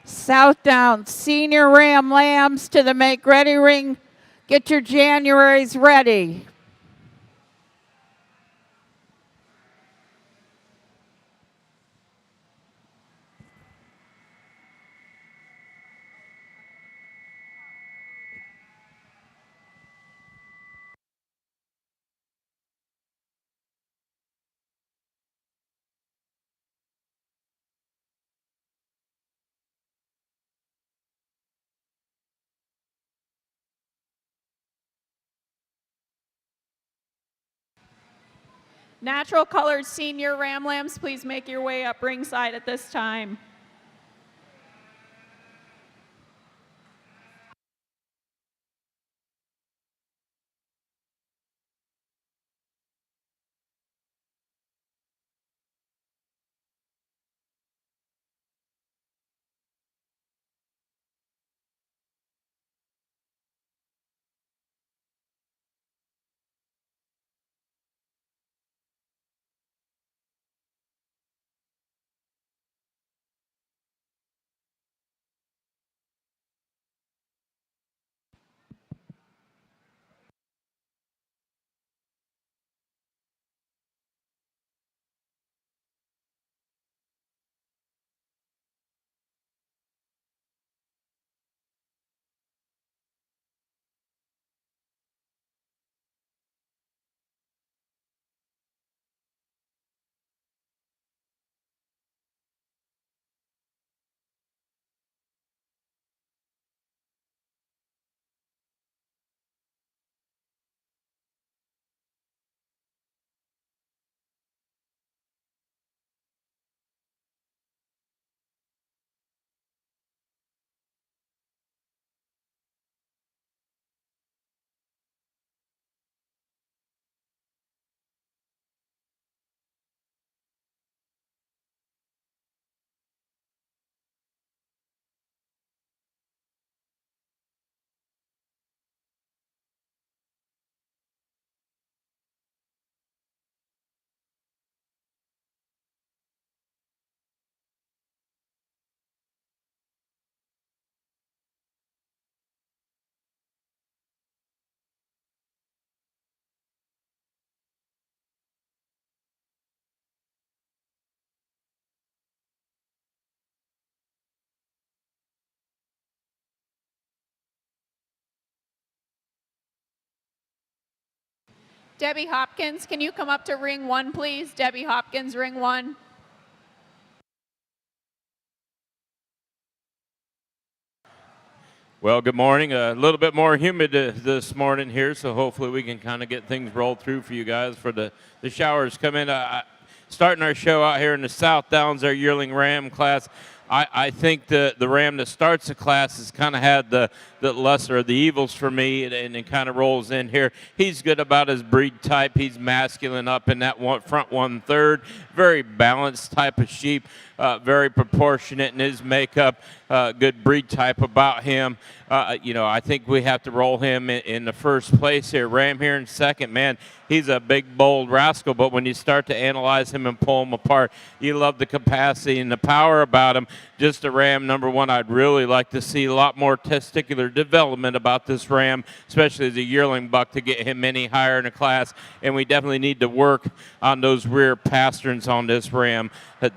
South Downs Senior Ram Lambs to the make ready ring. Get your Januaries ready. Natural colored senior ram lambs, please make your way up ringside at this time. Debbie Hopkins, can you come up to ring one, please? Debbie Hopkins, ring one. Well, good morning. A little bit more humid this morning here, so hopefully we can kind of get things rolled through for you guys for the showers come in. Starting our show out here in the South Downs, our yearling ram class. I think the ram that starts the class has kind of had the lesser of the evils for me, and it kind of rolls in here. He's good about his breed type. He's masculine up in that front 1/3. Very balanced type of sheep, very proportionate in his makeup. Good breed type about him. I think we have to roll him in the first place here. Ram here in second. Man, he's a big, bold rascal, but when you start to analyze him and pull him apart, you love the capacity and the power about him. Just a ram, number one, I'd really like to see a lot more testicular development about this ram, especially as a yearling buck, to get him any higher in the class. And we definitely need to work on those rear pasterns on this ram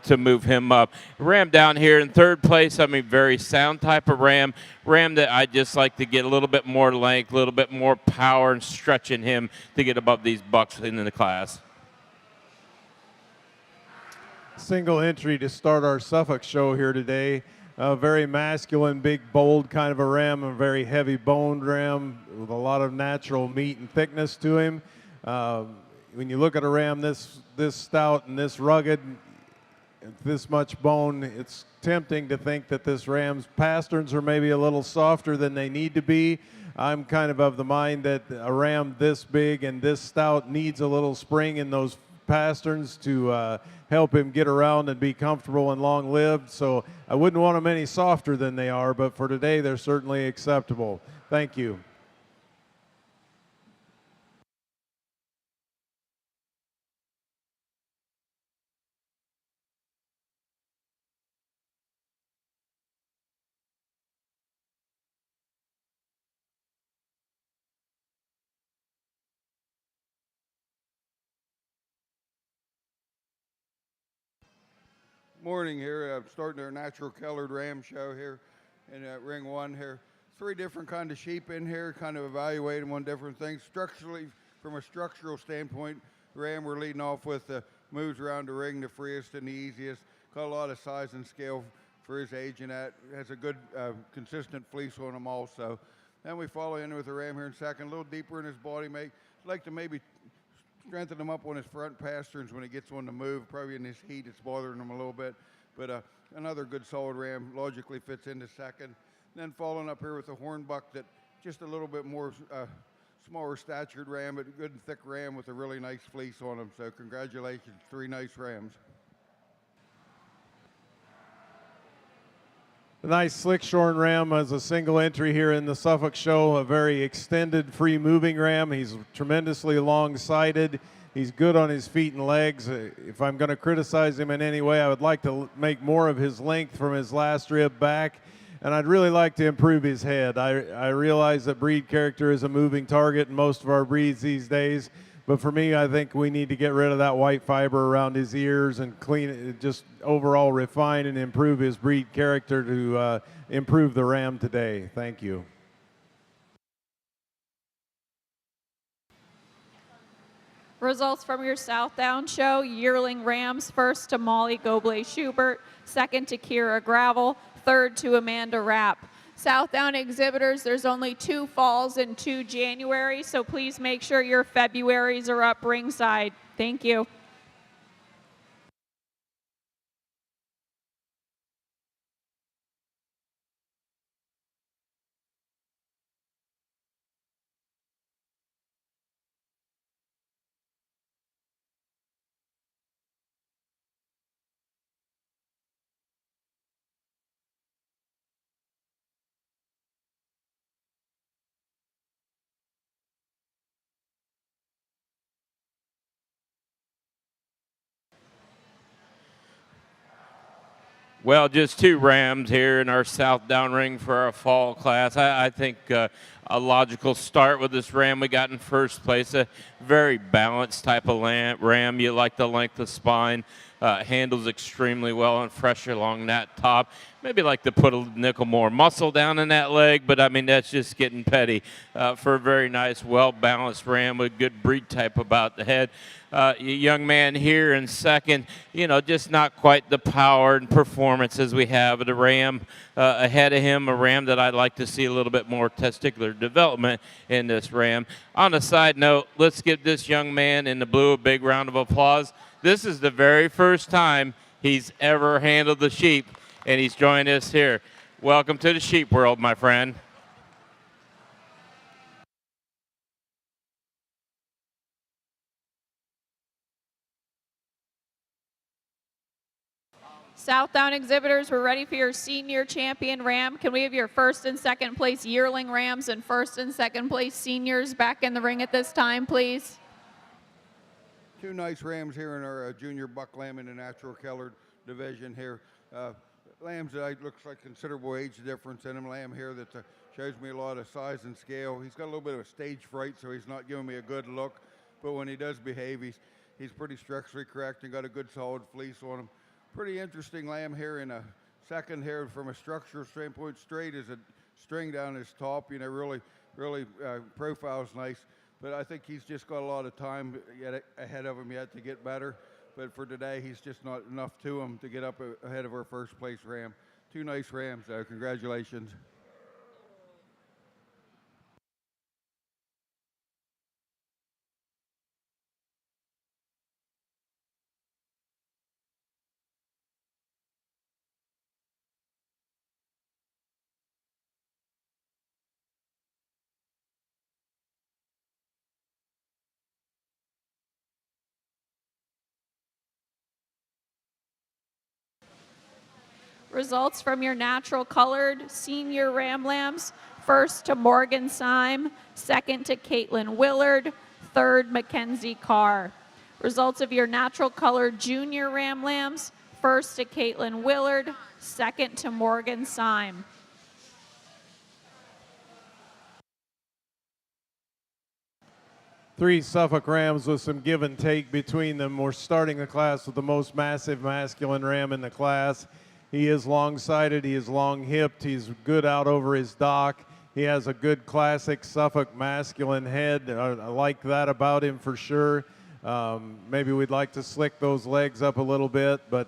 to move him up. Ram down here in third place, I mean, very sound type of ram. Ram that I just like to get a little bit more length, a little bit more power and stretching him to get above these bucks in the class. Single entry to start our Suffolk show here today. A very masculine, big, bold kind of a ram, a very heavy boned ram with a lot of natural meat and thickness to him. When you look at a ram this stout and this rugged, this much bone, it's tempting to think that this ram's pasterns are maybe a little softer than they need to be. I'm kind of the mind that a ram this big and this stout needs a little spring in those pasterns to help him get around and be comfortable and long-lived. So I wouldn't want them any softer than they are, but for today they're certainly acceptable. Thank you. Morning here. Starting our natural colored ram show here in ring one here. 3 different kind of sheep in here, kind of evaluating on different things. Structurally, from a structural standpoint, the ram we're leading off with moves around the ring the freest and the easiest. Got a lot of size and scale for his age, and that has a good consistent fleece on him also. Then we follow in with the ram here in second, a little deeper in his body. Like to maybe strengthen him up on his front pasterns when he gets on the move. Probably in this heat, it's bothering him a little bit. But another good solid ram logically fits into second. Then following up here with a hornbuck that just a little bit more smaller statured ram, but a good and thick ram with a really nice fleece on him. So congratulations, 3 nice rams. The nice slick shorn ram as a single entry here in the Suffolk show, a very extended free moving ram. He's tremendously long-sided. He's good on his feet and legs. If I'm going to criticize him in any way, I would like to make more of his length from his last rib back, and I'd really like to improve his head. I realize that breed character is a moving target in most of our breeds these days, but for me, I think we need to get rid of that white fiber around his ears and clean it, just overall refine and improve his breed character to improve the ram today. Thank you. Results from your Southdown show: yearling rams, first to Molly Gobley Schubert, second to Kira Gravel, third to Amanda Rapp. Southdown exhibitors, there's only 2 falls and 2 January, so please make sure your Februaries are up ringside. Thank you. Well, just 2 rams here in our South Down ring for our fall class. I think a logical start with this ram we got in first place. A very balanced type of ram. You like the length of spine. Handles extremely well and fresh along that top. Maybe like to put a nickel more muscle down in that leg, but I mean, that's just getting petty for a very nice, well-balanced ram with good breed type about the head. Young man here in second, you know, just not quite the power and performance as we have the ram ahead of him, a ram that I'd like to see a little bit more testicular development in this ram. On a side note, let's give this young man in the blue a big round of applause. This is the very first time he's ever handled the sheep, and he's joined us here. Welcome to the sheep world, my friend. Southdown exhibitors, we're ready for your senior champion ram. Can we have your first and second place yearling rams and first and second place seniors back in the ring at this time, please? 2 nice rams here in our junior buck lamb in the natural colored division here. Lambs that looks like considerable age difference in him. Lamb here that shows me a lot of size and scale. He's got a little bit of a stage fright, so he's not giving me a good look. But when he does behave, he's pretty structurally correct and got a good solid fleece on him. Pretty interesting lamb here in a second here from a structural standpoint. Straight as a string down his top. You know, really profile's nice. But I think he's just got a lot of time yet ahead of him yet to get better. But for today, he's just not enough to him to get up ahead of our first place ram. 2 nice rams, though. Congratulations. Results from your natural colored senior ram lambs: first to Morgan Syme, second to Caitlin Willard, third Mackenzie Carr. Results of your natural colored junior ram lambs: first to Caitlin Willard, second to Morgan Syme. three Suffolk rams with some give and take between them. We're starting the class with the most massive masculine ram in the class. He is long-sided, he is long-hipped, he's good out over his dock. He has a good classic Suffolk masculine head. I like that about him for sure. Maybe we'd like to slick those legs up a little bit, but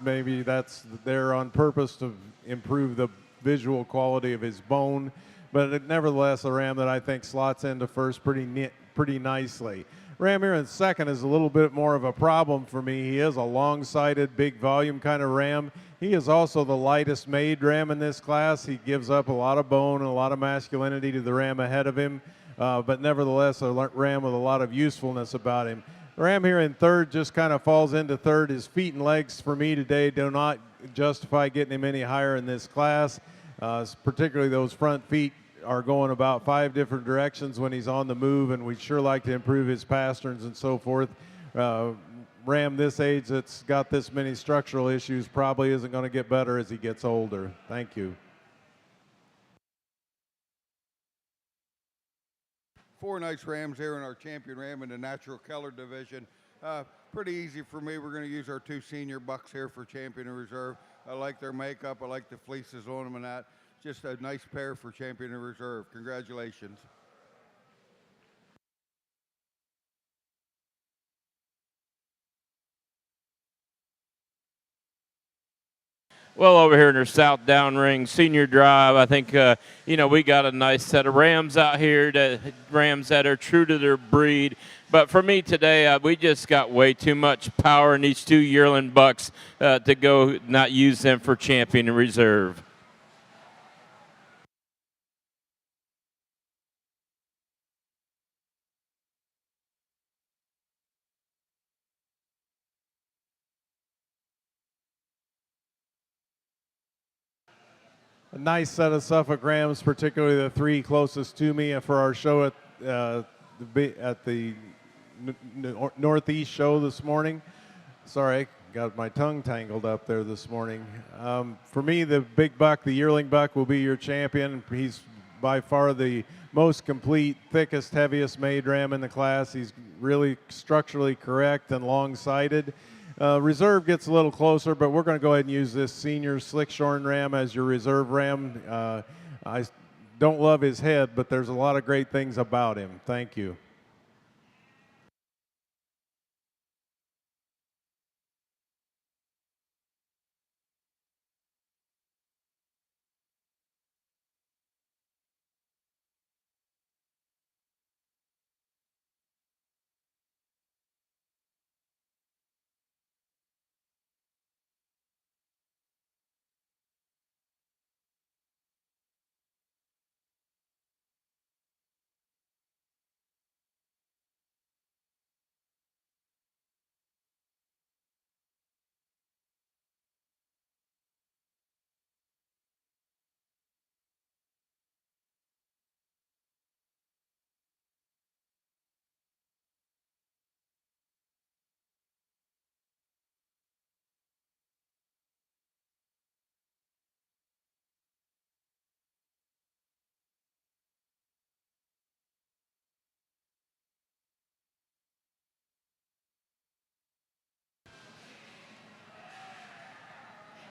maybe that's there on purpose to improve the visual quality of his bone. But nevertheless, a ram that I think slots into first pretty nicely. Ram here in second is a little bit more of a problem for me. He is a long-sided, big volume kind of ram. He is also the lightest made ram in this class. He gives up a lot of bone and a lot of masculinity to the ram ahead of him, but nevertheless a ram with a lot of usefulness about him. The ram here in third just kind of falls into third. His feet and legs for me today do not justify getting him any higher in this class. Particularly those front feet are going about 5 different directions when he's on the move, and we'd sure like to improve his pasterns and so forth. Ram this age that's got this many structural issues probably isn't going to get better as he gets older. Thank you. 4 nice rams here in our champion ram in the natural color division. Pretty easy for me. We're going to use our 2 senior bucks here for champion and reserve. I like their makeup. I like the fleeces on them and that. Just a nice pair for champion and reserve. Congratulations. Well, over here in our South Downring Senior Drive, I think, we got a nice set of rams out here, rams that are true to their breed. But for me today, we just got way too much power in these 2 yearling bucks to go not use them for champion and reserve. A nice set of Suffolk rams, particularly the 3 closest to me for our show at the Northeast show this morning. Sorry, got my tongue tangled up there this morning. For me, the big buck, the yearling buck, will be your champion. He's by far the most complete, thickest, heaviest made ram in the class. He's really structurally correct and long-sided. Reserve gets a little closer, but we're going to go ahead and use this senior slick-shorn ram as your reserve ram. I don't love his head, but there's a lot of great things about him. Thank you.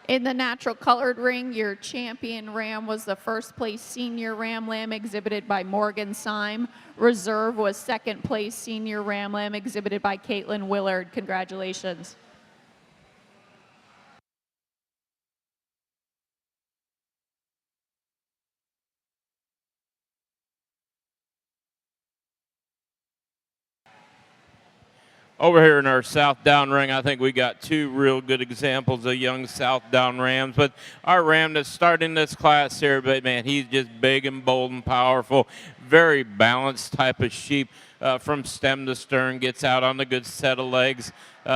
In the natural colored ring, your champion ram was the first place senior ram lamb exhibited by Morgan Syme. Reserve was second place senior ram lamb exhibited by Caitlin Willard. Congratulations. Over here in our South Down ring, I think we got 2 real good examples of young South Down rams. But our ram that's starting this class here, but man, he's just big and bold and powerful. Very balanced type of sheep from stem to stern, gets out on a good set of legs.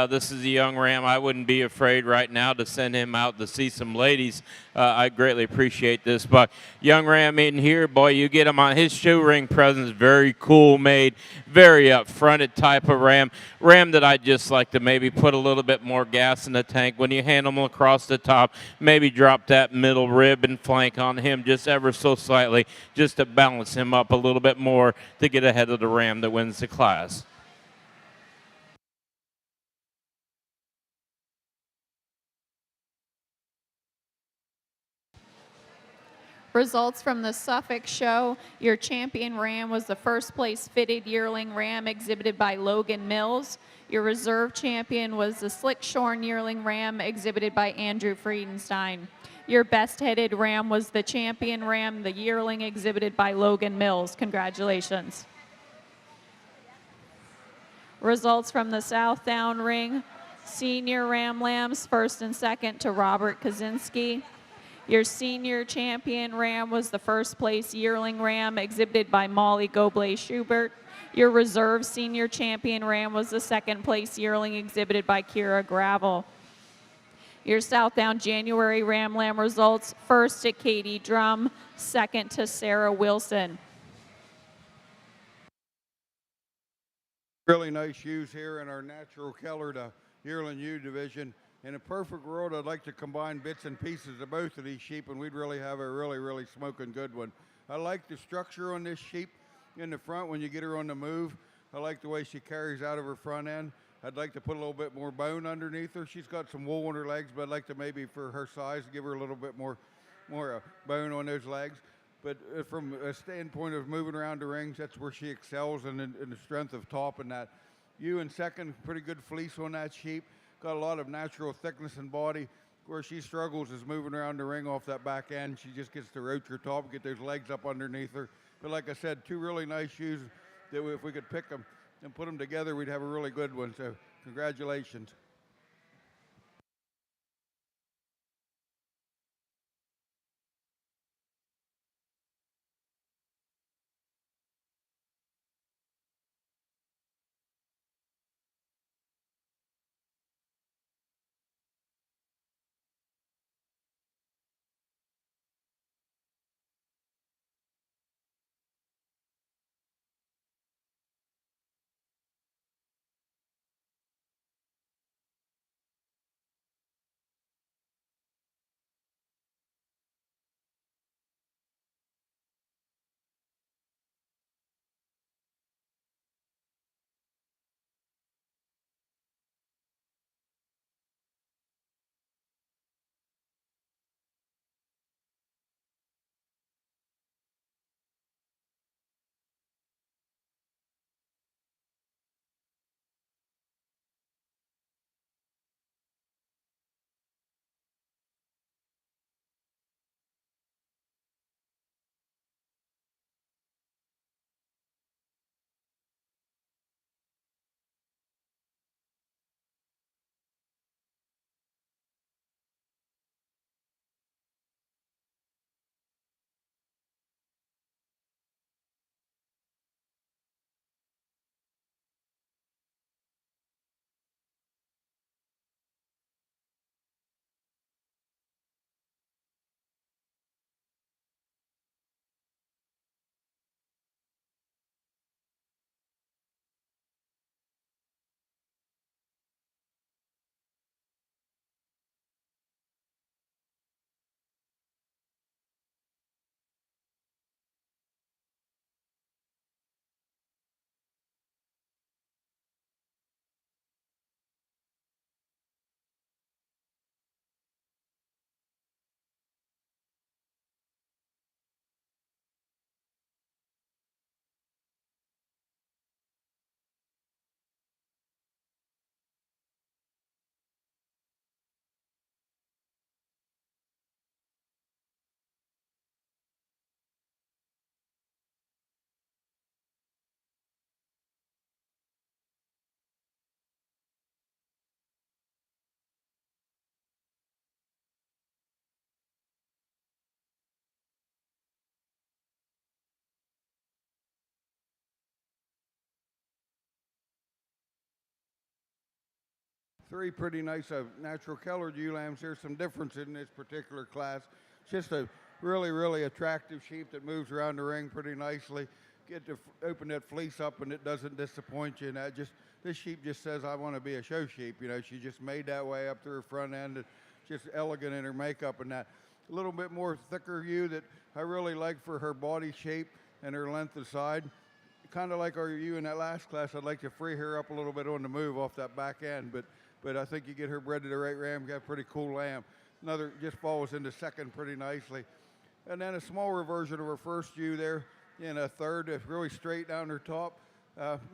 This is a young ram. I wouldn't be afraid right now to send him out to see some ladies. I greatly appreciate this. But young ram in here, boy, you get him on his show ring presence. Very cool made, very upfronted type of ram. Ram that I just like to maybe put a little bit more gas in the tank. When you hand him across the top, maybe drop that middle rib and flank on him just ever so slightly, just to balance him up a little bit more to get ahead of the ram that that wins the class. Results from the Suffolk show. Your champion ram was the first place fitted yearling ram exhibited by Logan Mills. Your reserve champion was the slick-shorn yearling ram exhibited by Andrew Friedenstein. Your best-headed ram was the champion ram, the yearling exhibited by Logan Mills. Congratulations. Results from the South Down ring. Senior ram lambs, first and second to Robert Kaczynski. Your senior champion ram was the first place yearling ram exhibited by Molly Gobley Schubert. Your reserve senior champion ram was the second place yearling exhibited by Kira Gravel. Your Southdown January ram lamb results, first to Katie Drum, second to Sarah Wilson. Really nice ewes here in our natural colored yearling ewe division. In a perfect world, I'd like to combine bits and pieces of both of these sheep, and we'd really have a really smoking good one. I like the structure on this sheep in the front when you get her on the move. I like the way she carries out of her front end. I'd like to put a little bit more bone underneath her. She's got some wool on her legs, but I'd like to maybe, for her size, give her a little bit more bone on those legs. But from a standpoint of moving around the rings, that's where she excels in the strength of top and that. Ewe in second, pretty good fleece on that sheep. Got a lot of natural thickness in body. Where she struggles is moving around the ring off that back end. She just gets to roach her top, get those legs up underneath her. But like I said, two really nice shoes that if we could pick them and put them together, we'd have a really good one. So congratulations. Three pretty nice natural colored ewe lambs. There's some difference in this particular class. Just a really attractive sheep that moves around the ring pretty nicely. Get to open that fleece up and it doesn't disappoint you. And this sheep just says, I want to be a show sheep. You know, she just made that way up to her front end. Just elegant in her makeup and that. A little bit more thicker ewe that I really like for her body shape and her length of side. kind of like our ewe in that last class. I'd like to free her up a little bit on the move off that back end, but I think you get her bred to the right ram, got a pretty cool lamb. Another just falls into second pretty nicely. And then a small reversion of her first ewe there in a third, really straight down her top.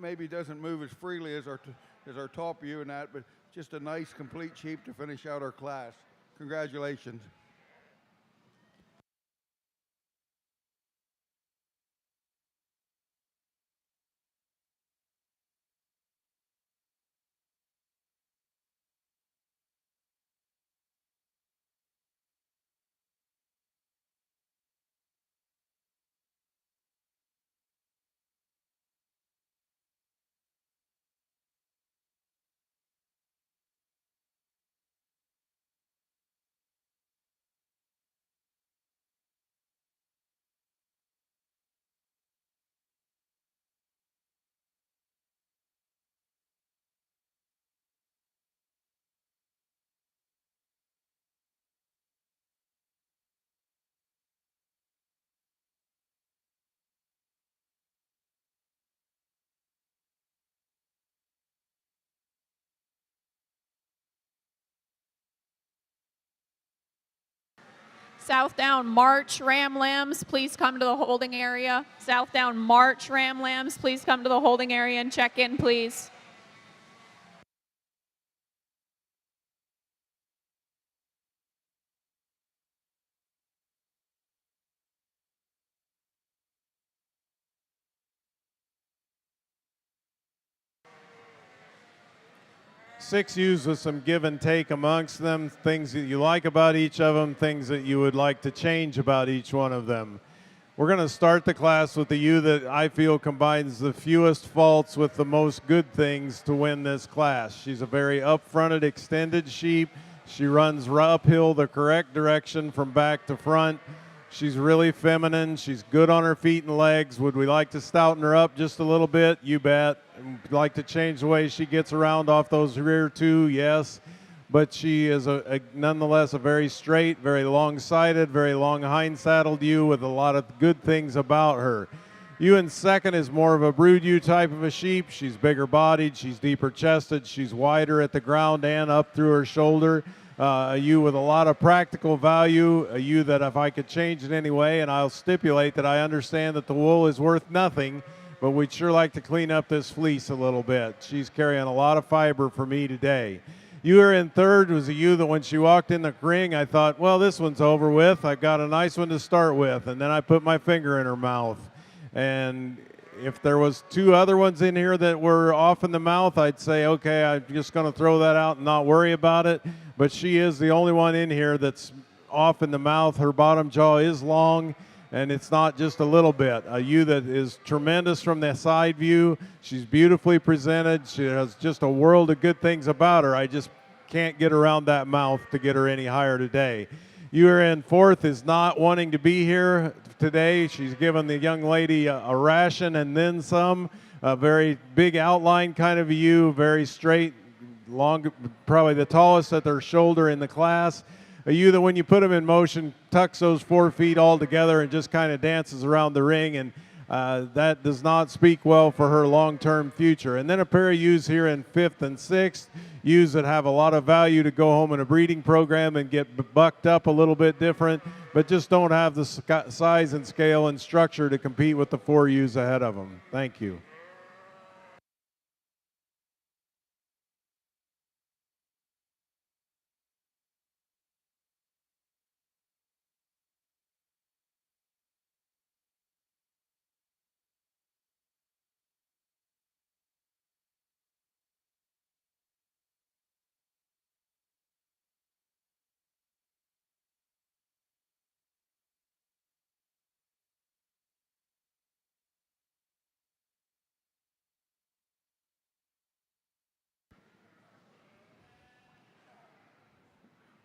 Maybe doesn't move as freely as our top ewe in that, but just a nice complete sheep to finish out our class. Congratulations. Southdown March Ram Lambs, please come to the holding area. Southdown March Ram Lambs, please come to the holding area and check in, please. Six ewes with some give and take amongst them, things that you like about each of them, things that you would like to change about each one of them. We're going to start the class with the ewe that I feel combines the fewest faults with the most good things to win this class. She's a very up-fronted, extended sheep. She runs uphill the correct direction from back to front. She's really feminine. She's good on her feet and legs. Would we like to stouten her up just a little bit? You bet. Would like to change the way she gets around off those rear two? Yes. But she is nonetheless a very straight, very long-sided, very long hind-saddled ewe with a lot of good things about her. Ewe in second is more of a brood ewe type of a sheep. She's bigger bodied, she's deeper chested, she's wider at the ground and up through her shoulder. A ewe with a lot of practical value, a ewe that if I could change it anyway, and I'll stipulate that I understand that the wool is worth nothing, but we'd sure like to clean up this fleece a little bit. She's carrying a lot of fiber for me today. Ewe in third was a ewe that when she walked in the ring, I thought, well, this one's over with. I've got a nice one to start with. And then I put my finger in her mouth. And if there was two other ones in here that were off in the mouth, I'd say, okay, I'm just going to throw that out and not worry about it. But she is the only one in here that's off in the mouth. Her bottom jaw is long, and it's not just a little bit. A ewe that is tremendous from the side view. She's beautifully presented. She has just a world of good things about her. I just can't get around that mouth to get her any higher today. Ewe in fourth is not wanting to be here today. She's given the young lady a ration and then some. A very big outline kind of a ewe, very straight, long, probably the tallest at their shoulder in the class. A ewe that when you put them in motion, tucks those 4 feet all together and just kind of dances around the ring, and that does not speak well for her long-term future. And then a pair of ewes here in fifth and sixth, ewes that have a lot of value to go home in a breeding program and get bucked up a little bit different, but just don't have the size and scale and structure to compete with the 4 ewes ahead of them. Thank you.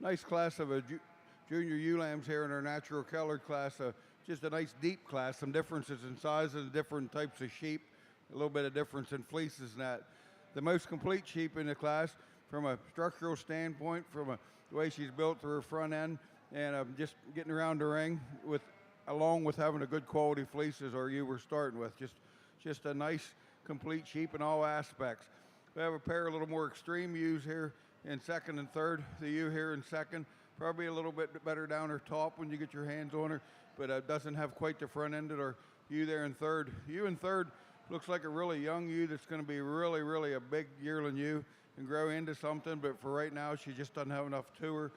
Nice class of junior ewe lambs here in our natural colored class. Just a nice deep class. Some differences in sizes, different types of sheep, a little bit of difference in fleeces and that. The most complete sheep in the class from a structural standpoint, from the way she's built to her front end, and just getting around the ring along with having a good quality fleece as our ewe we're starting with. Just just a nice, complete sheep in all aspects. We have a pair of little more extreme ewes here in second and third. The ewe here in second, probably a little bit better down her top when you get your hands on her, but doesn't have quite the front end of her ewe there in third. Ewe in third looks like a really young ewe that's going to be really a big yearling ewe and grow into something, but for right now, she just doesn't have enough to her.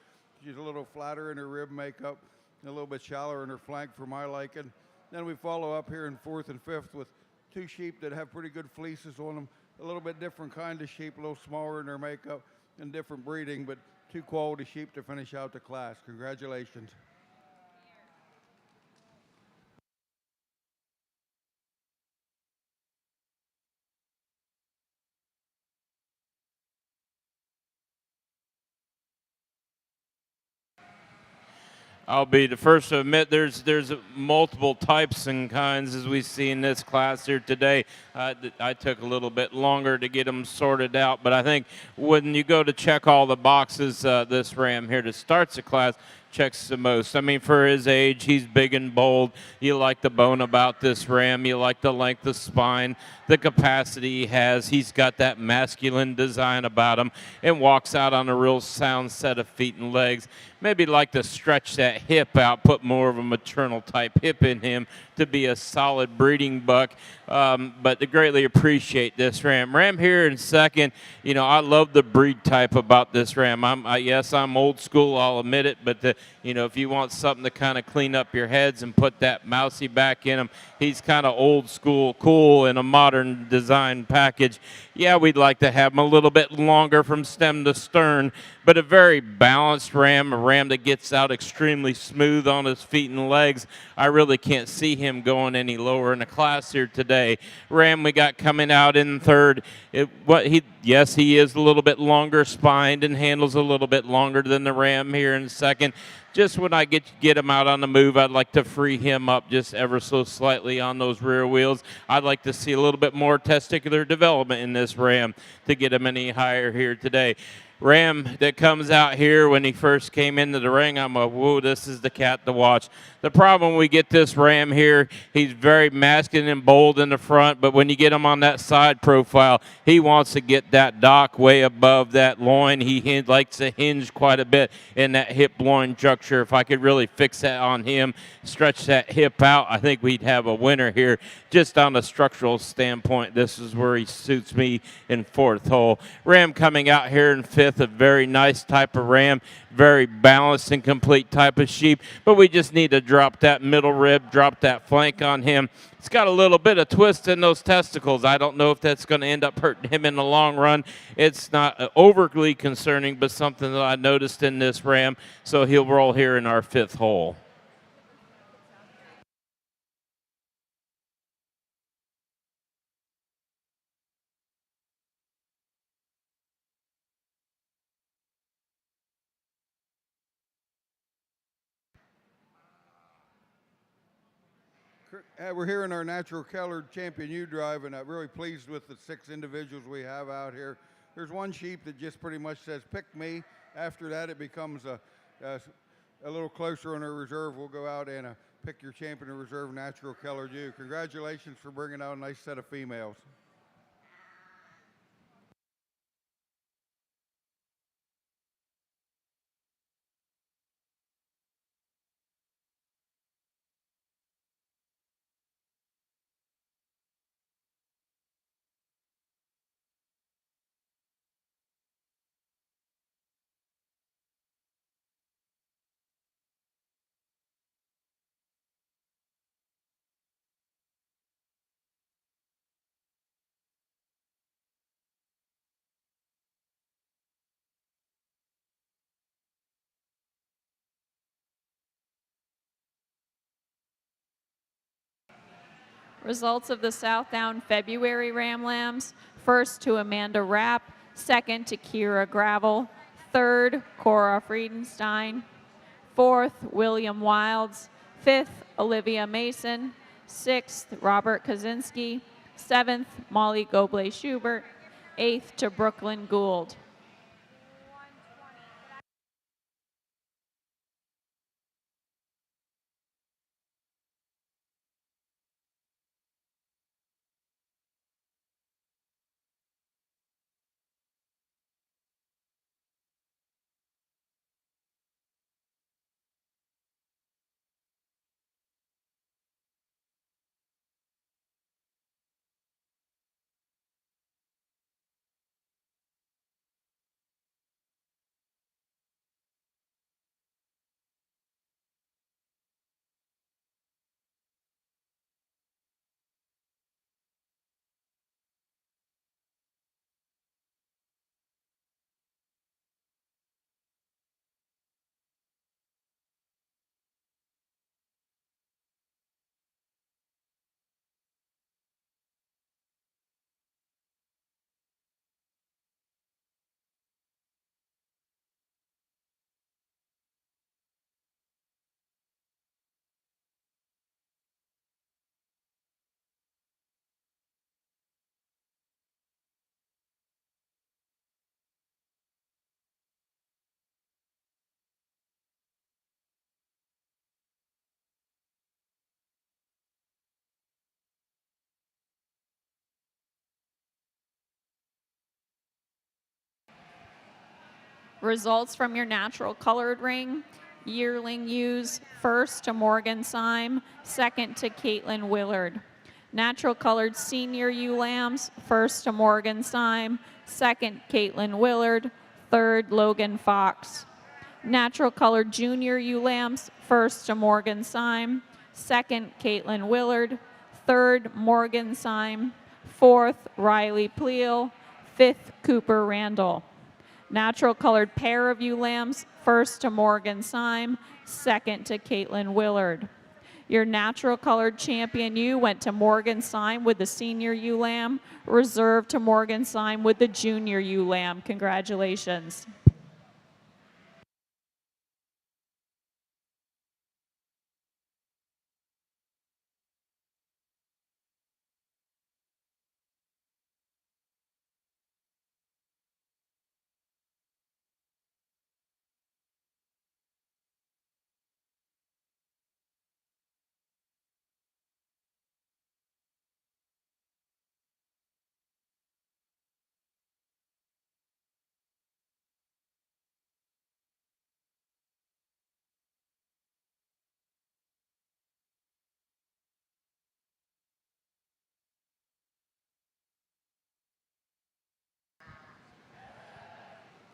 She's a little flatter in her rib makeup, and a little bit shallower in her flank for my liking. Then we follow up here in fourth and fifth with two sheep that have pretty good fleeces on them, a little bit different kind of sheep, a little smaller in their makeup and different breeding, but two quality sheep to finish out the class. Congratulations. I'll be the first to admit there's multiple types and kinds as we see in this class here today. I took a little bit longer to get them sorted out, but I think when you go to check all the boxes, this ram here that starts the class checks the most. I mean, for his age, he's big and bold. You like the bone about this ram. You like the length of spine, the capacity he has. He's got that masculine design about him and walks out on a real sound set of feet and legs. Maybe like to stretch that hip out, put more of a maternal type hip in him to be a solid breeding buck. But to greatly appreciate this ram. Ram here in second, you know, I love the breed type about this ram. Yes, I'm old school, I'll admit it, but you know, if you want something to kind of clean up your heads and put that mousy back in him, he's kind of old school, cool in a modern design package. Yeah, we'd like to have him a little bit longer from stem to stern, but a very balanced ram, a ram that gets out extremely smooth on his feet and legs. I really can't see him going any lower in the class here today. Ram we got coming out in third. Yes, he is a little bit longer spined and handles a little bit longer than the ram here in second. Just when I get him out on the move, I'd like to free him up just ever so slightly on those rear wheels. I'd like to see a little bit more testicular development in this ram to get him any higher here today. Ram that comes out here when he first came into the ring, I'm a, whoa, this is the cat to watch. The problem we get this ram here, he's very masculine and bold in the front, but when you get him on that side profile, he wants to get that dock way above that loin. He likes to hinge quite a bit in that hip loin juncture. If I could really fix that on him, stretch that hip out, I think we'd have a winner here. Just on a structural standpoint, this is where he suits me in fourth hole. Ram coming out here in fifth, a very nice type of ram, very balanced and complete type of sheep, but we just need to drop that middle rib, drop that flank on him. It's got a little bit of twist in those testicles. I don't know if that's going to end up hurting him in the long run. It's not overly concerning, but something that I noticed in this ram, so he'll roll here in our fifth hole. We're here in our natural colored champion ewe drive, and I'm really pleased with the 6 individuals we have out here. There's one sheep that just pretty much says, pick me. After that, it becomes a little closer on our reserve. We'll go out and pick your champion of reserve natural colored ewe. Congratulations for bringing out a nice set of females. Results of the Southdown February Ram Lambs. First to Amanda Rapp, second to Kira Gravel, third Cora Friedenstein, fourth William Wilds, fifth Olivia Mason, sixth Robert Kaczynski, seventh Molly Gobley Schubert, eighth to Brooklyn Gould. Results from your natural colored ring. Yearling ewes, first to Morgan Syme, second to Caitlin Willard. Natural colored senior ewe lambs, first to Morgan Syme, second Caitlin Willard, third Logan Fox. Natural colored junior ewe lambs, first to Morgan Syme, second Caitlin Willard, third Morgan Syme, fourth Riley Pleal, fifth Cooper Randall. Natural colored pair of ewe lambs, first to Morgan Syme, second to Caitlin Willard. Your natural colored champion ewe went to Morgan Syme with the senior ewe lamb, reserved to Morgan Syme with the junior ewe lamb. Congratulations.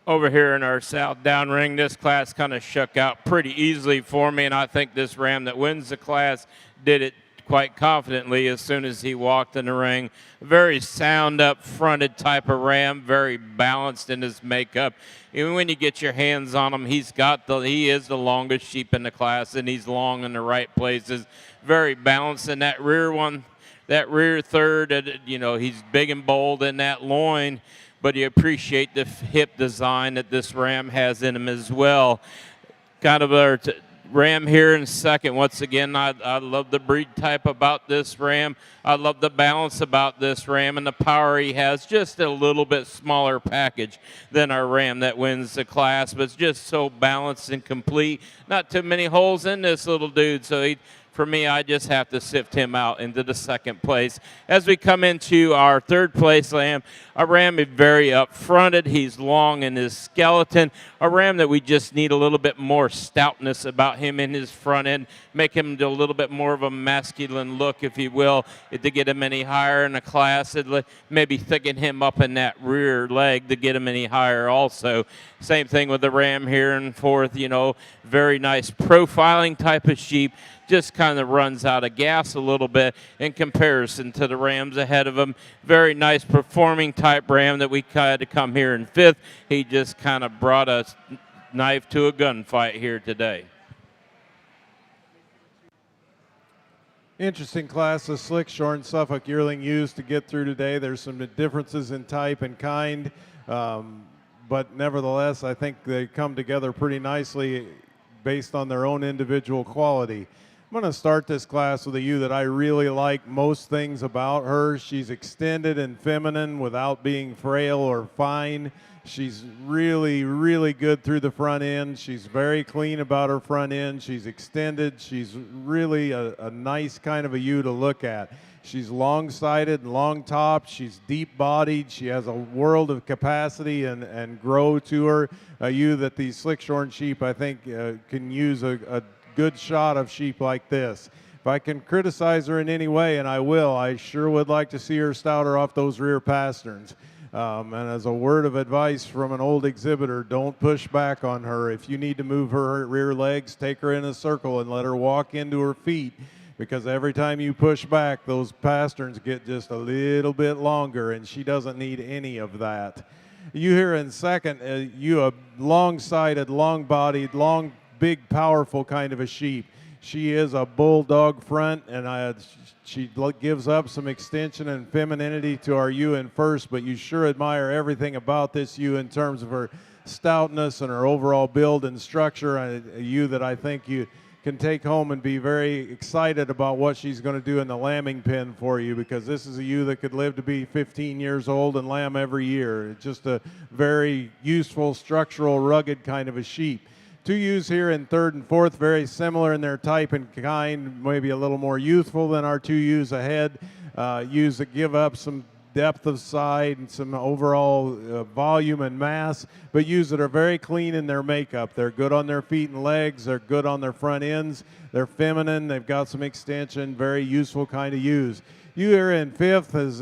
Over here in our south down ring, this class kind of shook out pretty easily for me, and I think this ram that wins the class did it quite confidently as soon as he walked in the ring. Very sound up fronted type of ram, very balanced in his makeup. Even when you get your hands on him, he is the longest sheep in the class, and he's long in the right places. Very balanced in that rear one, that rear third, he's big and bold in that loin, but you appreciate the hip design that this ram has in him as well. Kind of a ram here in second. Once again, I love the breed type about this ram. I love the balance about this ram and the power he has. Just a little bit smaller package than our ram that wins the class, but it's just so balanced and complete. Not too many holes in this little dude, so for me, I just have to sift him out into the second place. As we come into our third place lamb, a ram is very up-fronted. He's long in his skeleton. A ram that we just need a little bit more stoutness about him in his front end, make him a little bit more of a masculine look, if you will, to get him any higher in the class. Maybe thicken him up in that rear leg to get him any higher also. Same thing with the ram here in fourth, very nice profiling type of sheep. Just kind of runs out of gas a little bit in comparison to the rams ahead of him. Very nice performing type ram that we had to come here in fifth. He just kind of brought a knife to a gunfight here today. Interesting class of slick-shorn Suffolk yearling ewes to get through today. There's some differences in type and kind, but nevertheless, I think they come together pretty nicely based on their own individual quality. I'm going to start this class with a ewe that I really like most things about her. She's extended and feminine without being frail or fine. She's really, really good through the front end. She's very clean about her front end. She's extended. She's really a nice kind of a ewe to look at. She's long-sided and long-topped. She's deep-bodied. She has a world of capacity and grow to her. A ewe that these slick-shorn sheep, I think, can use a good shot of sheep like this. If I can criticize her in any way, and I will, I sure would like to see her stouter off those rear pasterns. And as a word of advice from an old exhibitor, don't push back on her. If you need to move her rear legs, take her in a circle and let her walk into her feet, because every time you push back, those pasterns get just a little bit longer, and she doesn't need any of that. You here in second, you a long-sided, long-bodied, long, big, powerful kind of a sheep. She is a bulldog front, and she gives up some extension and femininity to our ewe in first, but you sure admire everything about this ewe in terms of her stoutness and her overall build and structure. A ewe that I think you can take home and be very excited about what she's going to do in the lambing pen for you, because this is a ewe that could live to be 15 years old and lamb every year. It's just a very useful, structural, rugged kind of a sheep. Two ewes here in third and fourth, very similar in their type and kind, maybe a little more youthful than our two ewes ahead. Ewes that give up some depth of side and some overall volume and mass, but ewes that are very clean in their makeup. They're good on their feet and legs. They're good on their front ends. They're feminine. They've got some extension. Very useful kind of ewes. You here in fifth has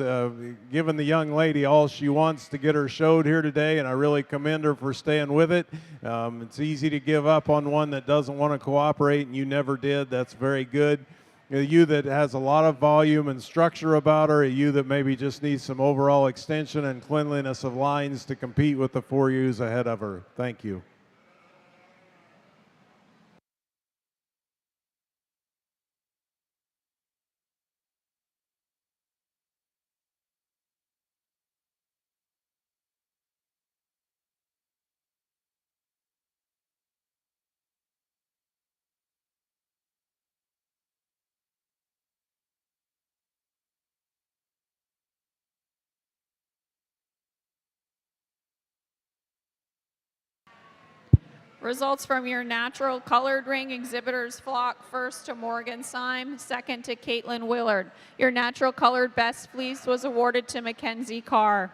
given the young lady all she wants to get her showed here today, and I really commend her for staying with it. It's easy to give up on one that doesn't want to cooperate, and you never did. That's very good. A ewe that has a lot of volume and structure about her, a ewe that maybe just needs some overall extension and cleanliness of lines to compete with the 4 ewes ahead of her. Thank you. Results from your natural colored ring exhibitors flock: first to Morgan Syme, second to Caitlin Willard. Your natural colored best fleece was awarded to Mackenzie Carr.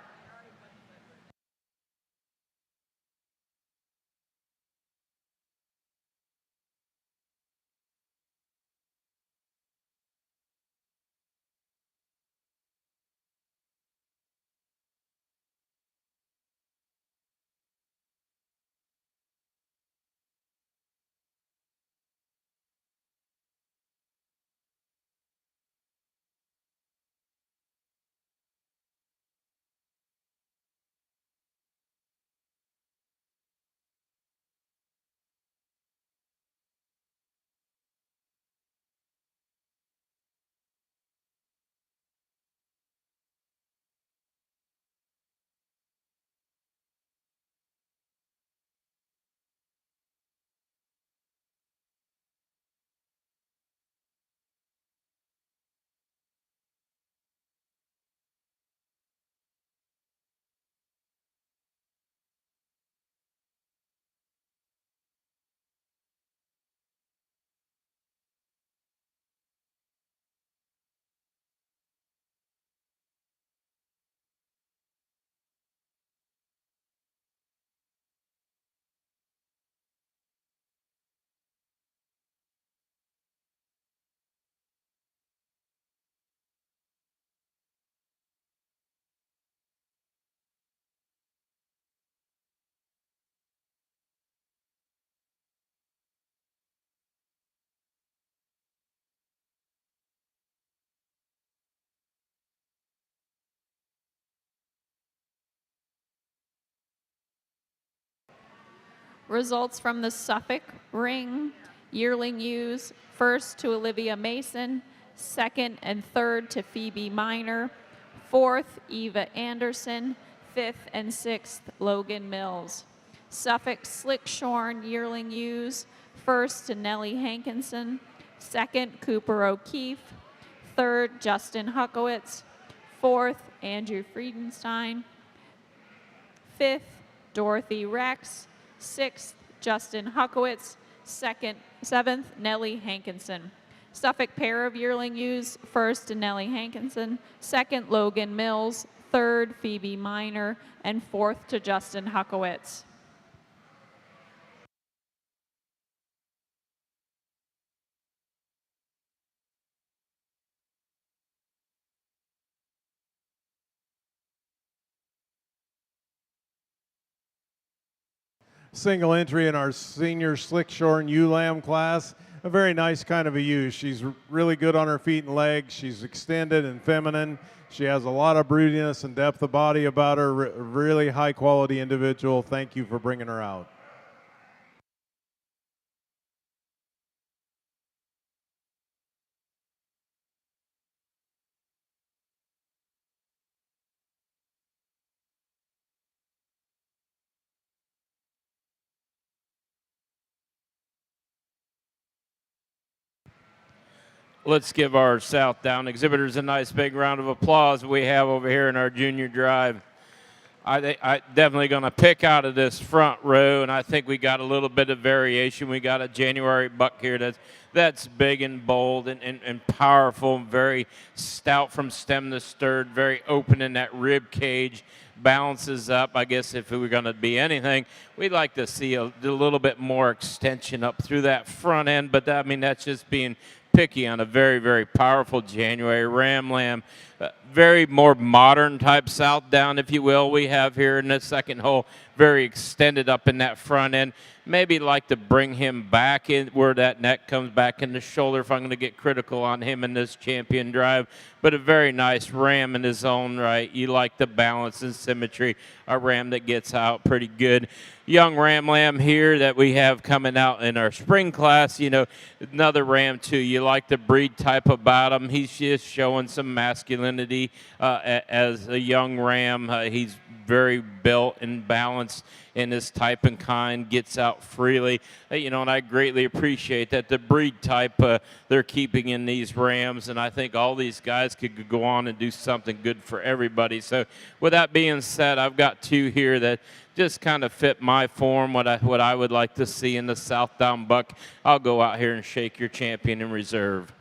Results from the Suffolk ring yearling ewes: first to Olivia Mason, second and third to Phoebe Miner, fourth Eva Anderson, fifth and sixth Logan Mills. Suffolk Slickshorn yearling ewes: first to Nellie Hankinson, second Cooper O'Keefe, third Justin Huckowitz, fourth Andrew Friedenstein, fifth Dorothy Rex, sixth Justin Huckowitz, seventh Nellie Hankinson. Suffolk pair of yearling ewes: first to Nellie Hankinson, second Logan Mills, third Phoebe Miner, and fourth to Justin Huckowitz. Single entry in our senior Slickshorn ewe lamb class. A very nice kind of a ewe. She's really good on her feet and legs. She's extended and feminine. She has a lot of broodiness and depth of body about her. Really high quality individual. Thank you for bringing her out. Let's give our South Down exhibitors a nice big round of applause we have over here in our junior drive. I definitely going to pick out of this front row, and I think we got a little bit of variation. We got a January buck here that's big and bold and powerful, very stout from stem to stern, very open in that rib cage, balances up. I guess if we were going to be anything, we'd like to see a little bit more extension up through that front end, but I mean, that's just being picky on a very, very powerful January ram lamb. Very more modern type south down, if you will, we have here in the second hole. Very extended up in that front end. Maybe like to bring him back in where that neck comes back in the shoulder if I'm going to get critical on him in this champion drive. But a very nice ram in his own right. You like the balance and symmetry. A ram that gets out pretty good. Young ram lamb here that we have coming out in our spring class. You know, another ram too. You like the breed type about him. He's just showing some masculinity as a young ram. He's very built and balanced in his type and kind, gets out freely. You know, and I greatly appreciate that the breed type they're keeping in these rams, and I think all these guys could go on and do something good for everybody. So with that being said, I've got two here that just kind of fit my form, what I would like to see in the South Down buck. I'll go out here and shake your champion in reserve.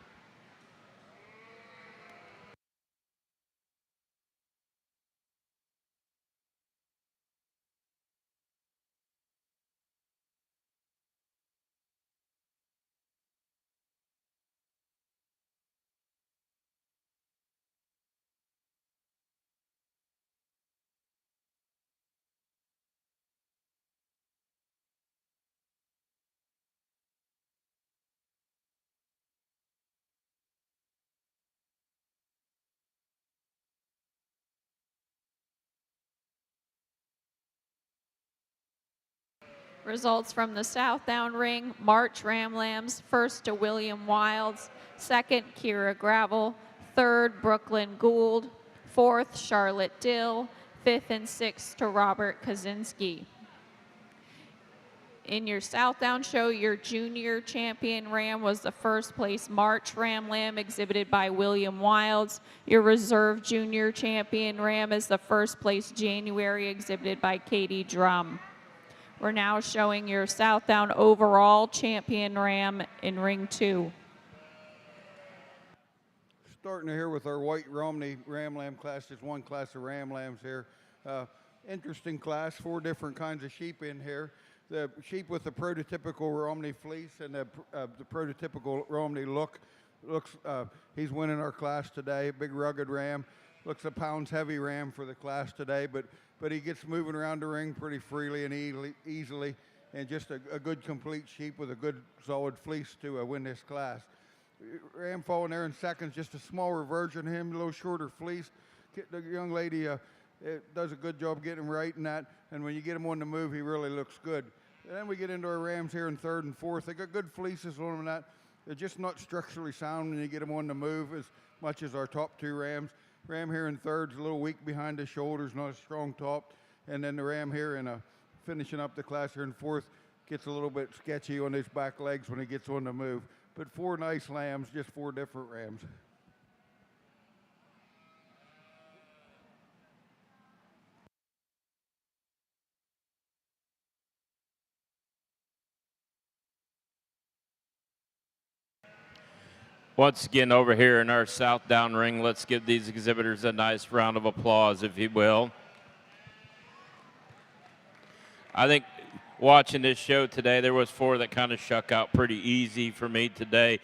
Results from the Southdown ring: March Ram Lambs, first to William Wilds, second Kira Gravel, third Brooklyn Gould, fourth Charlotte Dill, fifth and sixth to Robert Kaczynski. In your Southdown show, your junior champion ram was the first place March Ram Lamb exhibited by William Wilds. Your reserve junior champion ram is the first place January exhibited by Katie Drum. We're now showing your Southdown overall champion ram in ring 2. Starting here with our white Romney ram lamb class. Just one class of ram lambs here. Interesting class, 4 different kinds of sheep in here. The sheep with the prototypical Romney fleece and the prototypical Romney look. He's winning our class today. Big rugged ram. Looks a pounds heavy ram for the class today, but he gets moving around the ring pretty freely and easily, and just a good complete sheep with a good solid fleece to win this class. Ram falling there in seconds, just a smaller version of him, a little shorter fleece. The young lady does a good job getting him right in that, and when you get him on the move, he really looks good. And then we get into our rams here in third and fourth. They got good fleeces on them and that. They're just not structurally sound when you get them on the move as much as our top 2 rams. Ram here in third is a little weak behind the shoulders, not a strong top. And then the ram here in finishing up the class here in fourth gets a little bit sketchy on his back legs when he gets on the move. But 4 nice lambs, just 4 different rams. Once again, over here in our Southdown ring, let's give these exhibitors a nice round of applause, if you will. I think watching this show today, there was 4 that kind of shuck out pretty easy for me today.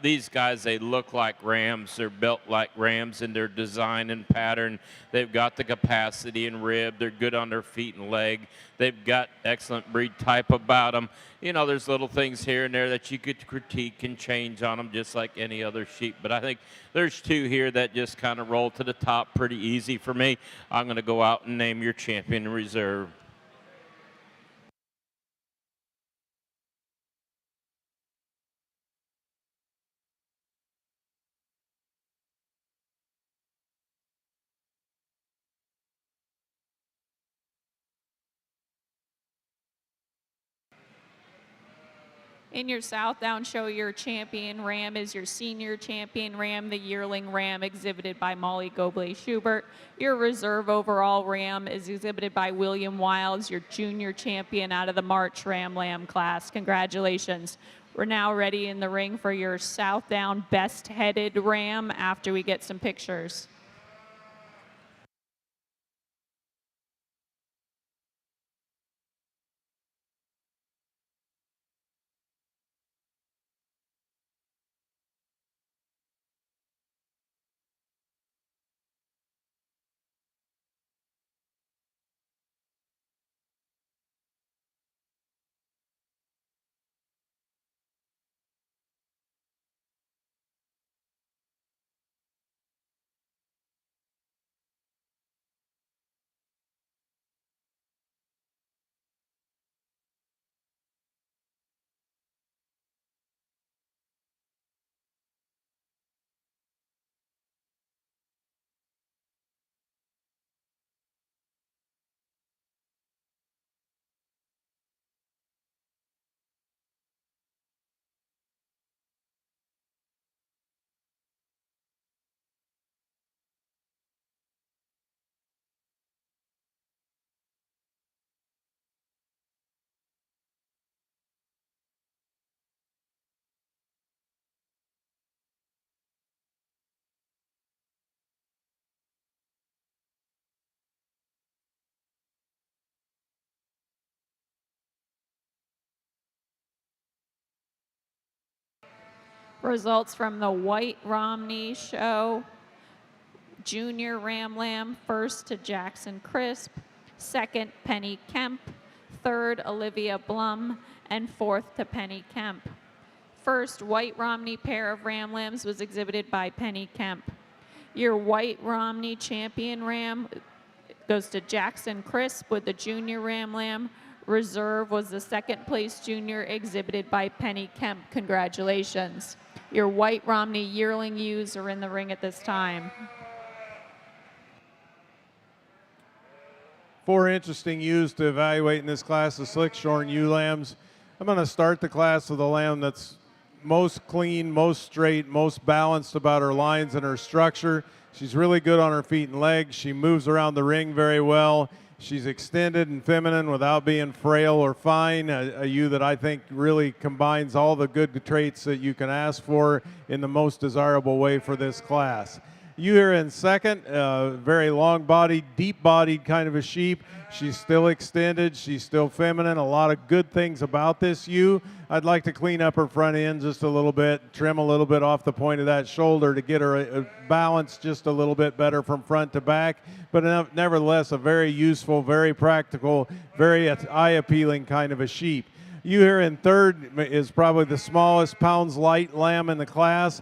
These guys, they look like rams. They're built like rams in their design and pattern. They've got the capacity and rib. They're good on their feet and leg. They've got excellent breed type about them. You know, there's little things here and there that you could critique and change on them just like any other sheep. But I think there's 2 here that just kind of roll to the top pretty easy for me. I'm going to go out and name your champion in reserve. In your Southdown show, your champion ram is your senior champion ram, the yearling ram exhibited by Molly Gobley-Schubert. Your reserve overall ram is exhibited by William Wiles, your junior champion out of the March Ram Lamb class. Congratulations. We're now ready in the ring for your Southdown best-headed ram after we get some pictures. Results from the White Romney show. Junior Ram Lamb, first to Jackson Crisp, second Penny Kemp, third Olivia Blum, and fourth to Penny Kemp. First White Romney pair of Ram Lambs was exhibited by Penny Kemp. Your White Romney champion ram goes to Jackson Crisp with the junior Ram Lamb. Reserve was the second place junior exhibited by Penny Kemp. Congratulations. Your White Romney yearling ewes are in the ring at this time. 4 interesting ewes to evaluate in this class of slick-shorn ewe lambs. I'm going to start the class with a lamb that's most clean, most straight, most balanced about her lines and her structure. She's really good on her feet and legs. She moves around the ring very well. She's extended and feminine without being frail or fine, a ewe that I think really combines all the good traits that you can ask for in the most desirable way for this class. You here in second, very long-bodied, deep-bodied kind of a sheep. She's still extended. She's still feminine. A lot of good things about this ewe. I'd like to clean up her front end just a little bit, trim a little bit off the point of that shoulder to get her balanced just a little bit better from front to back. But nevertheless, a very useful, very practical, very eye-appealing kind of a sheep. You here in third is probably the smallest pounds light lamb in the class.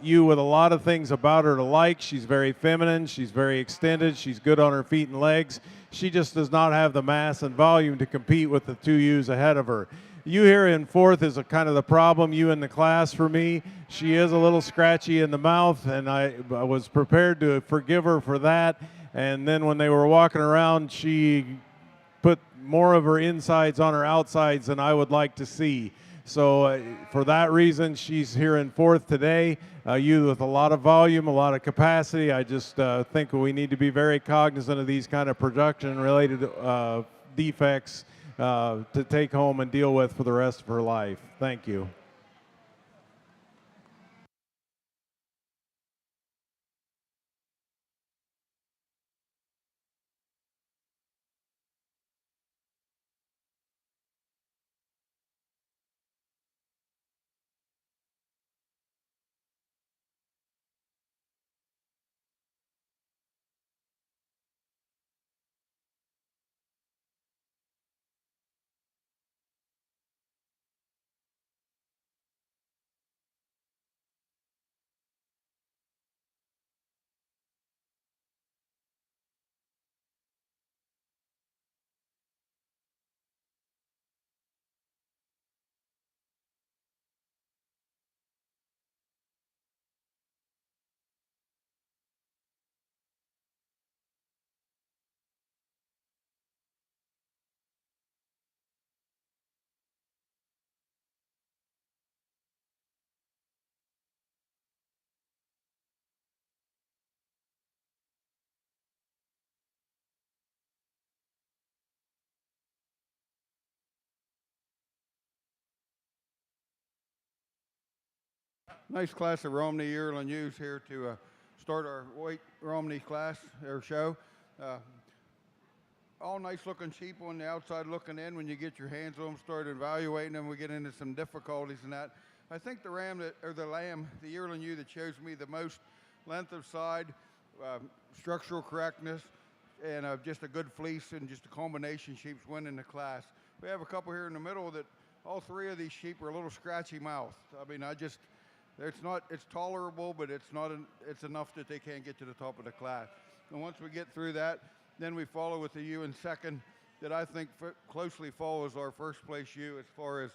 You with a lot of things about her to like. She's very feminine. She's very extended. She's good on her feet and legs. She just does not have the mass and volume to compete with the 2 ewes ahead of her. You here in fourth is kind of the problem ewe in the class for me. She is a little scratchy in the mouth, and I was prepared to forgive her for that. And then when they were walking around, she put more of her insides on her outsides than I would like to see. So for that reason, she's here in fourth today. You with a lot of volume, a lot of capacity. I just think we need to be very cognizant of these kind of production-related defects to take home and deal with for the rest of her life. Thank you. nice class of Romney yearling ewes here to start our white Romney class or show. All nice looking sheep on the outside looking in. When you get your hands on them, start evaluating them, we get into some difficulties in that. I think the lamb, the yearling ewe that shows me the most length of side, structural correctness, and just a good fleece and just a combination sheep's winning the class. We have a couple here in the middle that all three of these sheep are a little scratchy mouth. I mean, it's tolerable, but it's enough that they can't get to the top of the class. And once we get through that, then we follow with the ewe in second that I think closely follows our first place ewe as far as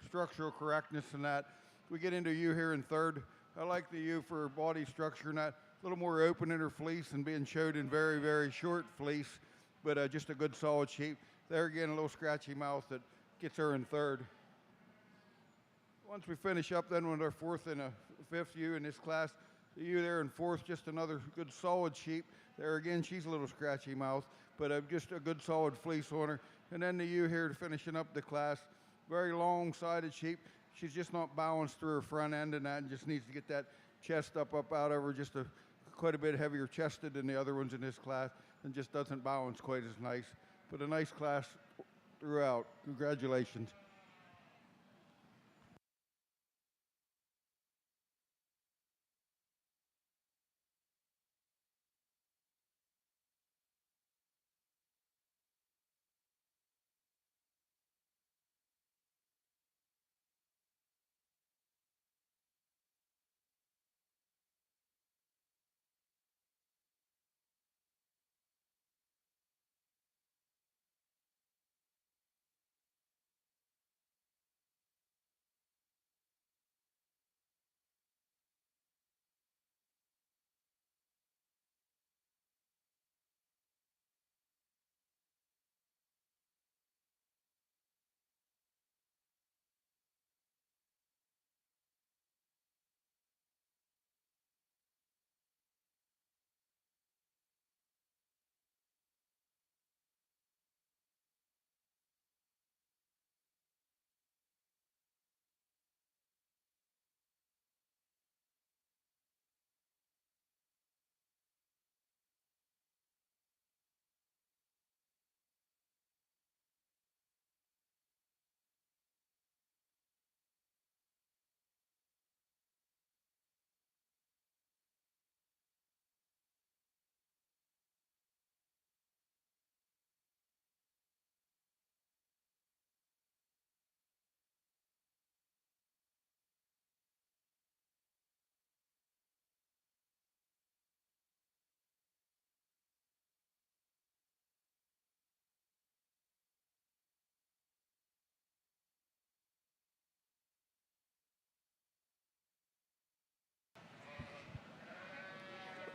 structural correctness and that. We get into ewe here in third. I like the ewe for her body structure and that, a little more open in her fleece and being showed in very, very short fleece, but just a good solid sheep. There again, a little scratchy mouth that gets her in third. Once we finish up then with our fourth and fifth ewe in this class, the ewe there in fourth, just another good solid sheep. There again, she's a little scratchy mouth, but just a good solid fleece on her. And then the ewe here finishing up the class, very long-sided sheep. She's just not balanced through her front end and that, and just needs to get that chest up out of her, just quite a bit heavier chested than the other ones in this class, and just doesn't balance quite as nice. But a nice class throughout. Congratulations.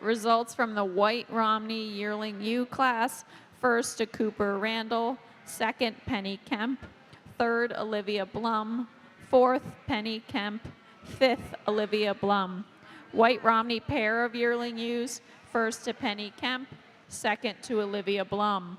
Results from the White Romney Yearling ewe class. First to Cooper Randall, second Penny Kemp, third Olivia Blum, fourth Penny Kemp, fifth Olivia Blum. White Romney pair of yearling ewes, first to Penny Kemp, second to Olivia Blum.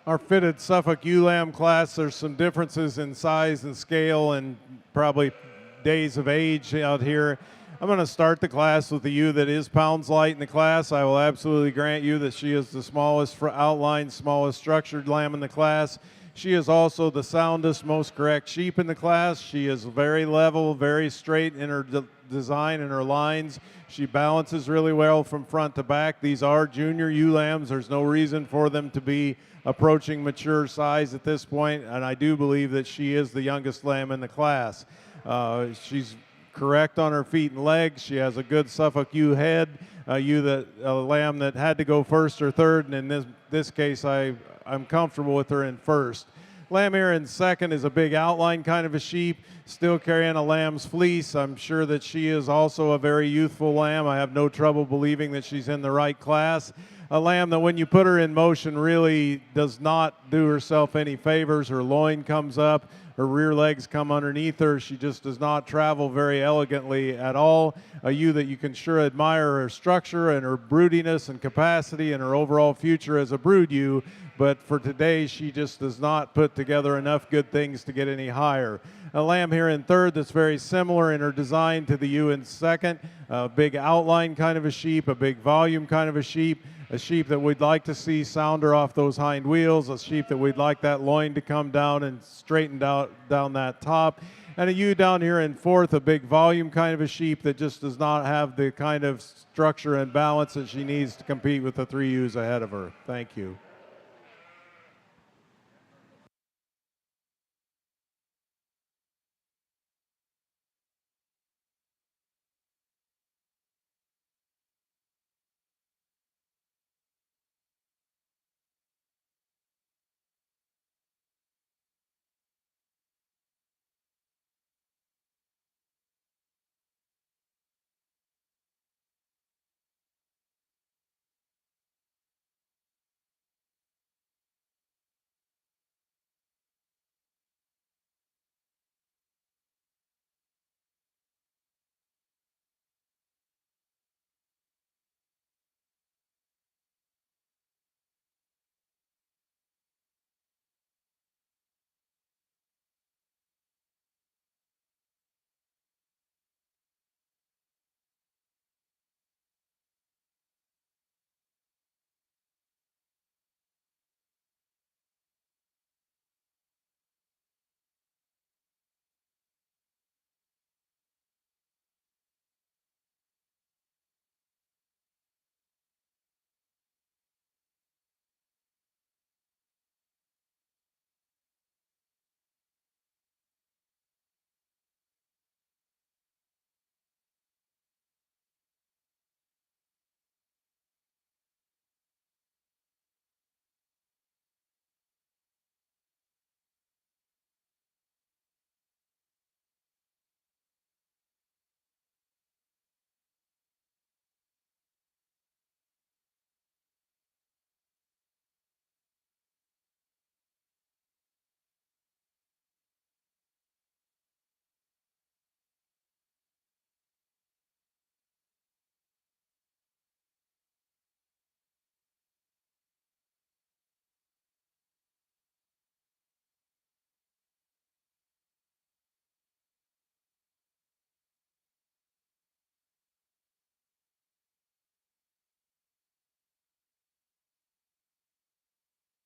Our fitted Suffolk ewe lamb class, there's some differences in size and scale and probably days of age out here. I'm going to start the class with the ewe that is pounds light in the class. I will absolutely grant you that she is the smallest outline, smallest structured lamb in the class. She is also the soundest, most correct sheep in the class. She is very level, very straight in her design and her lines. She balances really well from front to back. These are junior ewe lambs. There's no reason for them to be approaching mature size at this point, and I do believe that she is the youngest lamb in the class. She's correct on her feet and legs. She has a good Suffolk ewe head, a lamb that had to go first or third, and in this case I'm comfortable with her in first. Lamb here in second is a big outline kind of a sheep, still carrying a lamb's fleece. I'm sure that she is also a very youthful lamb. I have no trouble believing that she's in the right class. a lamb that when you put her in motion really does not do herself any favors. Her loin comes up, her rear legs come underneath her. She just does not travel very elegantly at all. A ewe that you can sure admire her structure and her broodiness and capacity and her overall future as a brood ewe, but for today she just does not put together enough good things to get any higher. A lamb here in third that's very similar in her design to the ewe in second. A big outline kind of a sheep, a big volume kind of a sheep that we'd like to see sounder off those hind wheels, a sheep that we'd like that loin to come down and straighten down that top. And a ewe down here in fourth, a big volume kind of a sheep that just does not have the kind of structure and balance that she needs to compete with the 3 ewes ahead of her. Thank you.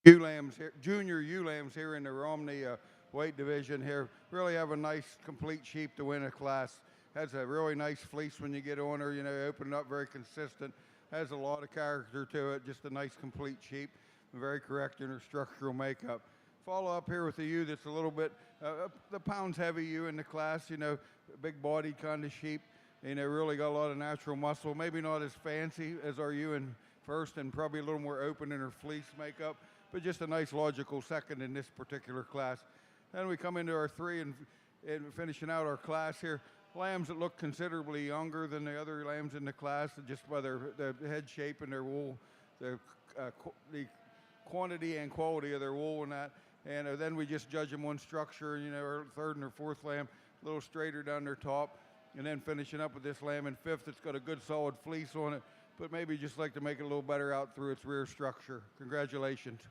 Ewe lambs here, junior ewe lambs here in the Romney weight division here really have a nice complete sheep to win a class. Has a really nice fleece when you get on her, open it up, very consistent. Has a lot of character to it, just a nice complete sheep. Very correct in her structural makeup. Follow up here with a ewe that's a little bit, the pounds heavy ewe in the class, big bodied kind of sheep. Really got a lot of natural muscle. Maybe not as fancy as our ewe in first and probably a little more open in her fleece makeup, but just a nice logical second in this particular class. Then we come into our 3 and finishing out our class here. Lambs that look considerably younger than the other lambs in the class, just by their head shape and their wool, the quantity and quality of their wool and that. And then we just judge them on structure. Our 3rd and our 4th lamb, a little straighter down their top. And then finishing up with this lamb in 5th, it's got a good solid fleece on it, but maybe just like to make it a little better out through its rear structure. Congratulations.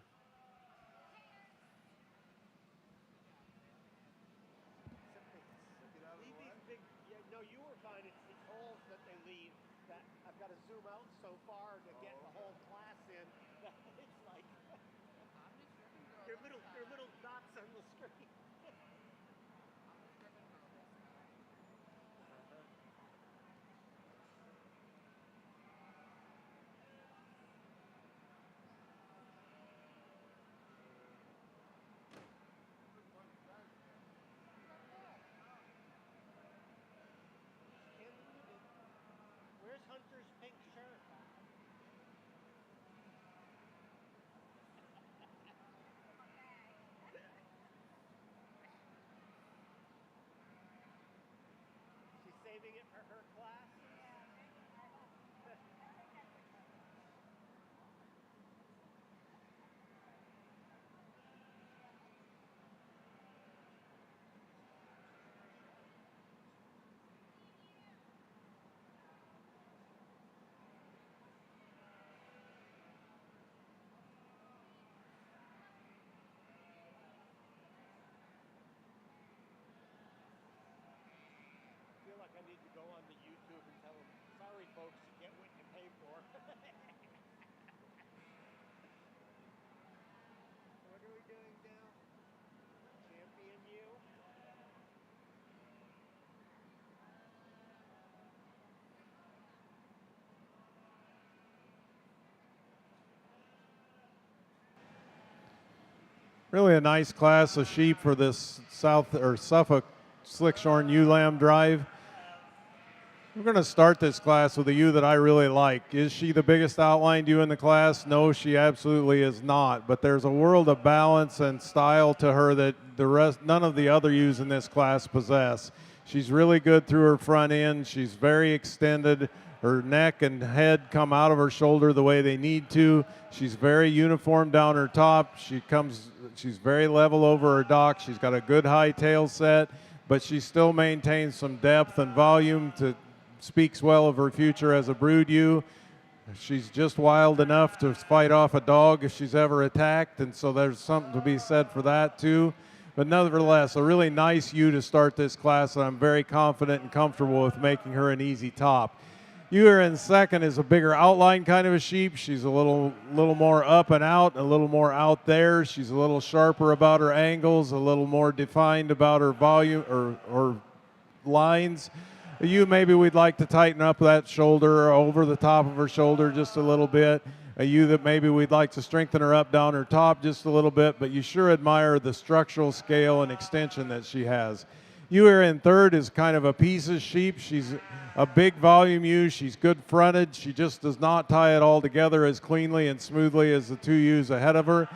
Really a nice class of sheep for this South or Suffolk Slickshorn ewe lamb drive. We're going to start this class with a ewe that I really like. Is she the biggest outlined ewe in the class? No, she absolutely is not. But there's a world of balance and style to her that none of the other ewes in this class possess. She's really good through her front end. She's very extended. Her neck and head come out of her shoulder the way they need to. She's very uniform down her top. She's very level over her dock. She's got a good high tail set, but she still maintains some depth and volume speaks well of her future as a brood ewe. She's just wild enough to fight off a dog if she's ever attacked, and so there's something to be said for that too. But nevertheless, a really nice ewe to start this class, and I'm very confident and comfortable with making her an easy top. Ewe here in second is a bigger outline kind of a sheep. She's a little more up and out, a little more out there. She's a little sharper about her angles, a little more defined about her volume or lines. A ewe maybe we'd like to tighten up that shoulder or over the top of her shoulder just a little bit. A ewe that maybe we'd like to strengthen her up down her top just a little bit, but you sure admire the structural scale and extension that she has. Ewe here in third is kind of a piece of sheep. She's a big volume ewe. She's good fronted. She just does not tie it all together as cleanly and smoothly as the two ewes ahead of her.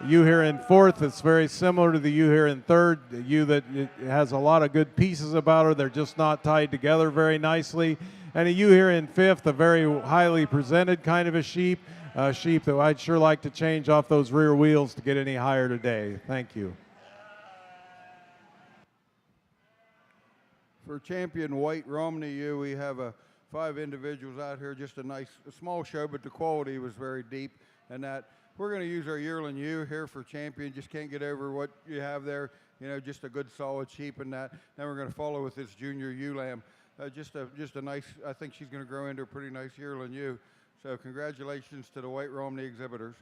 Ewe here in fourth, it's very similar to the ewe here in third. The ewe that has a lot of good pieces about her. They're just not tied together very nicely. And a ewe here in fifth, a very highly presented kind of a sheep that I'd sure like to change off those rear wheels to get any higher today. Thank you. For champion White Romney ewe, we have 5 individuals out here, just a small show, but the quality was very deep. And that we're going to use our yearling ewe here for champion. Just can't get over what you have there, just a good solid sheep and that. Then we're going to follow with this junior ewe lamb. Just a nice, I think she's going to grow into a pretty nice yearling ewe. So congratulations to the White Romney exhibitors.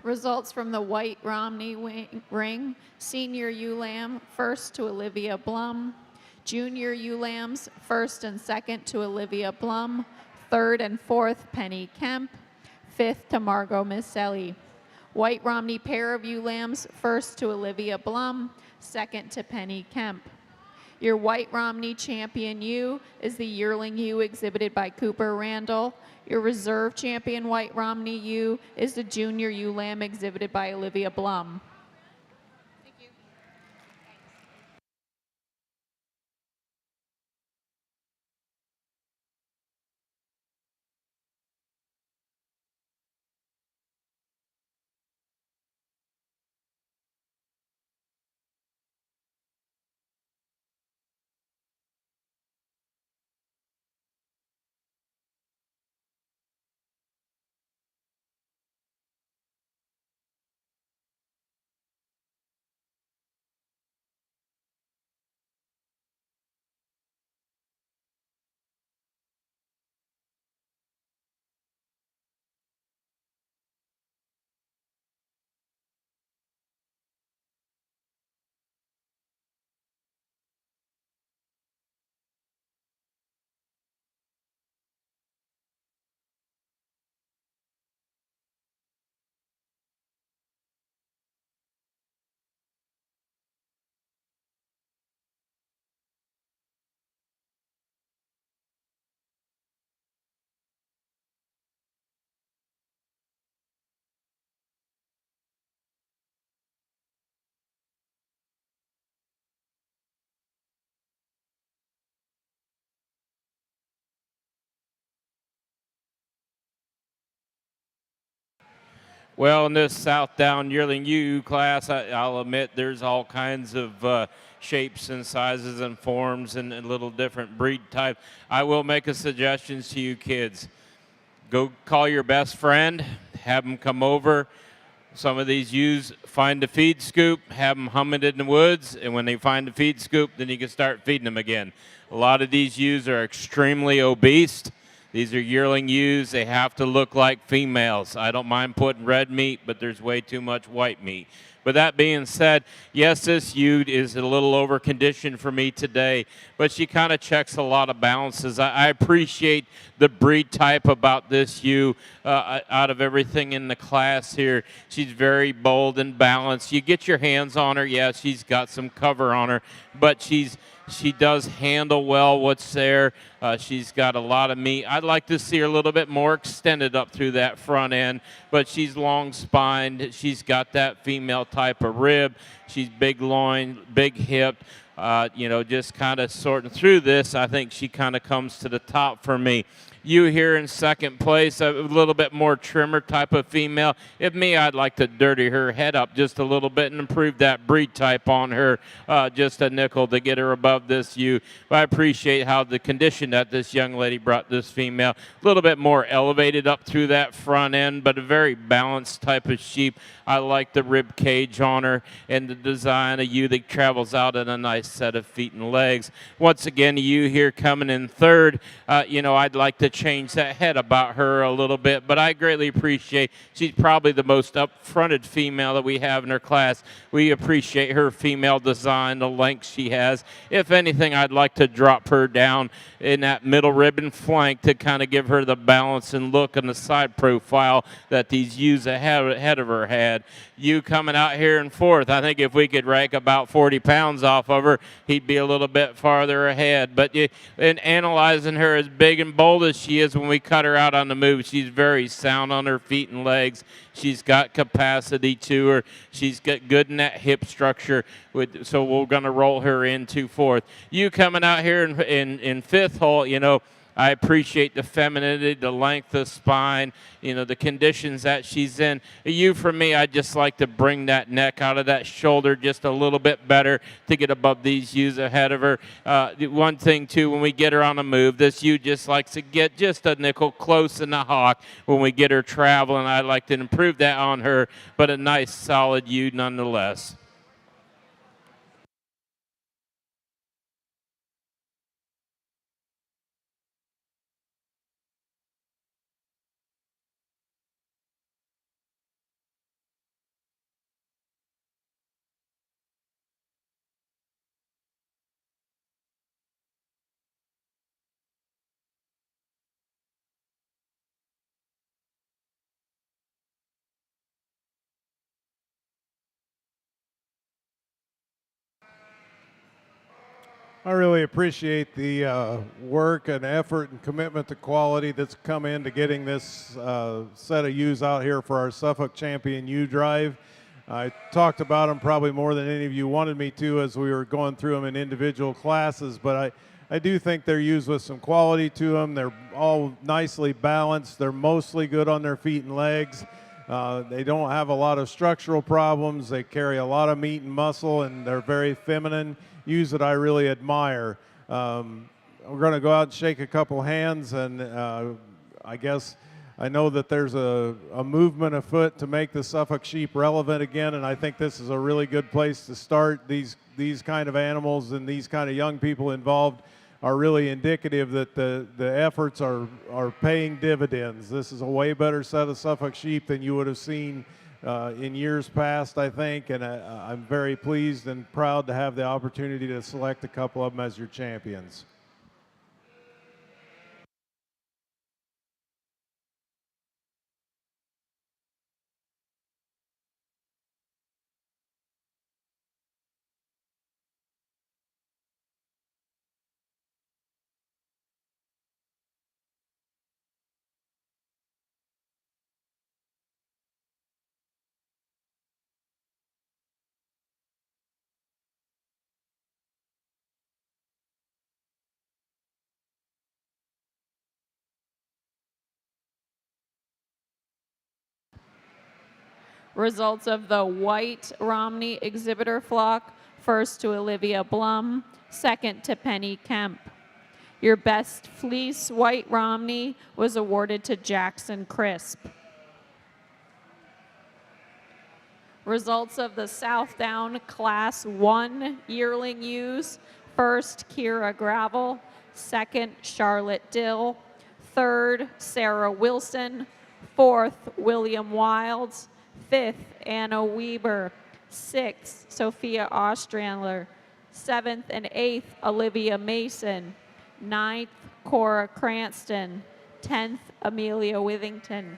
Results from the White Romney ring. Senior ewe lamb, first to Olivia Blum. Junior ewe lambs, first and second to Olivia Blum. Third and fourth, Penny Kemp. Fifth to Margot Misselli. White Romney pair of ewe lambs, first to Olivia Blum. Second to Penny Kemp. Your White Romney champion ewe is the yearling ewe exhibited by Cooper Randall. Your reserve champion White Romney ewe is the junior ewe lamb exhibited by Olivia Blum. Well, in this Southdown yearling UU class, I'll admit there's all kinds of shapes and sizes and forms and little different breed types. I will make a suggestion to you kids. Go call your best friend, have them come over. Some of these ewes find a feed scoop, have them hum it in the woods, and when they find the feed scoop, then you can start feeding them again. A lot of these ewes are extremely obese. These are yearling ewes. They have to look like females. I don't mind putting red meat, but there's way too much white meat. But that being said, yes, this ewe is a little over conditioned for me today, but she kind of checks a lot of balances. I appreciate the breed type about this ewe out of everything in the class here. She's very bold and balanced. You get your hands on her, yeah, she's got some cover on her, but she does handle well what's there. She's got a lot of meat. I'd like to see her a little bit more extended up through that front end, but she's long spined. She's got that female type of rib. She's big loin, big hip. Just kind of sorting through this, I think she kind of comes to the top for me. You here in second place, a little bit more trimmer type of female. If me, I'd like to dirty her head up just a little bit and improve that breed type on her, just a nickel to get her above this ewe. But I appreciate how the condition that this young lady brought this female, a little bit more elevated up through that front end, but a very balanced type of sheep. I like the rib cage on her and the design of ewe that travels out in a nice set of feet and legs. Once again, you here coming in third. I'd like to change that head about her a little bit, but I greatly appreciate she's probably the most up-fronted female that we have in her class. We appreciate her female design, the length she has. If anything, I'd like to drop her down in that middle ribbon flank to kind of give her the balance and look and the side profile that these ewes ahead of her had. You coming out here in fourth, I think if we could rake about 40 pounds off of her, he'd be a little bit farther ahead. But in analyzing her as big and bold as she is when we cut her out on the move, she's very sound on her feet and legs. She's got capacity to her. She's got good in that hip structure. So we're going to roll her into fourth. You coming out here in fifth hole, I appreciate the femininity, the length of spine, the conditions that she's in. You, for me, I just like to bring that neck out of that shoulder just a little bit better to get above these ewes ahead of her. One thing, too, when we get her on a move, this ewe just likes to get just a nickel close in the hock when we get her traveling. I like to improve that on her, but a nice, solid ewe nonetheless. I really appreciate the work and effort and commitment to quality that's come into getting this set of ewes out here for our Suffolk Champion Ewe Drive. I talked about them probably more than any of you wanted me to as we were going through them in individual classes, but I do think they're ewes with some quality to them. They're all nicely balanced. They're mostly good on their feet and legs. They don't have a lot of structural problems. They carry a lot of meat and muscle, and they're very feminine ewes that I really admire. We're going to go out and shake a couple hands, and I guess I know that there's a movement afoot to make the Suffolk sheep relevant again, and I think this is a really good place to start. These kind of animals and these kind of young people involved are really indicative that the efforts are paying dividends. This is a way better set of Suffolk sheep than you would have seen in years past, I think, and I'm very pleased and proud to have the opportunity to select a couple of them as your champions. Results of the white Romney exhibitor flock, first to Olivia Blum, second to Penny Kemp. Your best fleece white Romney was awarded to Jackson Crisp. Results of the Southdown Class 1 yearling ewes, first Kira Gravel, second Charlotte Dill, third Sarah Wilson, fourth William Wilds, fifth Anna Weber, sixth Sophia Ostrander, seventh and eighth Olivia Mason, ninth Cora Cranston, 10th Amelia Withington,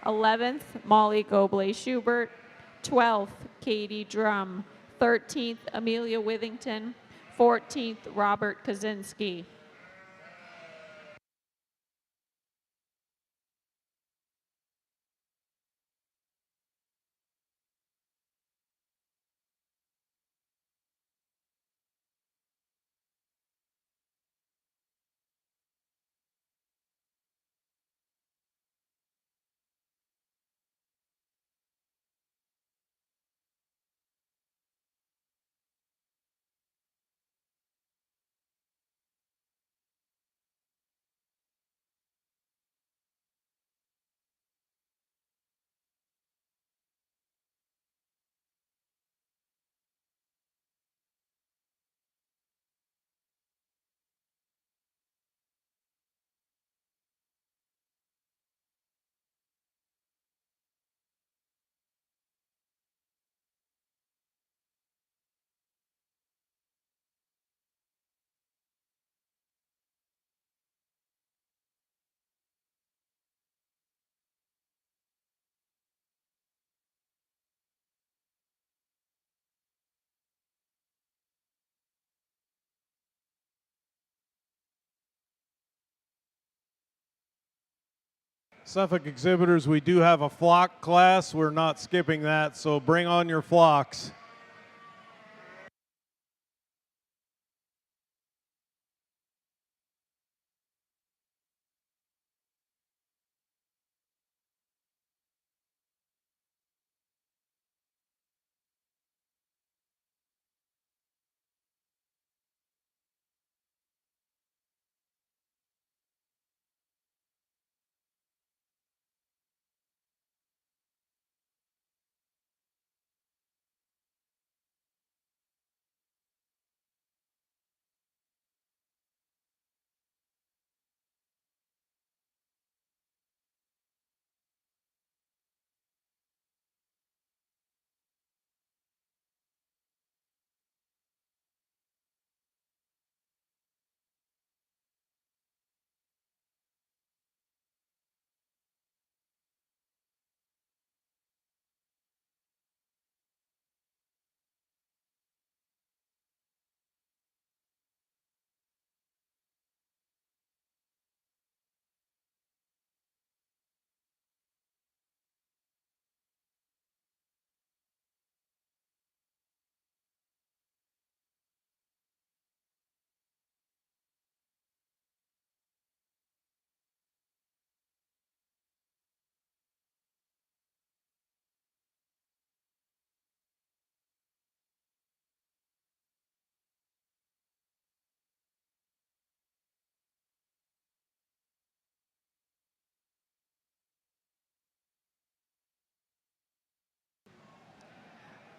11th Molly Gobley-Schubert, 12th Katie Drum, 13th Amelia Withington, 14th Robert Kaczynski. Suffolk exhibitors, we do have a flock class. We're not skipping that, so bring on your flocks.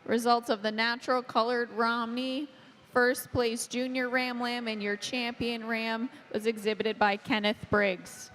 Results of the natural colored Romney, first place junior ram lamb and your champion ram was exhibited by Kenneth Briggs.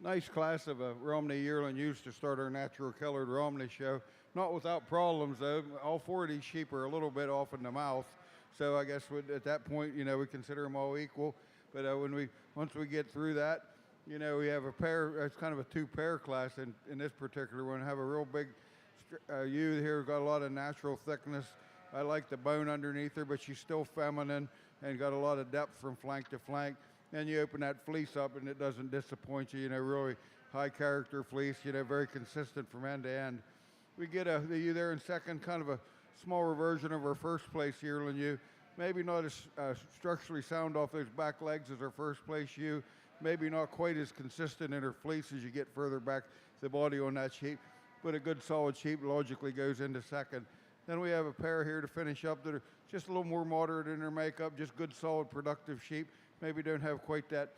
Nice class of a Romney yearling used to start our natural colored Romney show. Not without problems though. All four of these sheep are a little bit off in the mouth. So I guess at that point, we consider them all equal. But once we get through that, you know, we have a pair. It's kind of a two-pair class in this particular one. Have a real big ewe here. Got a lot of natural thickness. I like the bone underneath her, but she's still feminine and got a lot of depth from flank to flank. Then you open that fleece up and it doesn't disappoint you. You know, really high character fleece. You know, very consistent from end to end. We get the ewe there in second, kind of a smaller version of our first place yearling ewe. Maybe not as structurally sound off those back legs as our first place ewe. Maybe not quite as consistent in her fleece as you get further back the body on that sheep. But a good solid sheep logically goes into second. Then we have a pair here to finish up that are just a little more moderate in their makeup, just good, solid, productive sheep. Maybe don't have quite that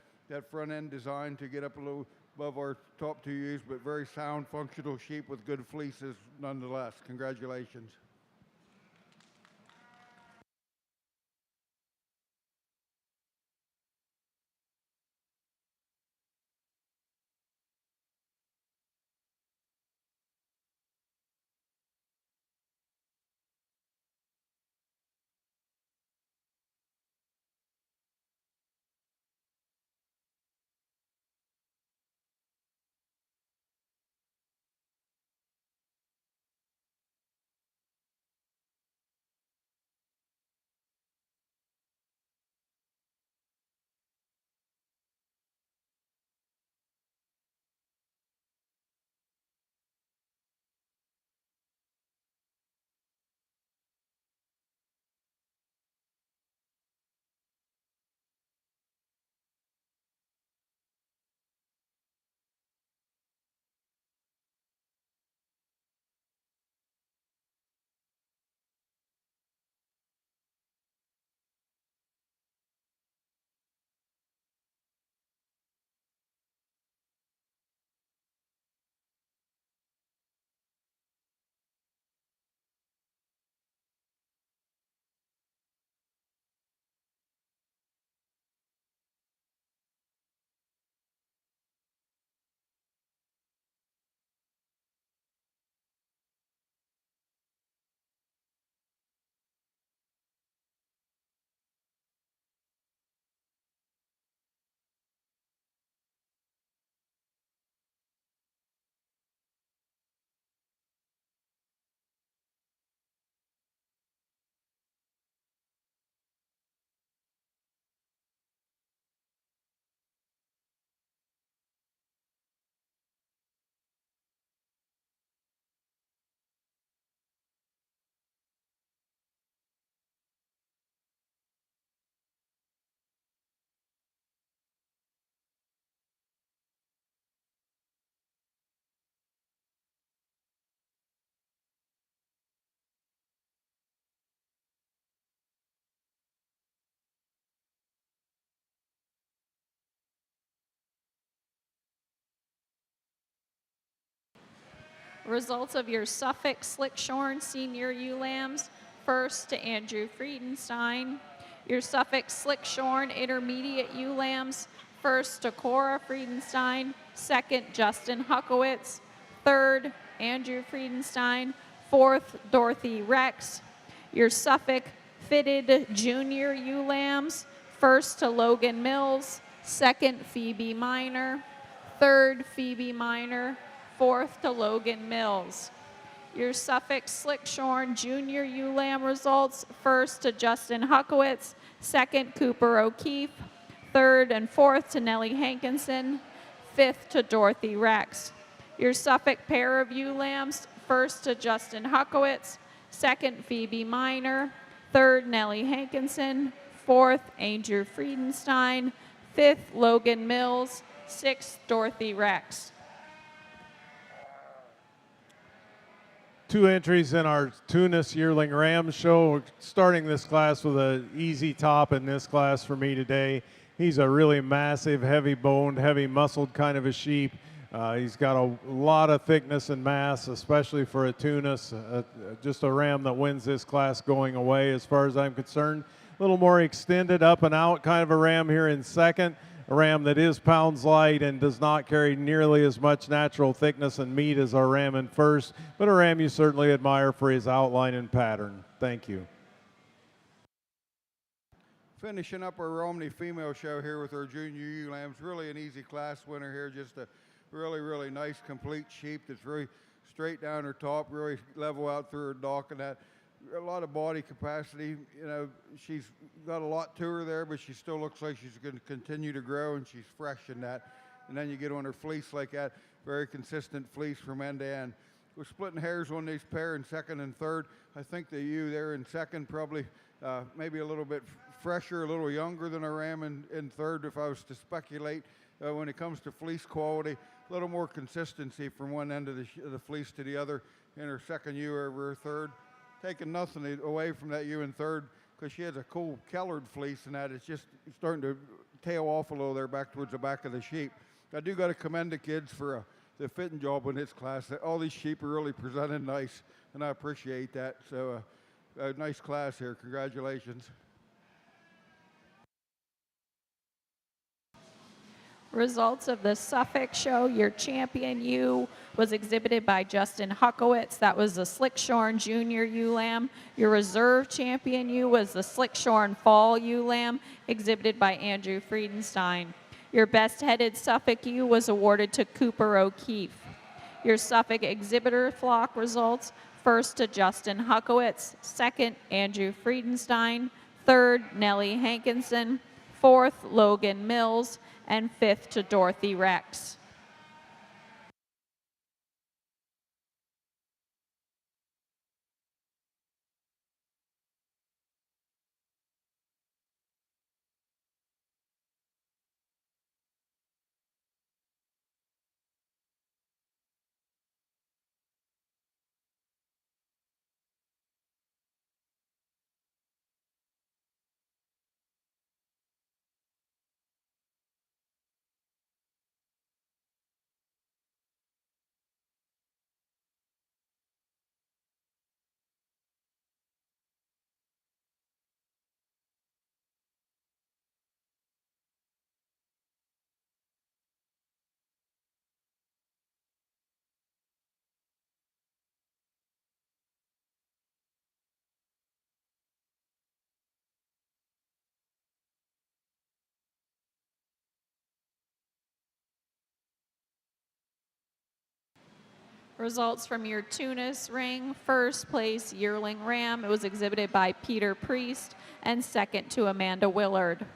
front end design to get up a little above our top two ewes, but very sound, functional sheep with good fleeces nonetheless. Congratulations. Results of your Suffolk Slickshorn Senior Ewe Lambs. First to Andrew Friedenstein. Your Suffolk Slickshorn Intermediate Ewe Lambs. First to Cora Friedenstein. Second, Justin Huckowitz. Third, Andrew Friedenstein. Fourth, Dorothy Rex. Your Suffolk Fitted Junior Ewe Lambs. First to Logan Mills. Second, Phoebe Minor. Third, Phoebe Minor. Fourth to Logan Mills. Your Suffolk Slickshorn Junior Ewe Lamb results. First to Justin Huckowitz. Second, Cooper O'Keefe. Third and fourth to Nellie Hankinson. Fifth to Dorothy Rex. Your Suffolk pair of ewe lambs. First to Justin Huckowitz. Second, Phoebe Minor. Third, Nellie Hankinson. Fourth, Andrew Friedenstein. Fifth, Logan Mills. Sixth, Dorothy Rex. 2 entries in our Tunis yearling ram show. We're starting this class with an easy top in this class for me today. He's a really massive, heavy boned, heavy muscled kind of a sheep. He's got a lot of thickness and mass, especially for a Tunis. Just a ram that wins this class going away as far as I'm concerned. A little more extended up and out kind of a ram here in second. A ram that is pounds light and does not carry nearly as much natural thickness and meat as our ram in first, but a ram you certainly admire for his outline and pattern. Thank you. finishing up our Romney female show here with our junior ewe lambs. Really an easy class winner here. Just a really, really nice, complete sheep that's very straight down her top, really level out through her dock and that. A lot of body capacity. You know, she's got a lot to her there, but she still looks like she's going to continue to grow, and she's fresh in that. And then you get on her fleece like that, very consistent fleece from end to end. We're splitting hairs on these pair in second and third. I think the ewe there in second probably maybe a little bit fresher, a little younger than a ram in third if I was to speculate. When it comes to fleece quality, a little more consistency from one end of the fleece to the other in her second ewe over her third. Taking nothing away from that ewe in third because she has a cool colored fleece and that it's just starting to tail off a little there back towards the back of the sheep. I do got to commend the kids for the fitting job in this class. All these sheep are really presented nice, and I appreciate that. So a nice class here. Congratulations. Results of the Suffolk show. Your champion ewe was exhibited by Justin Huckowitz. That was the Slickshorn Junior ewe lamb. Your reserve champion ewe was the Slickshorn Fall ewe lamb, exhibited by Andrew Friedenstein. Your best-headed Suffolk ewe was awarded to Cooper O'Keefe. Your Suffolk exhibitor flock results: first to Justin Huckowitz, second Andrew Friedenstein, third Nellie Hankinson, fourth Logan Mills, and fifth to Dorothy Rex. Results from your Tunis ring: first place yearling ram. It was exhibited by Peter Priest, and second to Amanda Willard.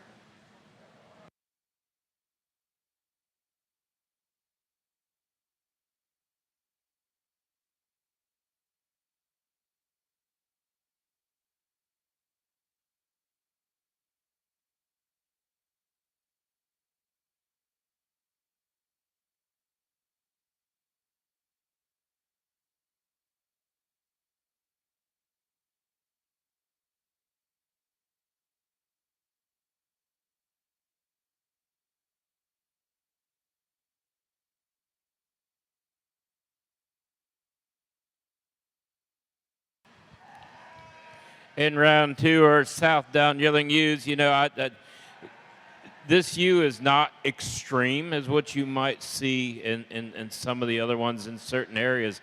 In round two, our South Down yearling ewes. You know, this ewe is not extreme as what you might see in some of the other ones in certain areas.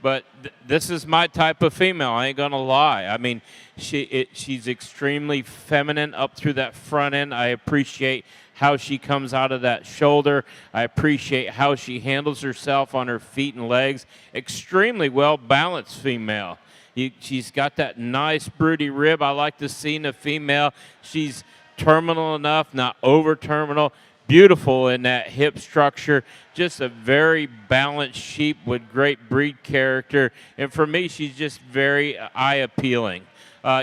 But this is my type of female. I ain't gonna lie. I mean, she's extremely feminine up through that front end. I appreciate how she comes out of that shoulder. I appreciate how she handles herself on her feet and legs. Extremely well balanced female. She's got that nice broody rib. I like to see in a female. She's terminal enough, not over terminal. Beautiful in that hip structure. Just a very balanced sheep with great breed character. And for me, she's just very eye appealing.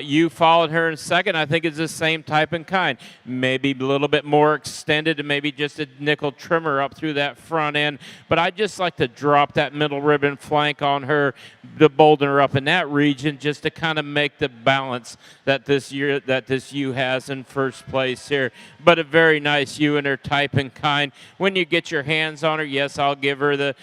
You followed her in second. I think it's the same type and kind. Maybe a little bit more extended and maybe just a nickel trimmer up through that front end. But I just like to drop that middle ribbon flank on her, to bolden her up in that region just to kind of make the balance that this ewe has in first place here. But a very nice ewe in her type and kind. When you get your hands on her, yes, I'll give her the,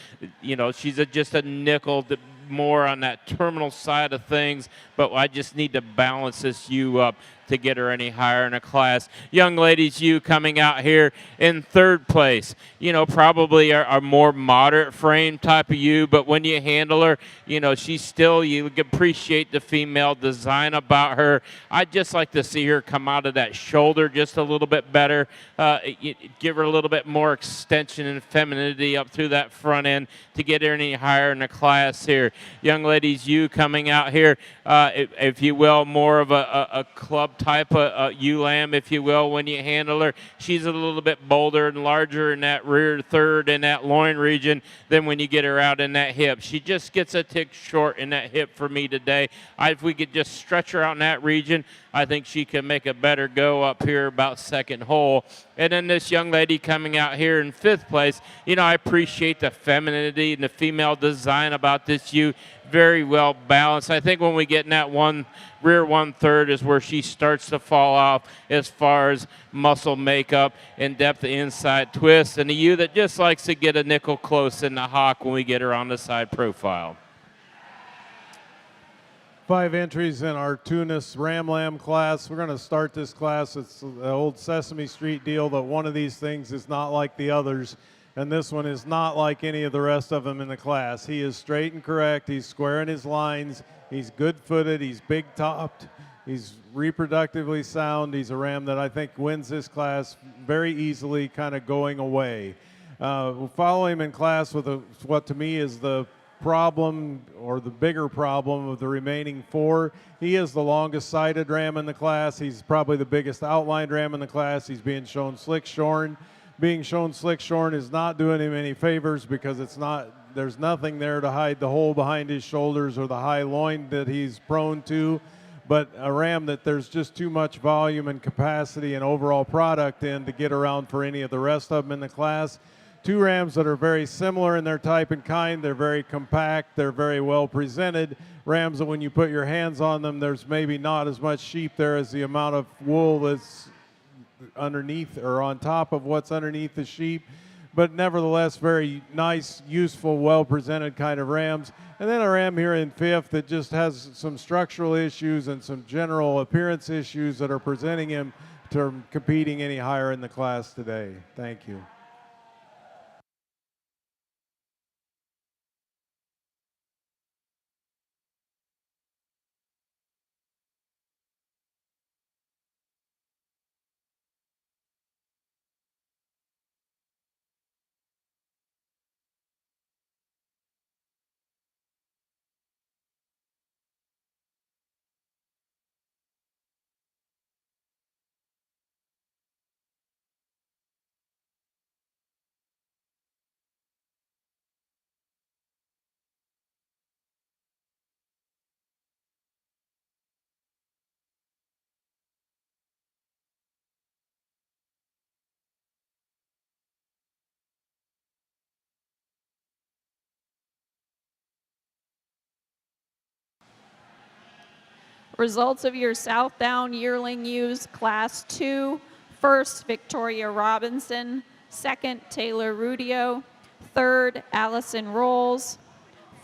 she's just a nickel more on that terminal side of things, but I just need to balance this ewe up to get her any higher in the class. Young ladies, you coming out here in third place, probably a more moderate frame type of you, but when you handle her, she's still, you appreciate the female design about her. I'd just like to see her come out of that shoulder just a little bit better, give her a little bit more extension and femininity up through that front end to get her any higher in the class here. Young ladies, you coming out here, if you will, more of a club type of ewe lamb, if you will, when you handle her. She's a little bit bolder and larger in that rear third in that loin region than when you get her out in that hip. She just gets a tick short in that hip for me today. If we could just stretch her out in that region, I think she can make a better go up here about second hole. And then this young lady coming out here in fifth place, I appreciate the femininity and the female design about this ewe. Very well balanced. I think when we get in that rear 1/3 is where she starts to fall off as far as muscle makeup and depth of inside twist. And a ewe that just likes to get a nickel close in the hock when we get her on the side profile. 5 entries in our Tunis Ram Lamb class. We're going to start this class. It's the old Sesame Street deal that one of these things is not like the others, and this one is not like any of the rest of them in the class. He is straight and correct. He's square in his lines. He's good-footed. He's big-topped. He's reproductively sound. He's a ram that I think wins this class very easily, kind of going away. We'll follow him in class with what to me is the problem, or the bigger problem, of the remaining 4. He is the longest sided ram in the class. He's probably the biggest outlined ram in the class. He's being shown slick shorn. Being shown slick shorn is not doing him any favors because there's nothing there to hide the hole behind his shoulders or the high loin that he's prone to. But a ram that there's just too much volume and capacity and overall product in to get around for any of the rest of them in the class. 2 rams that are very similar in their type and kind. They're very compact. They're very well presented. Rams that when you put your hands on them, there's maybe not as much sheep there as the amount of wool that's underneath or on top of what's underneath the sheep. But nevertheless, very nice, useful, well-presented kind of rams. And then a ram here in 5th that just has some structural issues and some general appearance issues that are presenting him to competing any higher in the class today. Thank you. Results of your Southdown yearling ewes, Class 2. First, Victoria Robinson. Second, Taylor Rudio. Third, Allison Rolls.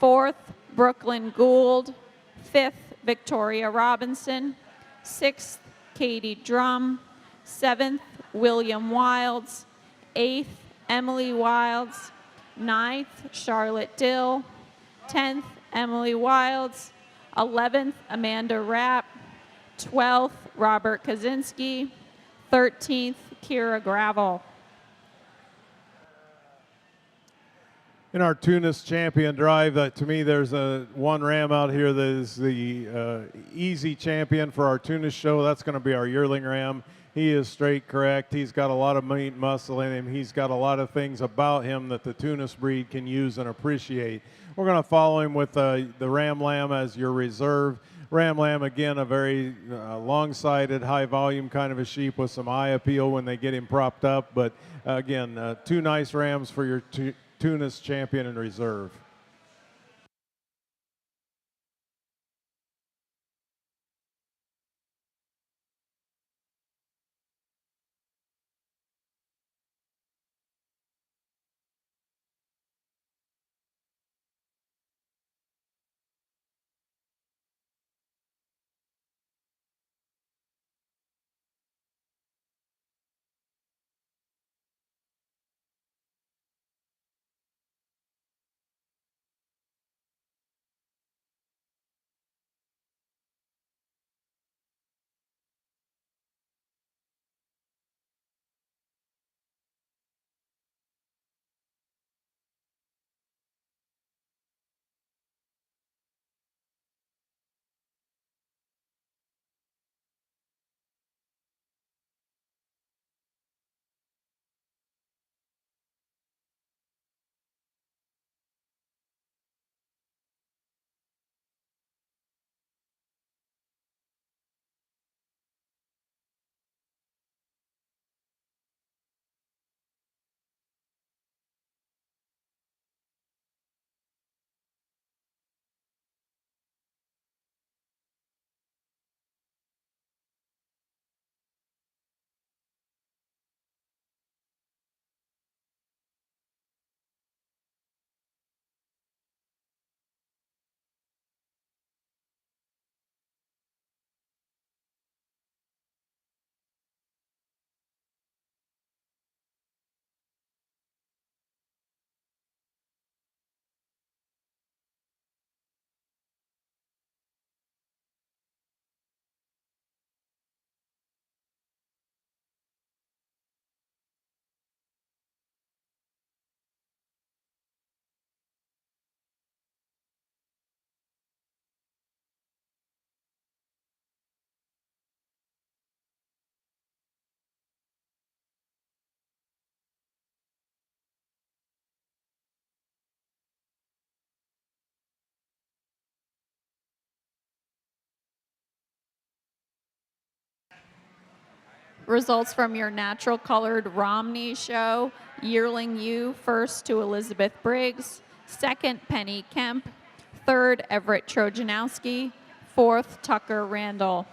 Fourth, Brooklyn Gould. Fifth, Victoria Robinson. Sixth, Katie Drum. Seventh, William Wilds. Eighth, Emily Wilds. Ninth, Charlotte Dill. 10th, Emily Wilds. 11th, Amanda Rapp. 12th, Robert Kaczynski. 13th, Kira Gravel. In our Tunis champion drive, to me, there's one ram out here that is the easy champion for our Tunis show. That's going to be our yearling ram. He is straight correct. He's got a lot of meat and muscle in him. He's got a lot of things about him that the Tunis breed can use and appreciate. We're going to follow him with the Ram Lamb as your reserve. Ram Lamb, again, a very long-sided, high-volume kind of a sheep with some eye appeal when they get him propped up. But, again, 2 nice rams for your Tunis champion and reserve. Results from your natural colored Romney show. Yearling ewe, first to Elizabeth Briggs, second Penny Kemp, third Everett Trojanowski, fourth Tucker Randall.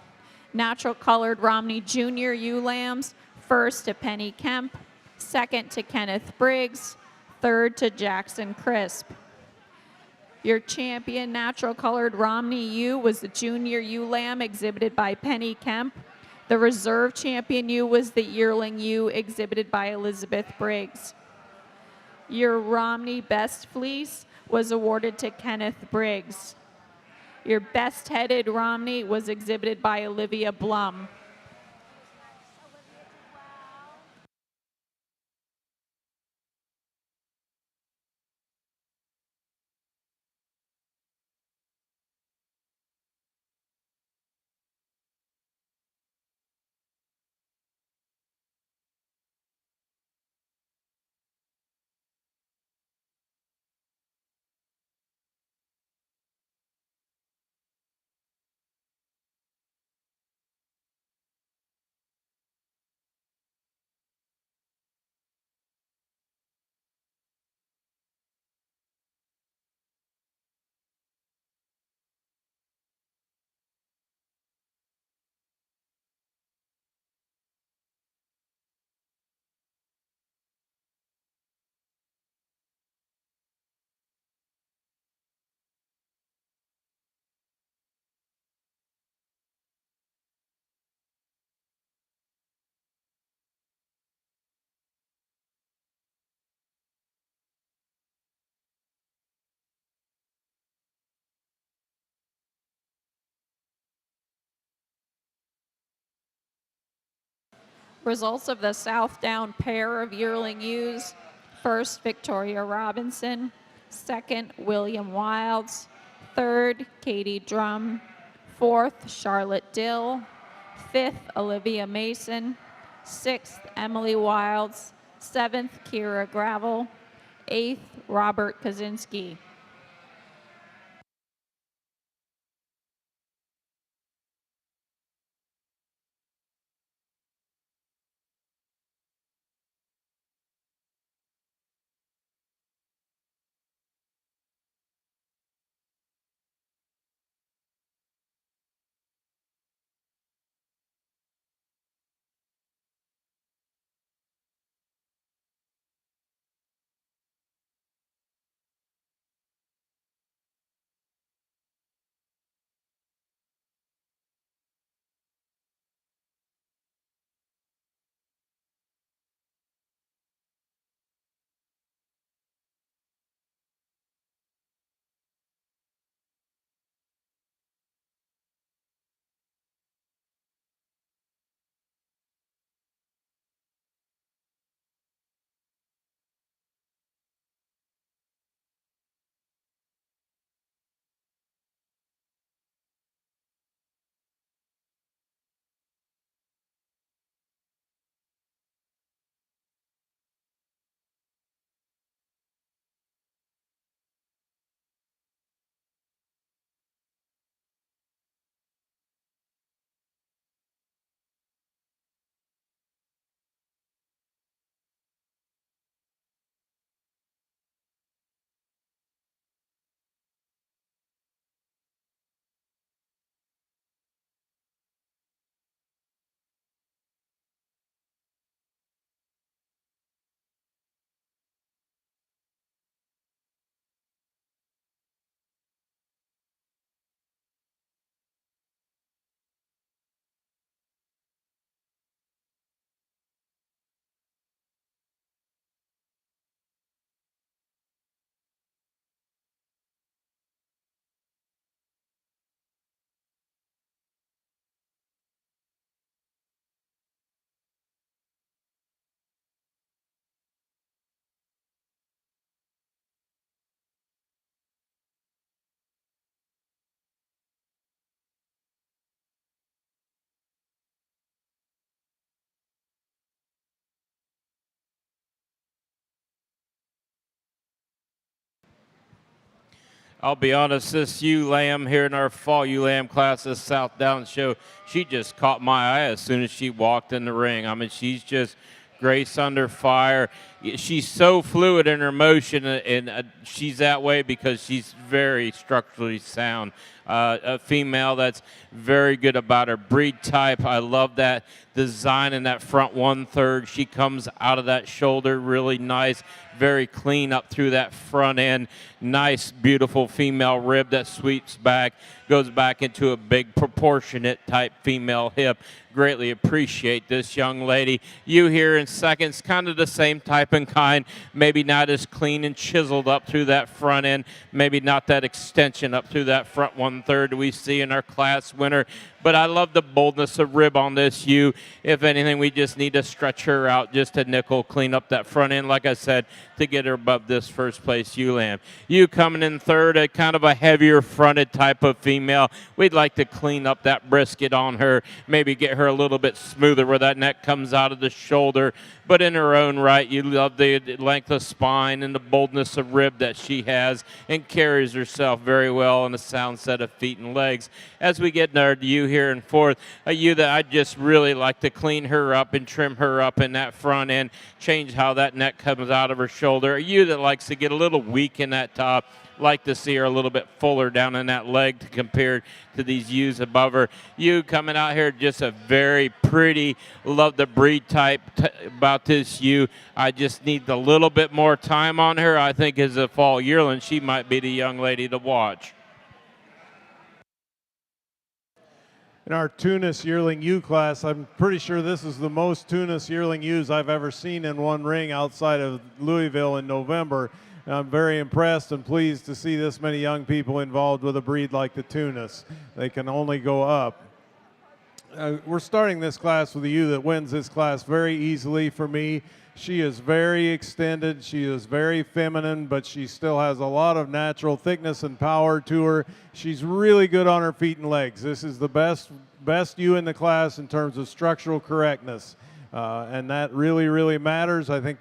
Natural colored Romney Junior ewe lambs, first to Penny Kemp, second to Kenneth Briggs, third to Jackson Crisp. Your champion natural colored Romney ewe was the junior ewe lamb exhibited by Penny Kemp. The reserve champion ewe was the yearling ewe exhibited by Elizabeth Briggs. Your Romney best fleece was awarded to Kenneth Briggs. Your best headed Romney was exhibited by Olivia Blum. Results of the Southdown pair of yearling ewes. First, Victoria Robinson. Second, William Wilds. Third, Katie Drum. Fourth, Charlotte Dill. Fifth, Olivia Mason. Sixth, Emily Wilds. Seventh, Kira Gravel. Eighth, Robert Kaczynski. I'll be honest, this ewe lamb here in our fall ewe lamb class, this South Downs show, she just caught my eye as soon as she walked in the ring. I mean, she's just grace under fire. She's so fluid in her motion, and she's that way because she's very structurally sound. A female that's very good about her breed type. I love that design in that front 1/3. She comes out of that shoulder really nice, very clean up through that front end. Nice, beautiful female rib that sweeps back, goes back into a big proportionate type female hip. Greatly appreciate this young lady. You here in seconds, kind of the same type and kind, maybe not as clean and chiseled up through that front end, maybe not that extension up through that front 1/3 we see in our class winner. But I love the boldness of rib on this ewe. If anything, we just need to stretch her out just a nickel, clean up that front end, like I said, to get her above this first place ewe lamb. You coming in third, a kind of a heavier fronted type of female. We'd like to clean up that brisket on her, maybe get her a little bit smoother where that neck comes out of the shoulder. But in her own right, you love the length of spine and the boldness of rib that she has and carries herself very well on a sound set of feet and legs. As we get to you here in fourth, a ewe that I just really like to clean her up and trim her up in that front end, change how that neck comes out of her shoulder. A ewe that likes to get a little weak in that top. Like to see her a little bit fuller down in that leg compared to these ewes above her. Ewe coming out here, just a very pretty, love the breed type about this ewe. I just need a little bit more time on her. I think as a fall yearling, she might be the young lady to watch. In our Tunis yearling ewe class, I'm pretty sure this is the most Tunis yearling ewes I've ever seen in one ring outside of Louisville in November. I'm very impressed and pleased to see this many young people involved with a breed like the Tunis. They can only go up. We're starting this class with a ewe that wins this class very easily for me. She is very extended, she is very feminine, but she still has a lot of natural thickness and power to her. She's really good on her feet and legs. This is the best ewe in the class in terms of structural correctness, and that really matters. I think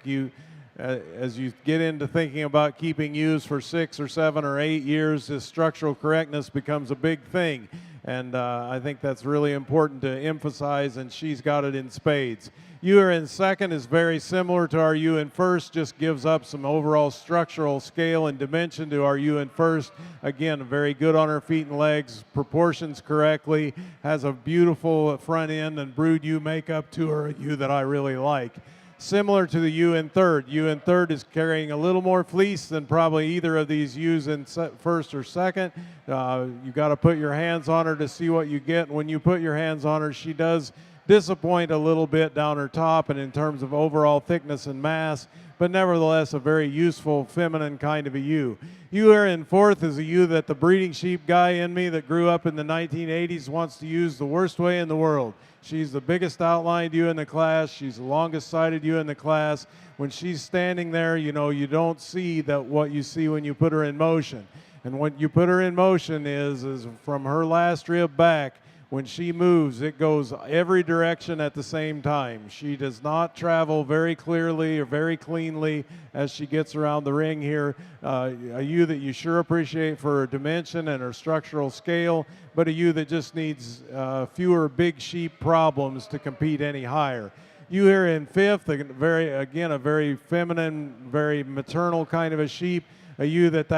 as you get into thinking about keeping ewes for 6 or 7 or 8 years, this structural correctness becomes a big thing. And I think that's really important to emphasize, and she's got it in spades. Ewe in second is very similar to our ewe in first, just gives up some overall structural scale and dimension to our ewe in first. Again, very good on her feet and legs, proportions correctly, has a beautiful front end and brood ewe makeup to her, a ewe that I really like. Similar to the ewe in third. Ewe in third is carrying a little more fleece than probably either of these ewes in first or second. You got to put your hands on her to see what you get. When you put your hands on her, she does disappoint a little bit down her top and in terms of overall thickness and mass, but nevertheless a very useful feminine kind of a ewe. Ewe here in fourth is a ewe that the breeding sheep guy in me that grew up in the 1980s wants to use the worst way in the world. She's the biggest outlined ewe in the class. She's the longest sided ewe in the class. When she's standing there, you know, you don't see that what you see when you put her in motion. And what you put her in motion is from her last rib back, when she moves, it goes every direction at the same time. She does not travel very clearly or very cleanly as she gets around the ring here. A ewe that you sure appreciate for her dimension and her structural scale, but a ewe that just needs fewer big sheep problems to compete any higher. Ewe here in fifth, a very feminine, very maternal kind of a sheep. A ewe that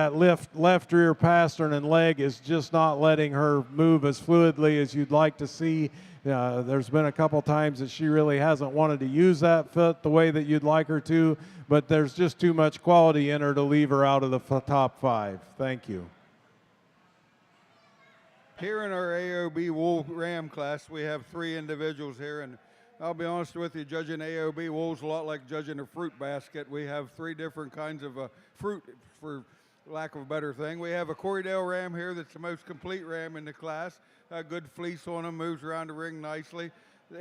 left rear pastern and leg is just not letting her move as fluidly as you'd like to see. There's been a couple times that she really hasn't wanted to use that foot the way that you'd like her to, but there's just too much quality in her to leave her out of the top 5. Thank you. Here in our AOB wool ram class, we have 3 individuals here, and I'll be honest with you, judging AOB wool's a lot like judging a fruit basket. We have 3 different kinds of fruit, for lack of a better thing. We have a Corriedale ram here that's the most complete ram in the class. Good fleece on him, moves around the ring nicely.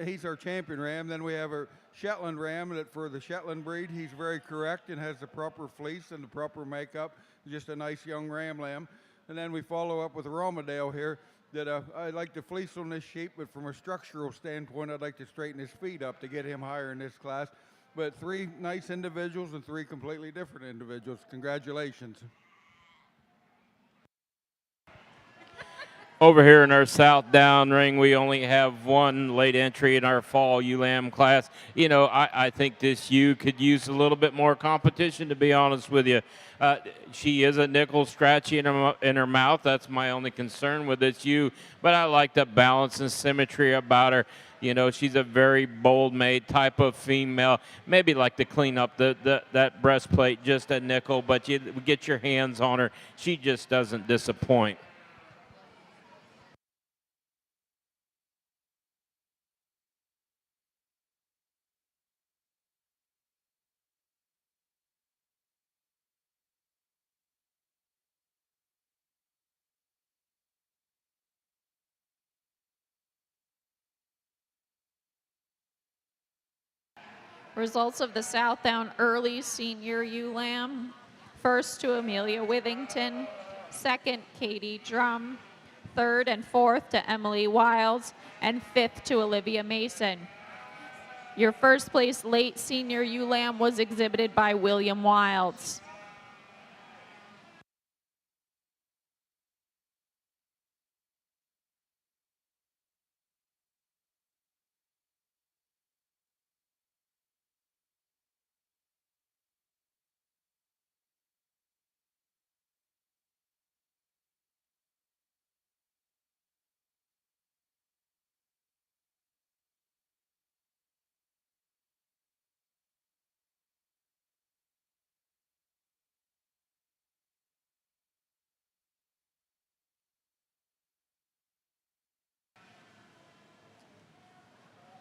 He's our champion ram. Then we have a Shetland ram that for the Shetland breed, he's very correct and has the proper fleece and the proper makeup. Just a nice young ram lamb. And then we follow up with a Romandale here that I like the fleece on this sheep, but from a structural standpoint, I'd like to straighten his feet up to get him higher in this class. But 3 nice individuals and 3 completely different individuals. Congratulations. Over here in our South Down ring, we only have one late entry in our fall ewe lamb class. You know, I think this ewe could use a little bit more competition, to be honest with you. She is a nickel scratchy in her mouth. That's my only concern with this ewe. But I like the balance and symmetry about her. You know, she's a very bold made type of female. Maybe like to clean up that breastplate just a nickel, but you get your hands on her. She just doesn't disappoint. Results of the Southdown Early Senior Ewe Lamb. First to Amelia Withington, second Katie Drum, third and fourth to Emily Wiles, and fifth to Olivia Mason. Your first place late senior ewe lamb was exhibited by William Wilds.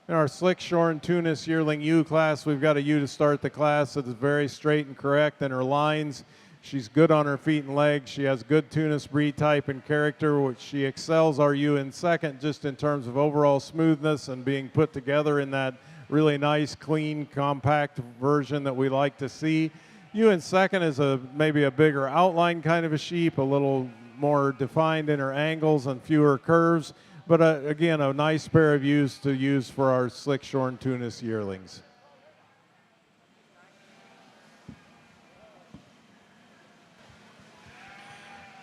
In our slick shorn Tunis yearling ewe class, we've got a ewe to start the class that is very straight and correct in her lines. She's good on her feet and legs. She has good Tunis breed type and character, which she excels our ewe in second just in terms of overall smoothness and being put together in that really nice, clean, compact version that we like to see. Ewe in second is maybe a bigger outline kind of a sheep, a little more defined in her angles and fewer curves. But again, a nice pair of ewes to use for our slick shorn Tunis yearlings.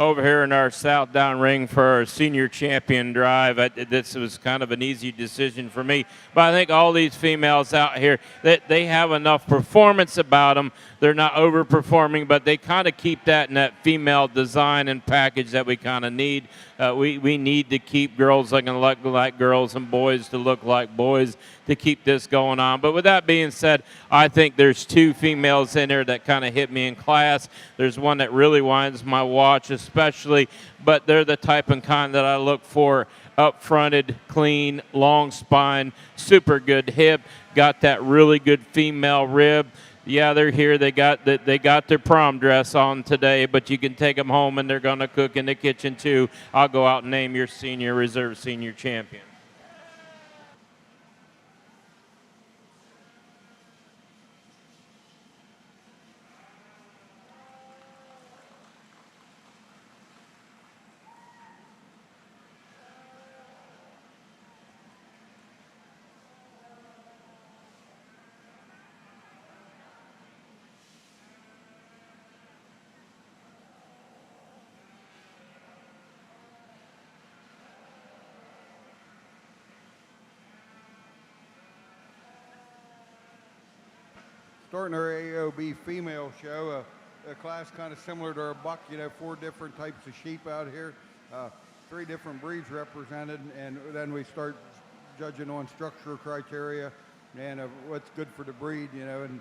Over here in our South Down ring for our senior champion drive, this was kind of an easy decision for me. But I think all these females out here, they have enough performance about them. They're not overperforming, but they kind of keep that in that female design and package that we kind of need. We need to keep girls looking like girls and boys to look like boys to keep this going on. But with that being said, I think there's two females in there that kind of hit me in class. There's one that really winds my watch especially, but they're the type and kind that I look for. Up-fronted, clean, long spine, super good hip, got that really good female rib. Yeah, they're here. They got their prom dress on today, but you can take them home and they're going to cook in the kitchen too. I'll go out and name your senior reserve senior champion. Starting our AOB female show, a class kind of similar to our buck, 4 different types of sheep out here, 3 different breeds represented, and then we start judging on structural criteria and what's good for the breed, and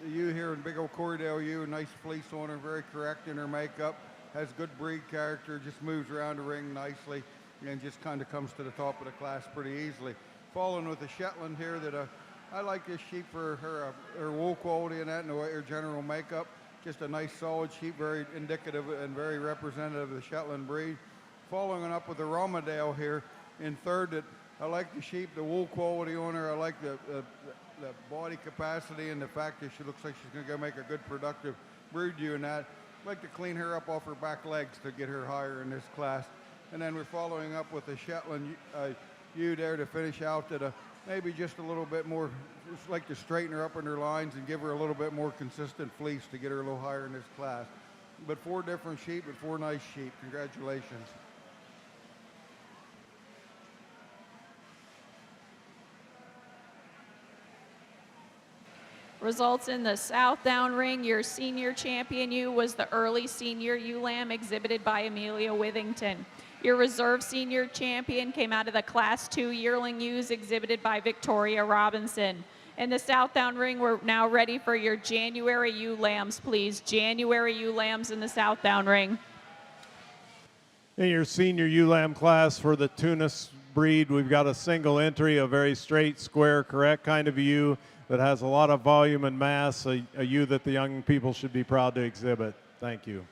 the ewe here in big old Corriedale ewe, nice fleece on her, very correct in her makeup, has good breed character, just moves around the ring nicely, and just kind of comes to the top of the class pretty easily. Following with the Shetland here that I like this sheep for her wool quality and that, and her general makeup. Just a nice solid sheep, very indicative and very representative of the Shetland breed. Following up with the Romandale here in third, that I like the sheep, the wool quality on her. I like the body capacity and the fact that she looks like she's going to go make a good productive brood ewe in that. I'd like to clean her up off her back legs to get her higher in this class. And then we're following up with the Shetland ewe there to finish out that maybe just a little bit more, just like to straighten her up in her lines and give her a little bit more consistent fleece to get her a little higher in this class. But 4 different sheep, but 4 nice sheep. Congratulations. Results in the Southdown ring, your senior champion ewe was the early senior ewe lamb exhibited by Amelia Withington. Your reserve senior champion came out of the Class 2 yearling ewes exhibited by Victoria Robinson. In the Southdown ring, we're now ready for your January ewe lambs, please. January ewe lambs in the Southdown ring. In your senior ewe lamb class for the Tunis breed, we've got a single entry, a very straight, square, correct kind of ewe that has a lot of volume and mass, a ewe that the young people should be proud to exhibit. Thank you.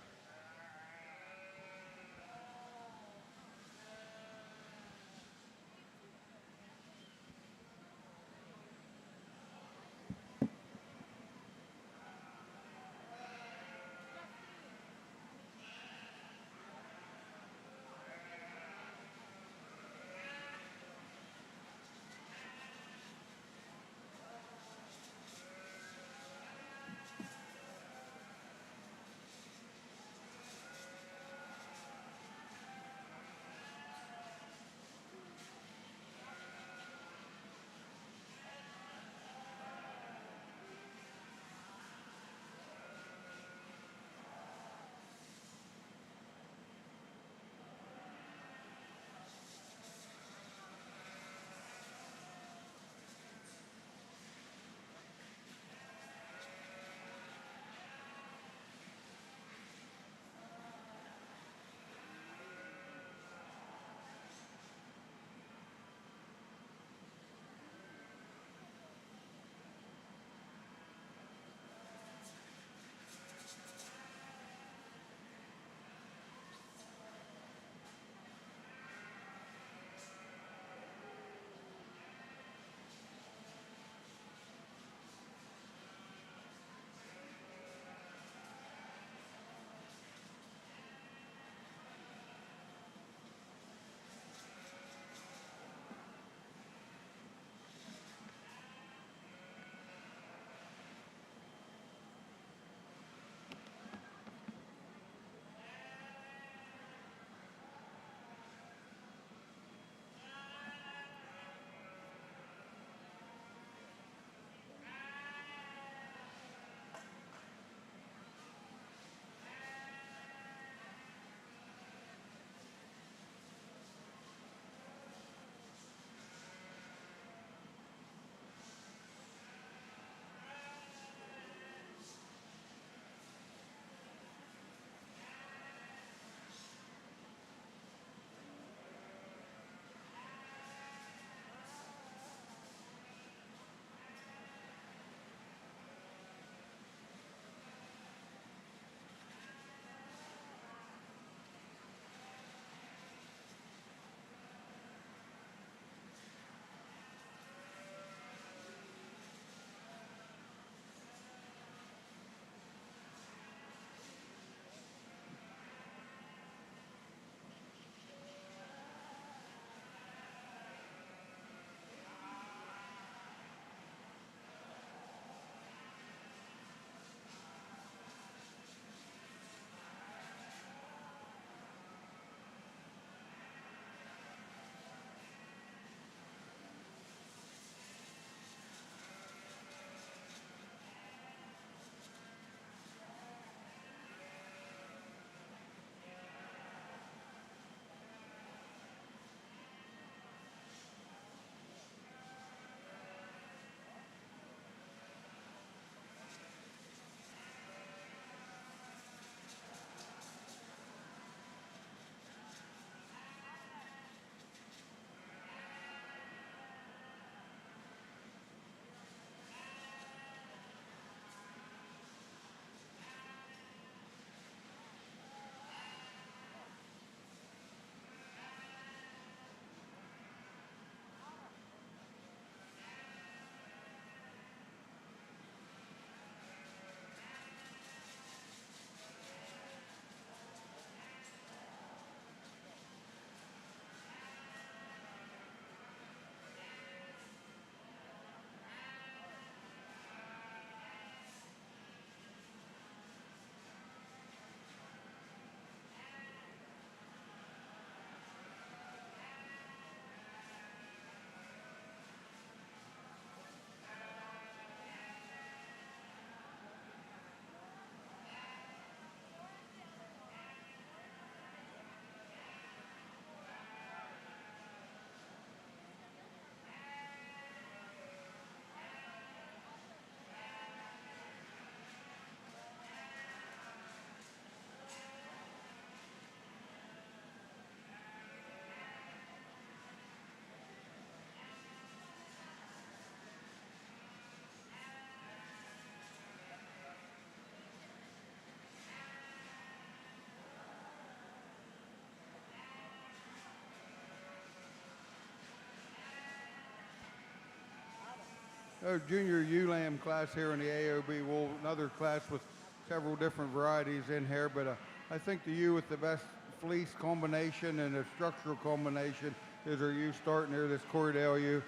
junior ewe lamb class here in the AOB wool, another class with several different varieties in here, but I think the ewe with the best fleece combination and a structural combination is our ewe starting here, this Corriedale ewe.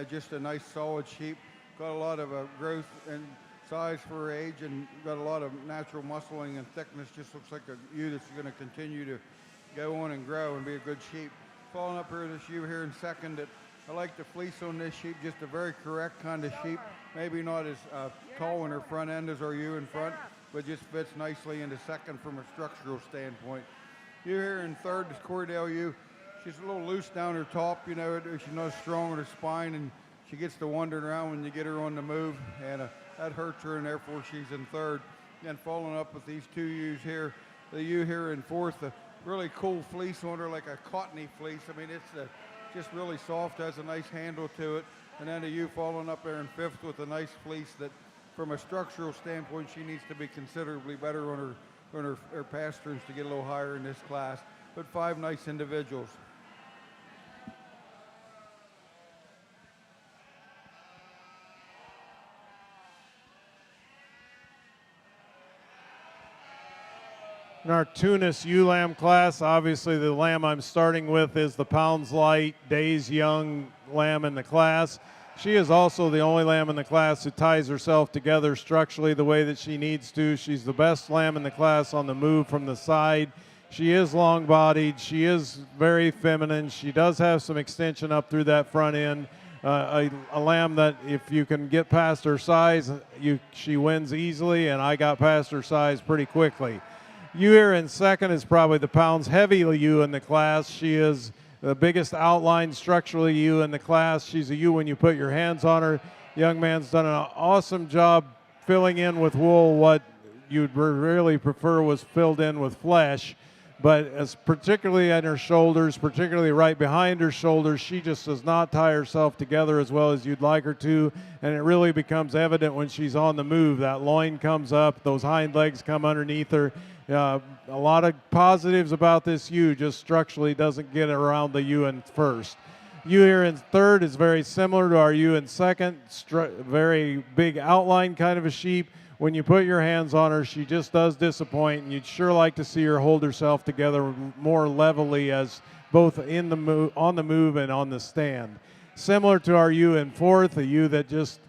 Just a nice solid sheep, got a lot of growth and size for her age, and got a lot of natural muscling and thickness. Just looks like a ewe that's going to continue to go on and grow and be a good sheep. Following up here, this ewe here in second, that I like the fleece on this sheep, just a very correct kind of sheep. Maybe not as tall in her front end as our ewe in front, but just fits nicely into second from a structural standpoint. Ewe here in third is Corriedale ewe. She's a little loose down her top, you know, she's not strong in her spine, and she gets to wandering around when you get her on the move, and that hurts her, and therefore she's in third. And following up with these two ewes here, the ewe here in fourth, a really cool fleece on her, like a cottony fleece. I mean, it's just really soft, has a nice handle to it. And then a ewe following up there in fifth with a nice fleece that, from a structural standpoint, she needs to be considerably better on her pasterns to get a little higher in this class. But 5 nice individuals. In our Tunis ewe lamb class, obviously the lamb I'm starting with is the Pounds Light, days young lamb in the class. She is also the only lamb in the class who ties herself together structurally the way that she needs to. She's the best lamb in the class on the move from the side. She is long-bodied. She is very feminine. She does have some extension up through that front end. A lamb that if you can get past her size, she wins easily, and I got past her size pretty quickly. Ewe here in second is probably the Pounds heavy ewe in the class. She is the biggest outline structurally ewe in the class. She's a ewe when you put your hands on her. Young man's done an awesome job filling in with wool what you'd really prefer was filled in with flesh. But as particularly at her shoulders, particularly right behind her shoulders, she just does not tie herself together as well as you'd like her to. And it really becomes evident when she's on the move. That loin comes up, those hind legs come underneath her. A lot of positives about this ewe, just structurally doesn't get around the ewe in first. Ewe here in third is very similar to our ewe in second, very big outline kind of a sheep. When you put your hands on her, she just does disappoint, and you'd sure like to see her hold herself together more levelly as both on the move and on the stand. Similar to our ewe in fourth, a ewe that just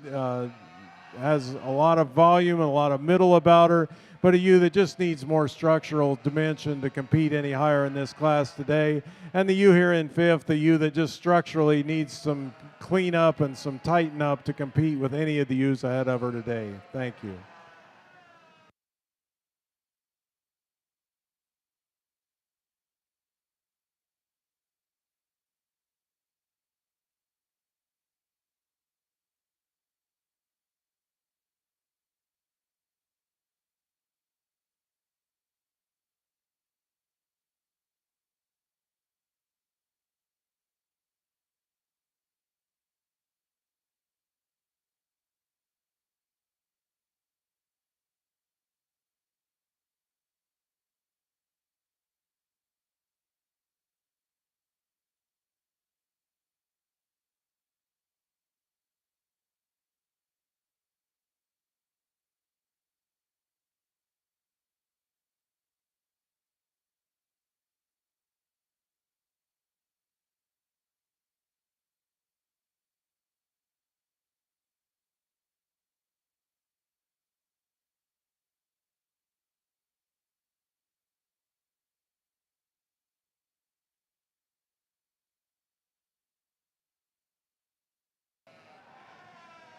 has a lot of volume and a lot of middle about her, but a ewe that just needs more structural dimension to compete any higher in this class today. And the ewe here in fifth, the ewe that just structurally needs some clean up and some tighten up to compete with any of the ewes ahead of her today. Thank you.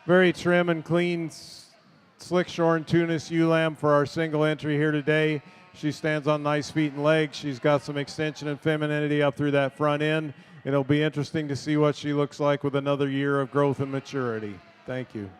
Very trim and clean, slick shorn Tunis ewe lamb for our single entry here today. She stands on nice feet and legs. She's got some extension and femininity up through that front end. It'll be interesting to see what she looks like with another year of growth and maturity. Thank you.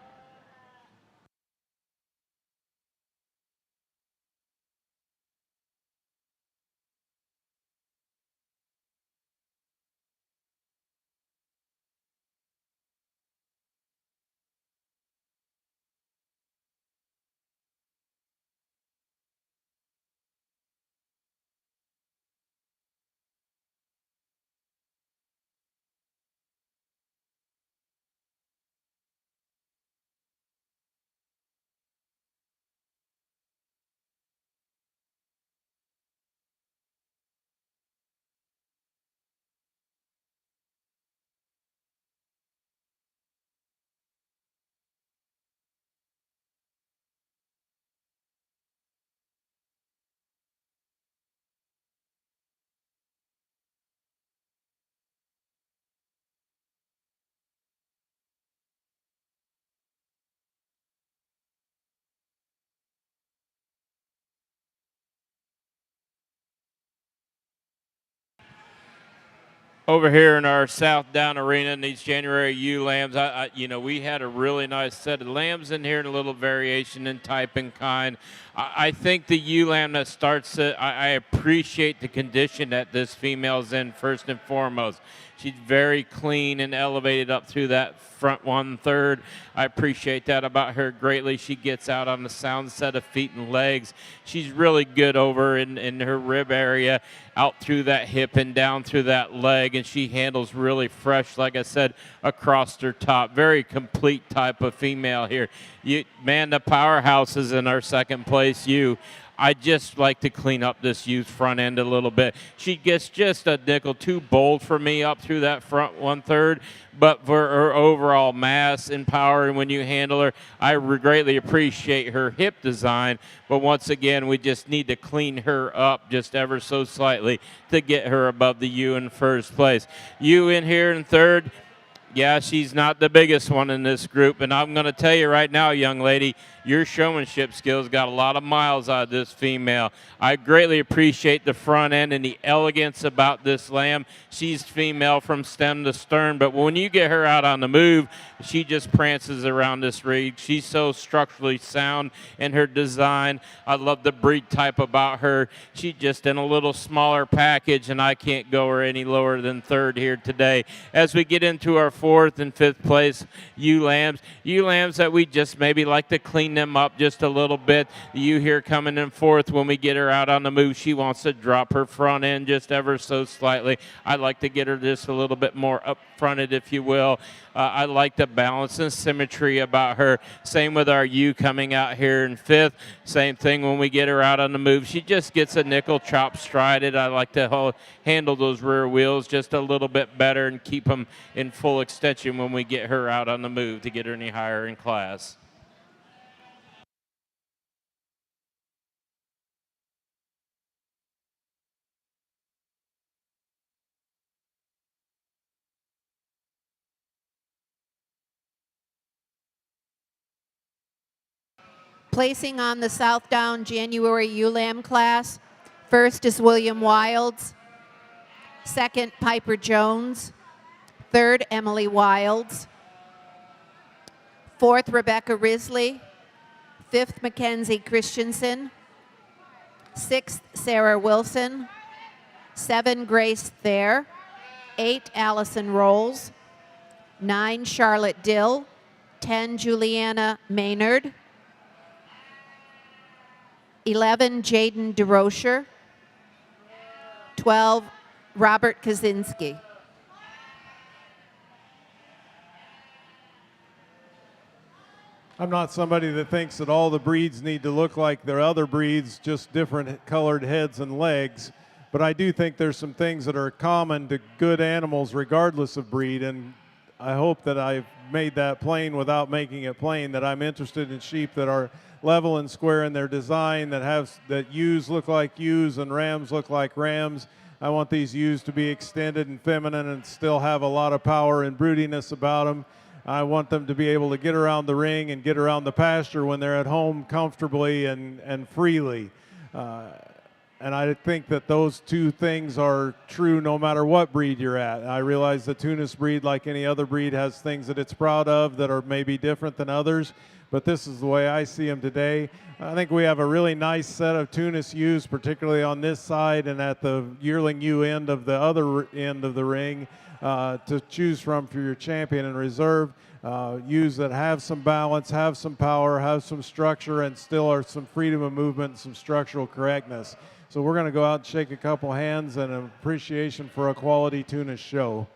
Over here in our South Down Arena in these January ewe lambs, we had a really nice set of lambs in here and a little variation in type and kind. I think the ewe lamb that starts it, I appreciate the condition that this female's in first and foremost. She's very clean and elevated up through that front 1/3. I appreciate that about her greatly. She gets out on the sound set of feet and legs. She's really good over in her rib area, out through that hip and down through that leg, and she handles really fresh, like I said, across her top. Very complete type of female here. Man, the powerhouse is in our second place ewe. I just like to clean up this ewe's front end a little bit. She gets just a nickel too bold for me up through that front 1/3, but for her overall mass and power, and when you handle her, I greatly appreciate her hip design. But once again, we just need to clean her up just ever so slightly to get her above the ewe in first place. Ewe in here in third. Yeah, she's not the biggest one in this group, and I'm going to tell you right now, young lady, your showmanship skills got a lot of miles out of this female. I greatly appreciate the front end and the elegance about this lamb. She's female from stem to stern, but when you get her out on the move, she just prances around this rig. She's so structurally sound in her design. I love the breed type about her. She's just in a little smaller package, and I can't go her any lower than third here today. As we get into our fourth and fifth place ewe lambs that we just maybe like to clean them up just a little bit. The ewe here coming in fourth. When we get her out on the move, she wants to drop her front end just ever so slightly. I like to get her just a little bit more up fronted, if you will. I like the balance and symmetry about her. Same with our ewe coming out here in fifth. Same thing when we get her out on the move. She just gets a nickel chop strided. I like to handle those rear wheels just a little bit better and keep them in full extension when we get her out on the move to get her any higher in class. Placing on the South Down January ewe lamb class, first is William Wilds, second Piper Jones, third Emily Wilds, fourth Rebecca Risley, fifth Mackenzie Christensen, sixth Sarah Wilson, seven Grace Thayer, eight Allison Rolls, nine Charlotte Dill, 10 Juliana Maynard, 11 Jaden DeRocher, 12 Robert Kaczynski. I'm not somebody that thinks that all the breeds need to look like their other breeds, just different colored heads and legs. But I do think there's some things that are common to good animals regardless of breed, and I hope that I've made that plain without making it plain, that I'm interested in sheep that are level and square in their design, that ewes look like ewes and rams look like rams. I want these ewes to be extended and feminine and still have a lot of power and broodiness about them. I want them to be able to get around the ring and get around the pasture when they're at home comfortably and freely. And I think that those two things are true no matter what breed you're at. I realize the Tunis breed, like any other breed, has things that it's proud of that are maybe different than others, but this is the way I see them today. I think we have a really nice set of Tunis ewes, particularly on this side and at the yearling ewe end of the other end of the ring, to choose from for your champion and reserve. Ewes that have some balance, have some power, have some structure, and still are some freedom of movement and some structural correctness. So we're going to go out and shake a couple hands and an appreciation for a quality Tunis show.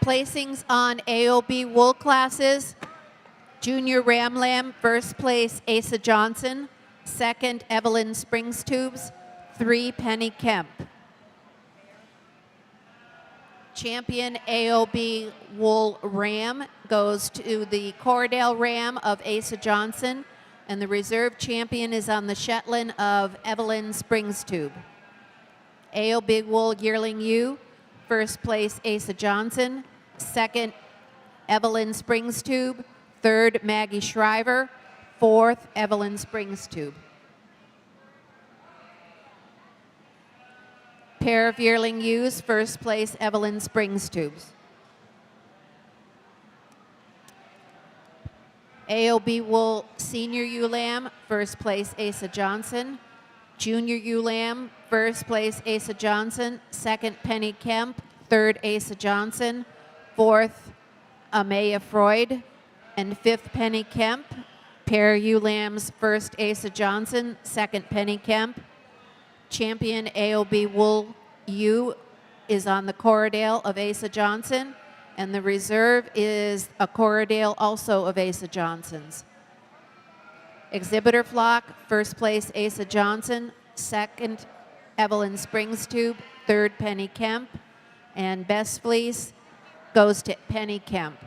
Placings on AOB wool classes. Junior Ram Lamb, first place Asa Johnson. Second, Evelyn Springs Tubes. 3, Penny Kemp. Champion AOB wool ram goes to the Corriedale Ram of Asa Johnson, and the reserve champion is on the Shetland of Evelyn Springs Tube. AOB wool yearling ewe, first place Asa Johnson, second Evelyn Springs Tube, third Maggie Shriver, fourth Evelyn Springs Tube. Pair of yearling ewes, first place Evelyn Springs Tubes. AOB wool senior ewe lamb, first place Asa Johnson. Junior ewe lamb, first place Asa Johnson, second Penny Kemp, third Asa Johnson, fourth Amaya Freud, and fifth Penny Kemp. Pair ewe lambs, first Asa Johnson, second Penny Kemp. Champion AOB wool ewe is on the Corriedale of Asa Johnson, and the reserve is a Corriedale also of Asa Johnson's. Exhibitor flock, first place Asa Johnson, second Evelyn Springs Tube, third Penny Kemp, and best fleece goes to Penny Kemp.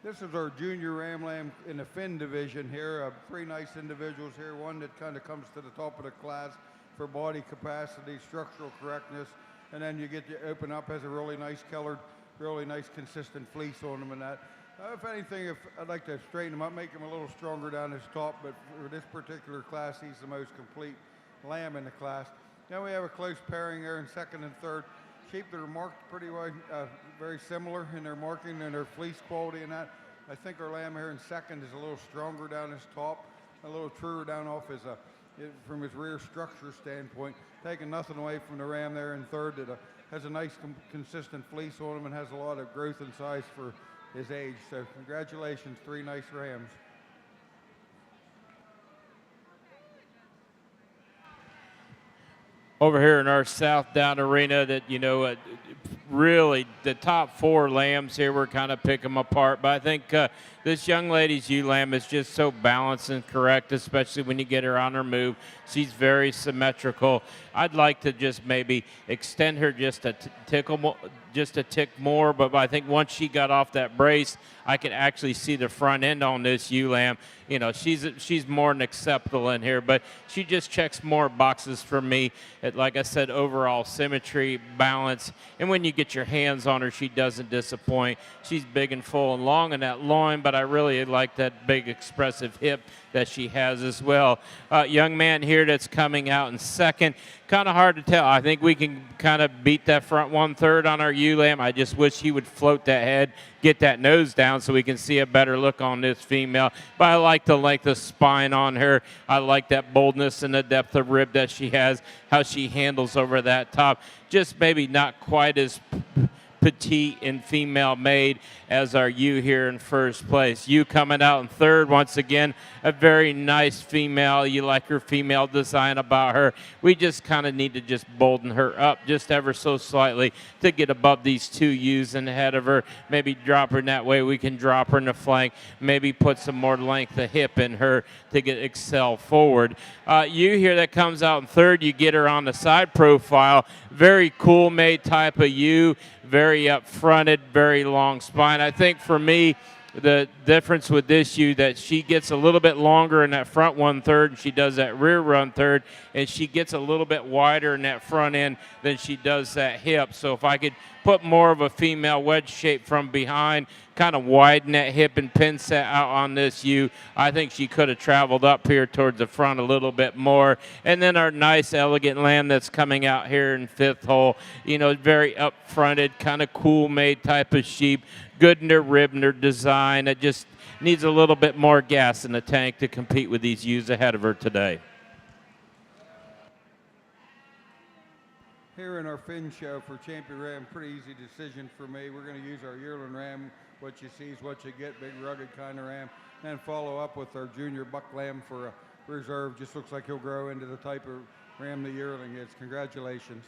This is our junior ram lamb in the fin division here. Three nice individuals here. One that kind of comes to the top of the class for body capacity, structural correctness, and then you get to open up, has a really nice colored, really nice consistent fleece on them and that. If anything, if I'd like to straighten him up, make him a little stronger down his top, but for this particular class, he's the most complete lamb in the class. Then we have a close pairing there in second and third. sheep that are marked pretty well, very similar in their marking and their fleece quality and that. I think our lamb here in second is a little stronger down his top, a little truer down off his, from his rear structure standpoint. Taking nothing away from the ram there in third that has a nice consistent fleece on him and has a lot of growth and size for his age. So congratulations, 3 nice rams. Over here in our South Down arena, that really the top 4 lambs here, we're kind of pick them apart. But I think this young lady's ewe lamb is just so balanced and correct, especially when you get her on her move. She's very symmetrical. I'd like to just maybe extend her just a tick more, but I think once she got off that brace, I can actually see the front end on this ewe lamb. She's more than acceptable in here, but she just checks more boxes for me. Like I said, overall symmetry, balance, and when you get your hands on her, she doesn't disappoint. She's big and full and long in that loin, but I really like that big expressive hip that she has as well. Young man here that's coming out in second, kind of hard to tell. I think we can kind of beat that front 1/3 on our ewe lamb. I just wish he would float that head, get that nose down so we can see a better look on this female. But I like the length of spine on her. I like that boldness and the depth of rib that she has, how she handles over that top. Just maybe not quite as petite and female made as our ewe here in first place. Ewe coming out in third, once again, a very nice female. You like her female design about her. We just kind of need to just bolden her up just ever so slightly to get above these 2 ewes in ahead of her. Maybe drop her in that way. We can drop her in the flank. Maybe put some more length of hip in her to get excel forward. Ewe here that comes out in third, you get her on the side profile. Very cool made type of ewe. Very up-fronted, very long spine. I think for me, the difference with this ewe that she gets a little bit longer in that front 1/3 and she does that rear 1/3, and she gets a little bit wider in that front end than she does that hip. So if I could put more of a female wedge shape from behind, kind of widen that hip and pin set out on this ewe, I think she could have traveled up here towards the front a little bit more. And then our nice elegant lamb that's coming out here in fifth hole, very up-fronted, kind of cool made type of sheep, good in their rib and their design. It just needs a little bit more gas in the tank to compete with these ewes ahead of her today. Here in our Finn show for Champion Ram, pretty easy decision for me. We're going to use our yearling ram. What you see is what you get, big rugged kind of ram. And follow up with our junior buck lamb for a reserve. Just looks like he'll grow into the type of ram the yearling is. Congratulations.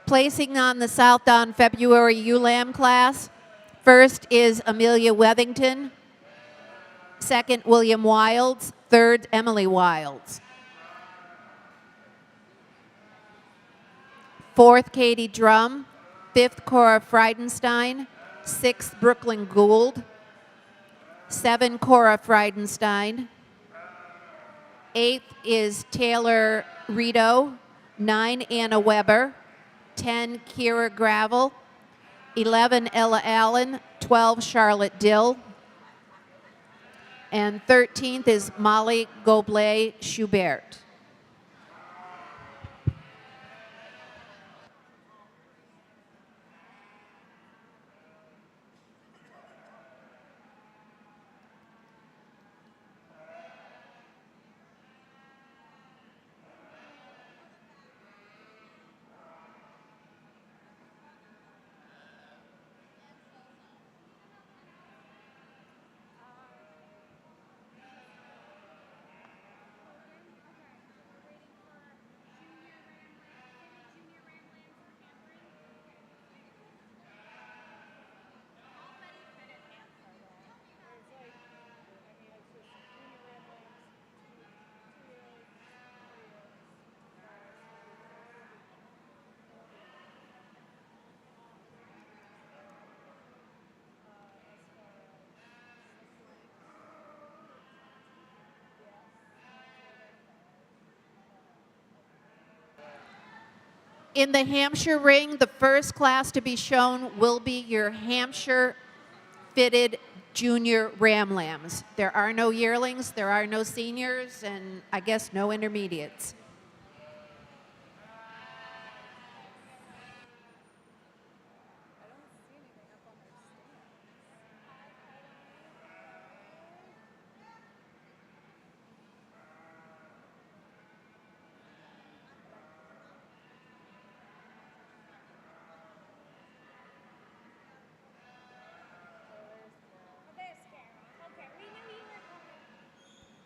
Placing on the Southdown February ewe lamb class, first is Amelia Wethington, second William Wilds, third Emily Wilds. Fourth Katie Drum, fifth Cora Friedenstein, sixth Brooklyn Gould, 7 Cora Friedenstein, 8th is Taylor Rito, 9 Anna Weber, 10 Kira Gravel, 11 Ella Allen, 12 Charlotte Dill, and 13th is Molly Goblet Schubert. In the Hampshire ring, the first class to be shown will be your Hampshire fitted junior ram lambs. There are no yearlings, there are no seniors, and I guess no intermediates.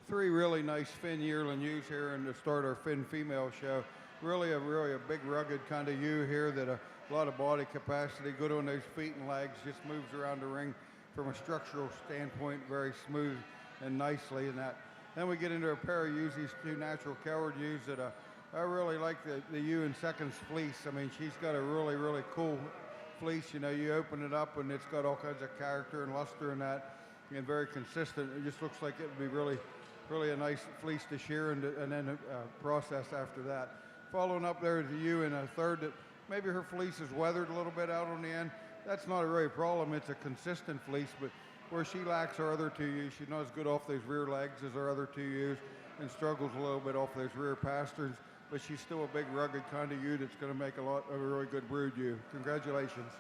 Three really nice Finn yearling ewes here and to start our Finn female show. Really a big rugged kind of ewe here that a lot of body capacity, good on those feet and legs, just moves around the ring from a structural standpoint very smooth and nicely in that. Then we get into a pair of ewes, these two natural coward ewes that I really like the ewe in Second's fleece. I mean, she's got a really cool fleece. You know, you open it up and it's got all kinds of character and luster in that and very consistent. It just looks like it would be really a nice fleece to shear and then process after that. Following up there is a ewe in a third that maybe her fleece is weathered a little bit out on the end. That's not a really problem. It's a consistent fleece, but where she lacks our other two ewes, she's not as good off those rear legs as our other two ewes and struggles a little bit off those rear pasterns, but she's still a big rugged kind of ewe that's going to make a really good brood ewe. Congratulations.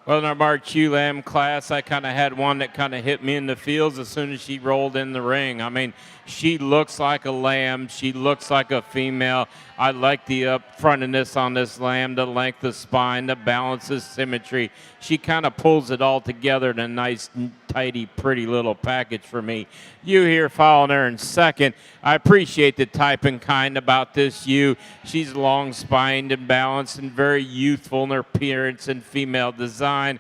Well, in our March ewe lamb class, I kind of had one that kind of hit me in the fields as soon as she rolled in the ring. I mean, she looks like a lamb. She looks like a female. I like the upfrontiness on this lamb, the length of spine, the balance, the symmetry. She kind of pulls it all together in a nice, tidy, pretty little package for me. You here following her in second. I appreciate the type and kind about this ewe. She's long-spined and balanced and very youthful in her appearance and female design.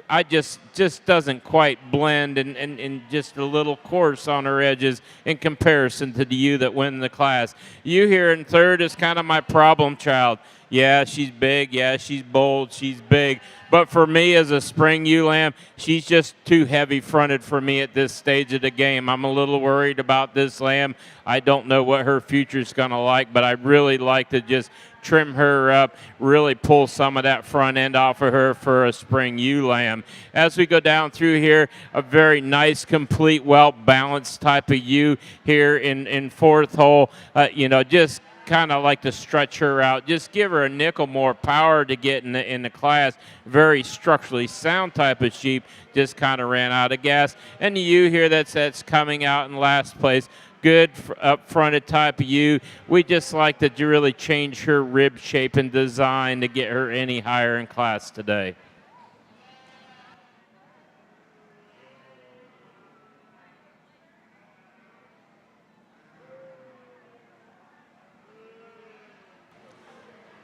I just doesn't quite blend and just a little coarse on her edges in comparison to the ewe that win the class. You here in third is kind of my problem child. Yeah, she's big. Yeah, she's bold. She's big. But for me as a spring ewe lamb, she's just too heavy fronted for me at this stage of the game. I'm a little worried about this lamb. I don't know what her future's going to like, but I really like to just trim her up, really pull some of that front end off of her for a spring ewe lamb. As we go down through here, a very nice, complete, well-balanced type of ewe here in fourth hole. You know, just kind of like to stretch her out. Just give her a nickel more power to get in the class. Very structurally sound type of sheep. Just kind of ran out of gas. And the ewe here that's coming out in last place. Good up-fronted type of ewe. We just like to really change her rib shape and design to get her any higher in class today.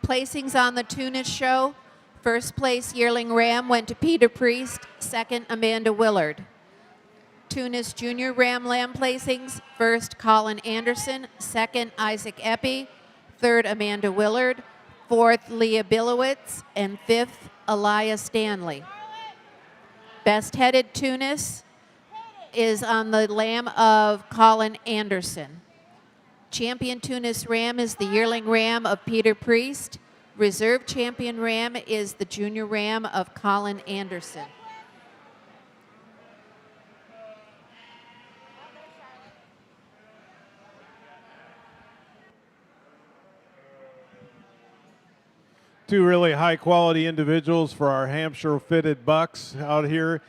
Placings on the Tunis show. First place yearling ram went to Peter Priest. Second, Amanda Willard. Tunis junior ram lamb placings. First, Colin Anderson. Second, Isaac Eppie. Third, Amanda Willard. Fourth, Leah Bilowitz. And fifth, Elias Stanley. Best headed Tunis is on the lamb of Colin Anderson. Champion Tunis ram is the yearling ram of Peter Priest. Reserve champion ram is the junior ram of Colin Anderson. Two really high quality individuals for our Hampshire fitted bucks out here.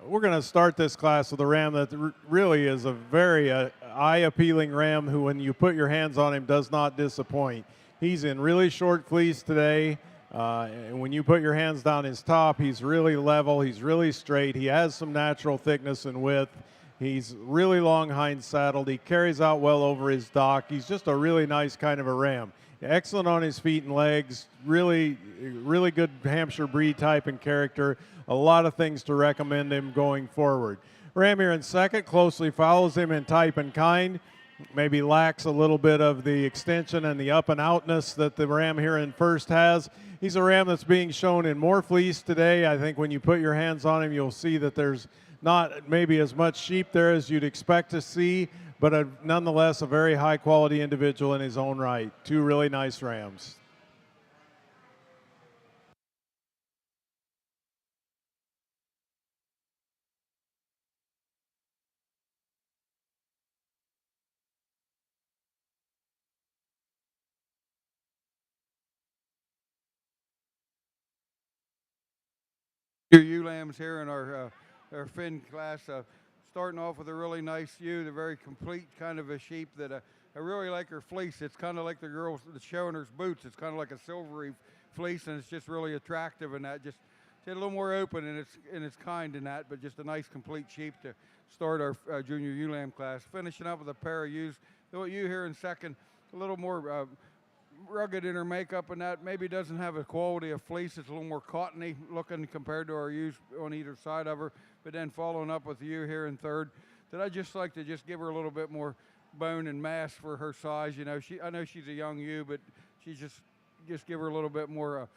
We're going to start this class with a ram that really is a very eye appealing ram who, when you put your hands on him, does not disappoint. He's in really short fleece today. And when you put your hands down his top, he's really level, he's really straight, he has some natural thickness and width. He's really long hind saddled, he carries out well over his dock. He's just a really nice kind of a ram. Excellent on his feet and legs, really good Hampshire breed type and character. A lot of things to recommend him going forward. Ram here in second closely follows him in type and kind. Maybe lacks a little bit of the extension and the up and outness that the ram here in first has. He's a ram that's being shown in more fleece today. I think when you put your hands on him, you'll see that there's not maybe as much sheep there as you'd expect to see, but nonetheless a very high quality individual in his own right. Two really nice rams. Your ewe lambs here in our fin class, starting off with a really nice ewe, the very complete kind of a sheep that I really like her fleece. It's kind of like the girl that's showing her boots. It's kind of like a silvery fleece, and it's just really attractive in that. Just a little more open and it's kind in that, but just a nice complete sheep to start our junior ewe lamb class. Finishing up with a pair of ewes. The ewe here in second, a little more rugged in her makeup, and that maybe doesn't have a quality of fleece. It's a little more cottony looking compared to our ewes on either side of her. But then following up with you here in third, that I just like to just give her a little bit more bone and mass for her size. You know, I know she's a young ewe, but she's just give her a little bit more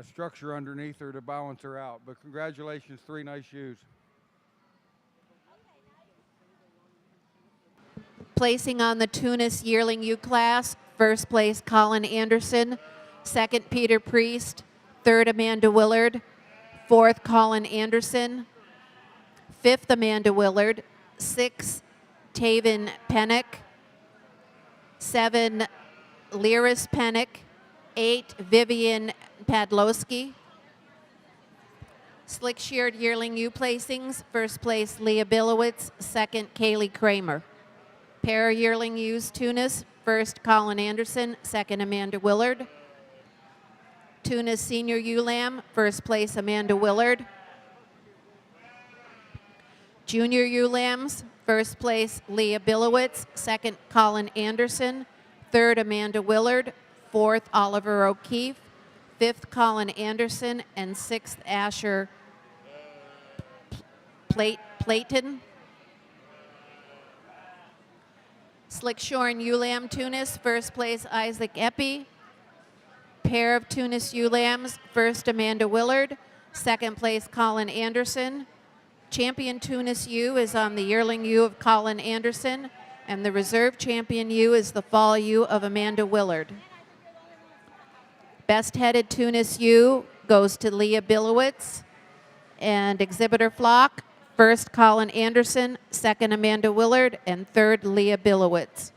structure underneath her to balance her out. But congratulations, three nice ewes. Placing on the Tunis yearling ewe class, first place Colin Anderson, second Peter Priest, third Amanda Willard, fourth Colin Anderson, fifth Amanda Willard, sixth Taven Pennick, seven Lyris Pennick, eight Vivian Padlowski. Slick sheared yearling ewe placings, first place Leah Bilowitz, second Kaylee Kramer. Pair yearling ewes Tunis, first Colin Anderson, second Amanda Willard. Tunis senior ewe lamb, first place Amanda Willard. Junior ewe lambs, first place Leah Bilowitz, second Colin Anderson, third Amanda Willard, fourth Oliver O'Keefe, fifth Colin Anderson, and sixth Asher Playton. Slick shorn ewe lamb Tunis, first place Isaac Epi. Pair of Tunis ewe lambs, first Amanda Willard, second place Colin Anderson. Champion Tunis ewe is on the yearling ewe of Colin Anderson, and the reserve champion ewe is the fall ewe of Amanda Willard. Best headed Tunis ewe goes to Leah Bilowitz, and exhibitor flock, first Colin Anderson, second Amanda Willard, and third Leah Bilowitz.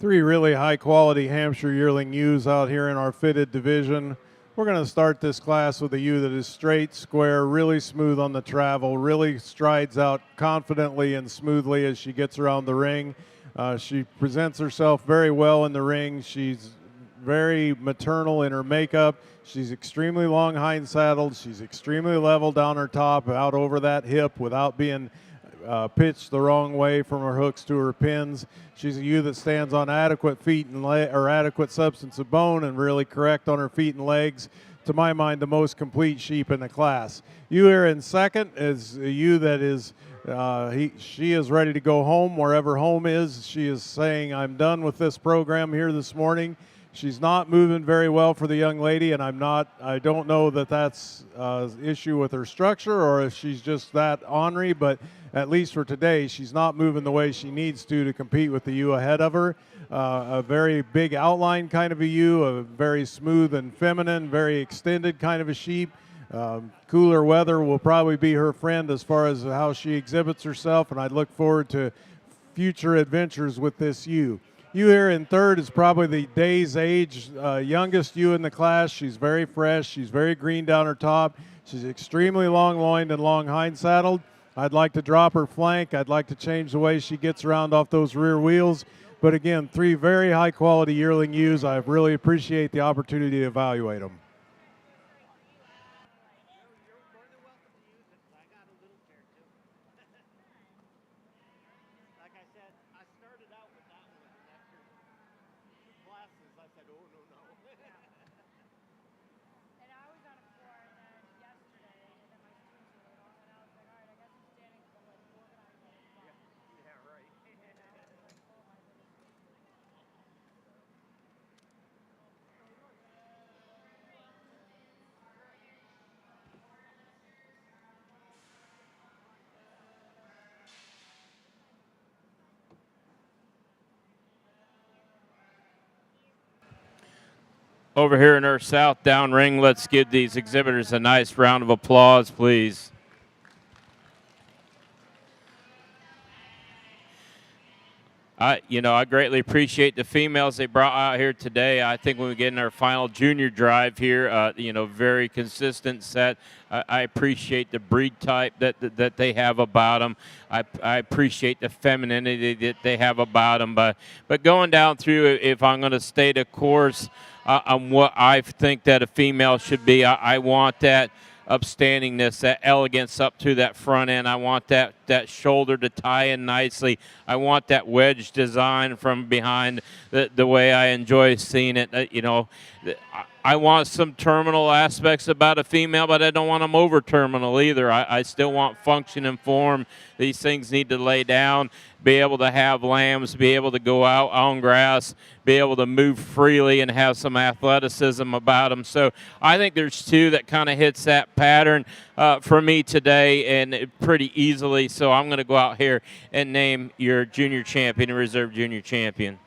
Three really high quality Hampshire yearling ewes out here in our fitted division. We're going to start this class with a ewe that is straight, square, really smooth on the travel, really strides out confidently and smoothly as she gets around the ring. She presents herself very well in the ring. She's very maternal in her makeup. She's extremely long hind saddled. She's extremely level down her top, out over that hip without being pitched the wrong way from her hooks to her pins. She's a ewe that stands on adequate feet and or adequate substance of bone and really correct on her feet and legs. To my mind, the most complete sheep in the class. Ewe here in second is a ewe that is she is ready to go home wherever home is. She is saying, I'm done with this program here this morning. She's not moving very well for the young lady, and I don't know that that's an issue with her structure or if she's just that ornery, but at least for today, she's not moving the way she needs to compete with the ewe ahead of her. A very big outline kind of a ewe, a very smooth and feminine, very extended kind of a sheep. Cooler weather will probably be her friend as far as how she exhibits herself, and I look forward to future adventures with this ewe. Ewe here in third is probably the day's age youngest ewe in the class. She's very fresh. She's very green down her top. She's extremely long-loined and long hind-saddled. I'd like to drop her flank. I'd like to change the way she gets around off those rear wheels. But again, three very high-quality yearling ewes. I really appreciate the opportunity to evaluate them. Over here in our south down ring, let's give these exhibitors a nice round of applause, please. I greatly appreciate the females they brought out here today. I think when we get in our final junior drive here, very consistent set. I appreciate the breed type that they have about them. I appreciate the femininity that they have about them. But going down through, if I'm going to state a course on what I think that a female should be, I want that upstandingness, that elegance up to that front end. I want that shoulder to tie in nicely. I want that wedge design from behind the way I enjoy seeing it. I want some terminal aspects about a female, but I don't want them over terminal either. I still want function and form. These things need to lay down, be able to have lambs, be able to go out on grass, be able to move freely and have some athleticism about them. So I think there's two that kind of hits that pattern for me today, and pretty easily. So I'm going to go out here and name your junior champion and reserve junior champion.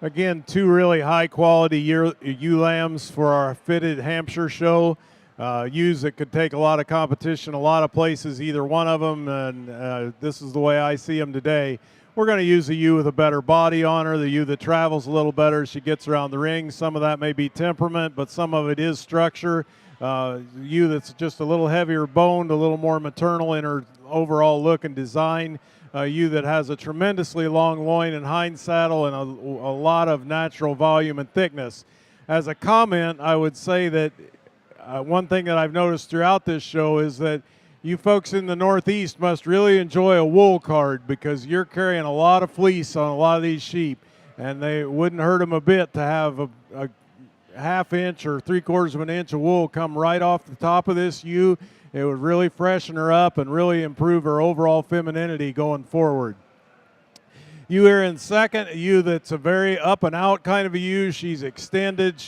Again, two really high-quality ewe lambs for our fitted Hampshire show. Ewes that could take a lot of competition, a lot of places, either one of them, and this is the way I see them today. We're going to use a ewe with a better body on her, the ewe that travels a little better as she gets around the ring. Some of that may be temperament, but some of it is structure. Ewe that's just a little heavier boned, a little more maternal in her overall look and design. A ewe that has a tremendously long loin and hind saddle and a lot of natural volume and thickness. As a comment, I would say that one thing that I've noticed throughout this show is that you folks in the Northeast must really enjoy a wool card, because you're carrying a lot of fleece on a lot of these sheep, and they wouldn't hurt them a bit to have half inch or 3/4 of an inch of wool come right off the top of this ewe. It would really freshen her up and really improve her overall femininity going forward. Ewe here in second, a ewe that's a very up and out kind of a ewe. She's extended.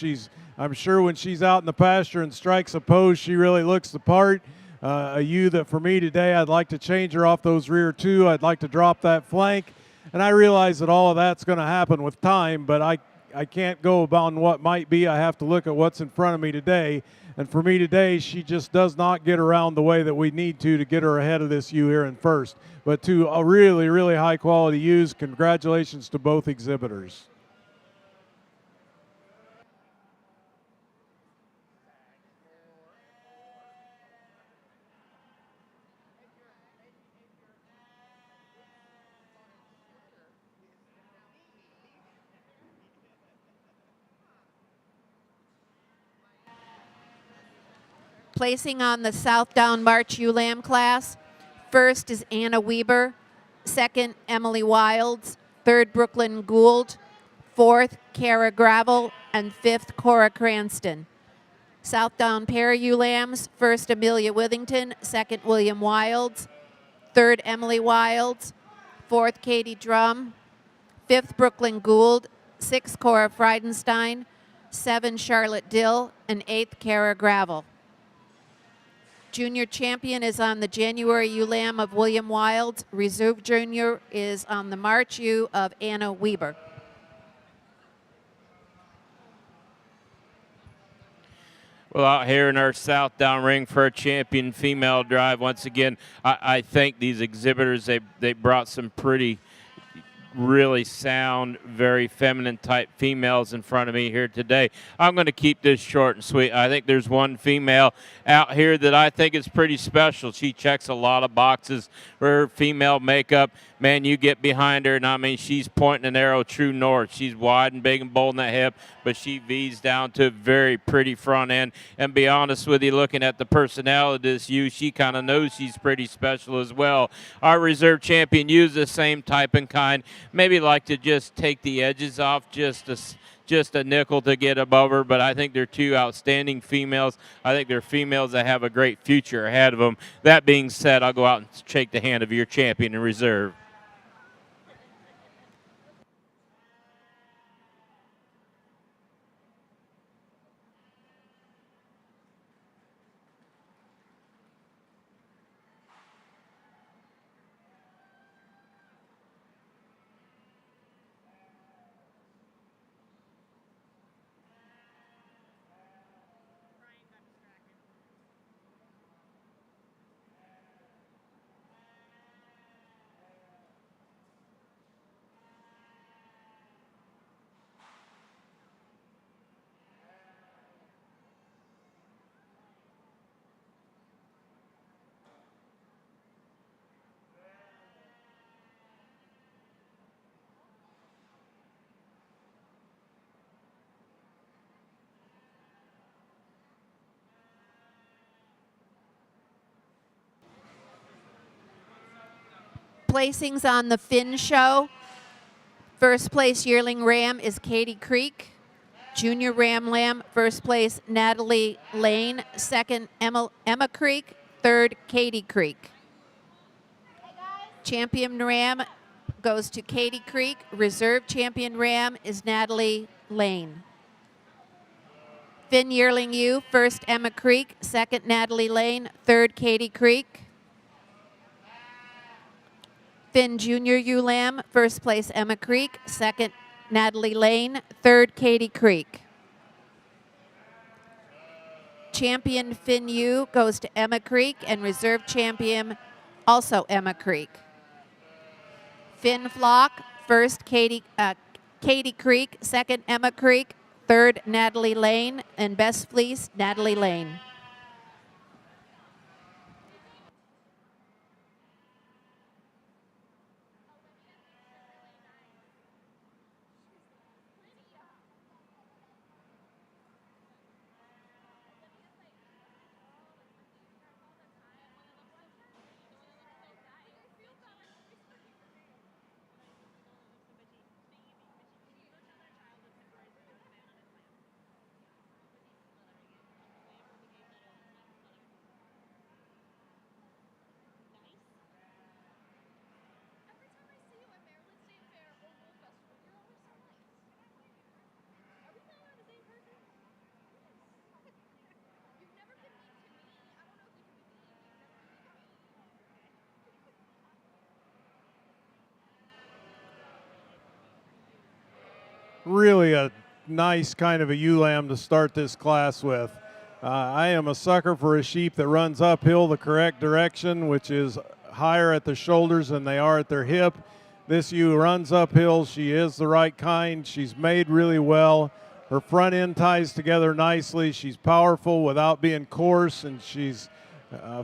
I'm sure when she's out in the pasture and strikes a pose, she really looks the part. A ewe that for me today, I'd like to change her off those rear two. I'd like to drop that flank. And I realize that all of that's going to happen with time, but I can't go about what might be. I have to look at what's in front of me today. And for me today, she just does not get around the way that we need to get her ahead of this ewe here in first. But to a really, really high quality ewes, congratulations to both exhibitors. Placing on the Southdown March ewe lamb class, first is Anna Weber, second Emily Wilds, third Brooklyn Gould, fourth Kara Gravel, and fifth Cora Cranston. Southdown pair ewe lambs, first Amelia Withington, second William Wilds, third Emily Wilds, fourth Katie Drum, fifth Brooklyn Gould, sixth Cora Friedenstein, seven Charlotte Dill, and eighth Kara Gravel. Junior champion is on the January ewe lamb of William Wilds. Reserve junior is on the March ewe of Anna Weber. Well, out here in our Southdown ring for a champion female drive, once again, I think these exhibitors, they brought some pretty really sound, very feminine type females in front of me here today. I'm going to keep this short and sweet. I think there's one female out here that I think is pretty special. She checks a lot of boxes for her female makeup. Man, you get behind her, and I mean, she's pointing an arrow true north. She's wide and big and bold in the hip, but she V's down to a very pretty front end. And be honest with you, looking at the personality of this ewe, she kind of knows she's pretty special as well. Our reserve champion ewe is the same type and kind. Maybe like to just take the edges off just a nickel to get above her, but I think they're two outstanding females. I think they're females that have a great future ahead of them. That being said, I'll go out and shake the hand of your champion in reserve. Placings on the Finn show. First place yearling ram is Katie Creek. Junior ram lamb, first place Natalie Lane. Second Emma Creek. Third Katie Creek. Champion ram goes to Katie Creek. Reserve champion ram is Natalie Lane. Finn yearling ewe, first Emma Creek. Second Natalie Lane. Third Katie Creek. Finn Junior ewe lamb, first place Emma Creek, second Natalie Lane, third Katie Creek. Champion Finn ewe goes to Emma Creek, and reserve champion also Emma Creek. Finn flock, first Katie Creek, second Emma Creek, third Natalie Lane, and best fleece Natalie Lane. really a nice kind of a ewe lamb to start this class with. I am a sucker for a sheep that runs uphill the correct direction, which is higher at the shoulders than they are at their hip. This ewe runs uphill. She is the right kind. She's made really well. Her front end ties together nicely. She's powerful without being coarse, and she's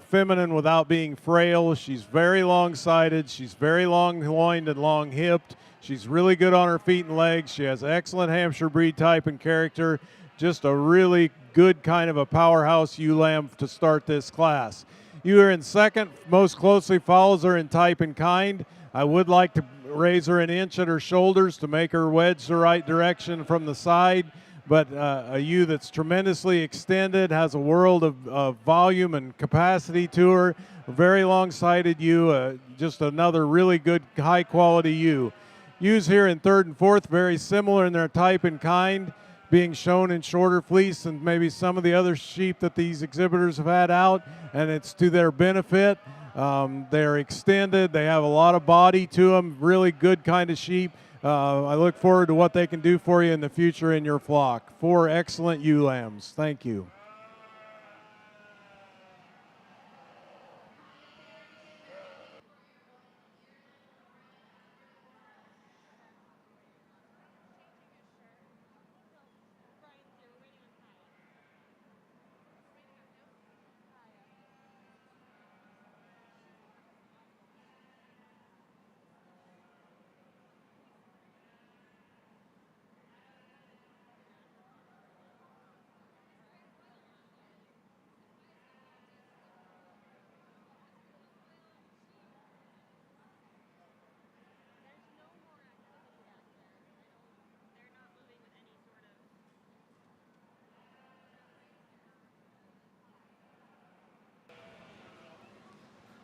feminine without being frail. She's very long-sided. She's very long-loined and long-hipped. She's really good on her feet and legs. She has excellent Hampshire breed type and character. Just a really good kind of a powerhouse ewe lamb to start this class. Ewe are in second, most closely follows her in type and kind. I would like to raise her an inch at her shoulders to make her wedge the right direction from the side, but a ewe that's tremendously extended, has a world of volume and capacity to her. A very long-sided ewe, just another really good high-quality ewe. Ewes here in third and fourth, very similar in their type and kind, being shown in shorter fleece than maybe some of the other sheep that these exhibitors have had out, and it's to their benefit. They're extended, they have a lot of body to them, really good kind of sheep. I look forward to what they can do for you in the future in your flock. 4 excellent ewe lambs. Thank you.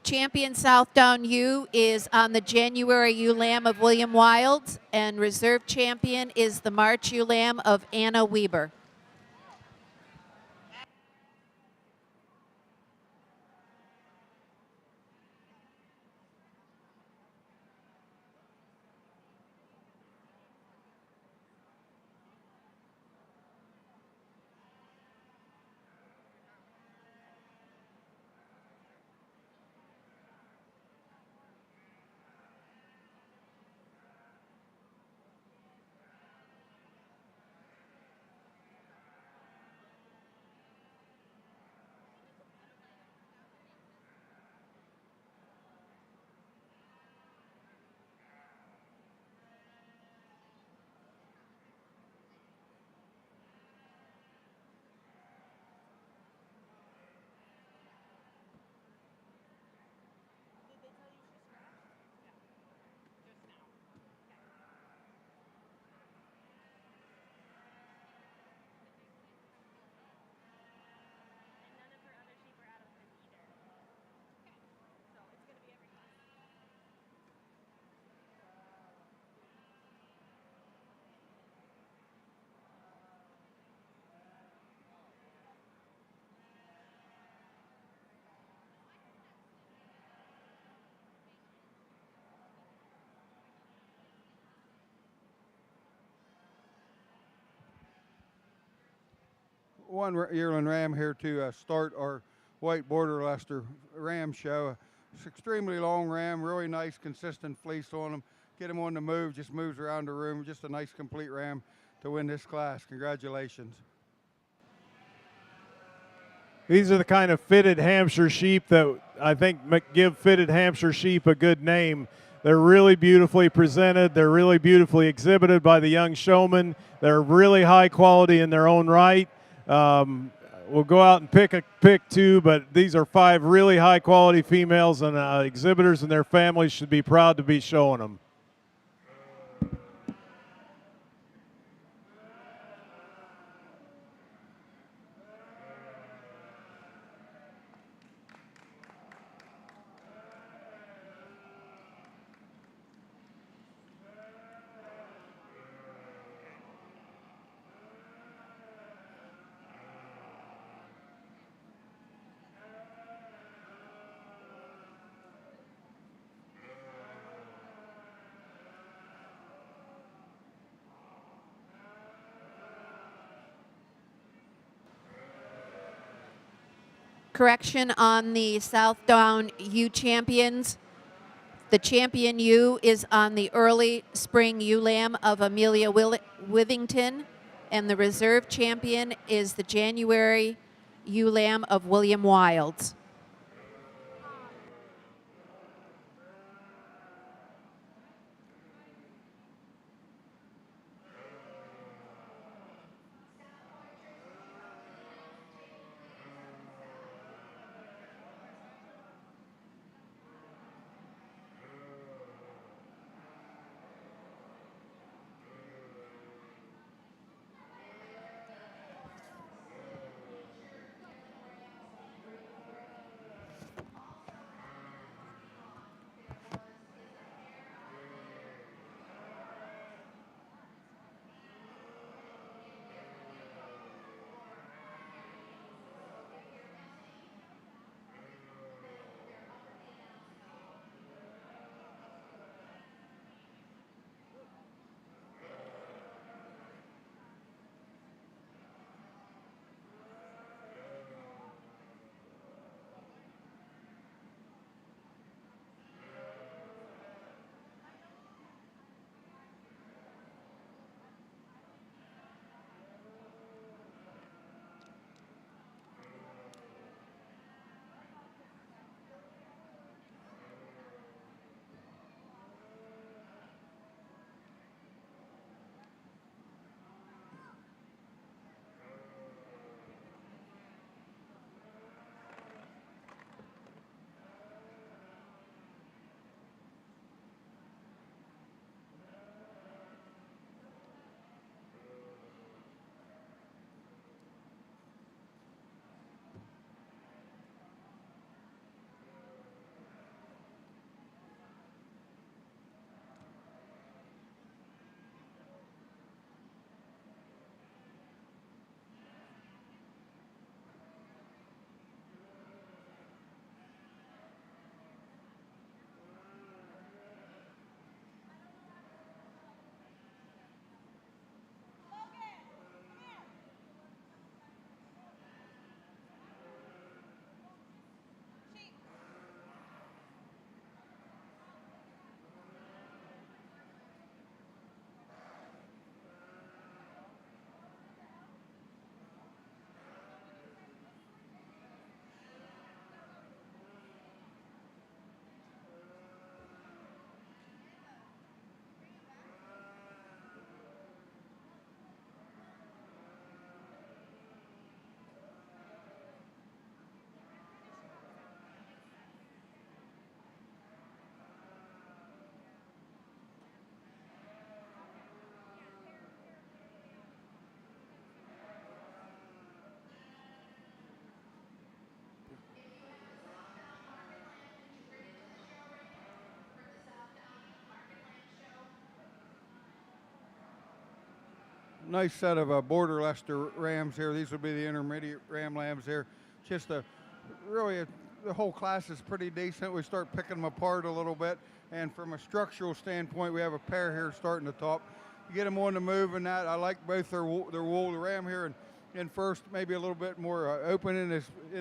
Champion Southdown ewe is on the January ewe lamb of William Wilds, and reserve champion is the March ewe lamb of Anna Weber. One yearling ram here to start our white border Leicester ram show. It's extremely long ram, really nice consistent fleece on him. Get him on the move, just moves around the room. Just a nice complete ram to win this class. Congratulations. These are the kind of fitted Hampshire sheep that I think give fitted Hampshire sheep a good name. They're really beautifully presented. They're really beautifully exhibited by the young showman. They're really high quality in their own right. We'll go out and pick 2, but these are 5 really high quality females, and exhibitors and their families should be proud to be showing them. Correction on the Southdown ewe champions. The champion ewe is on the early spring ewe lamb of Amelia Withington, and the reserve champion is the January ewe lamb of William Wilds. Nice set of border Leicester rams here. These would be the intermediate ram lambs here. Just the whole class is pretty decent. We start picking them apart a little bit. And from a structural standpoint, we have a pair here starting to top. You get them on the move and that. I like both their wool. The ram here and in first maybe a little bit more open in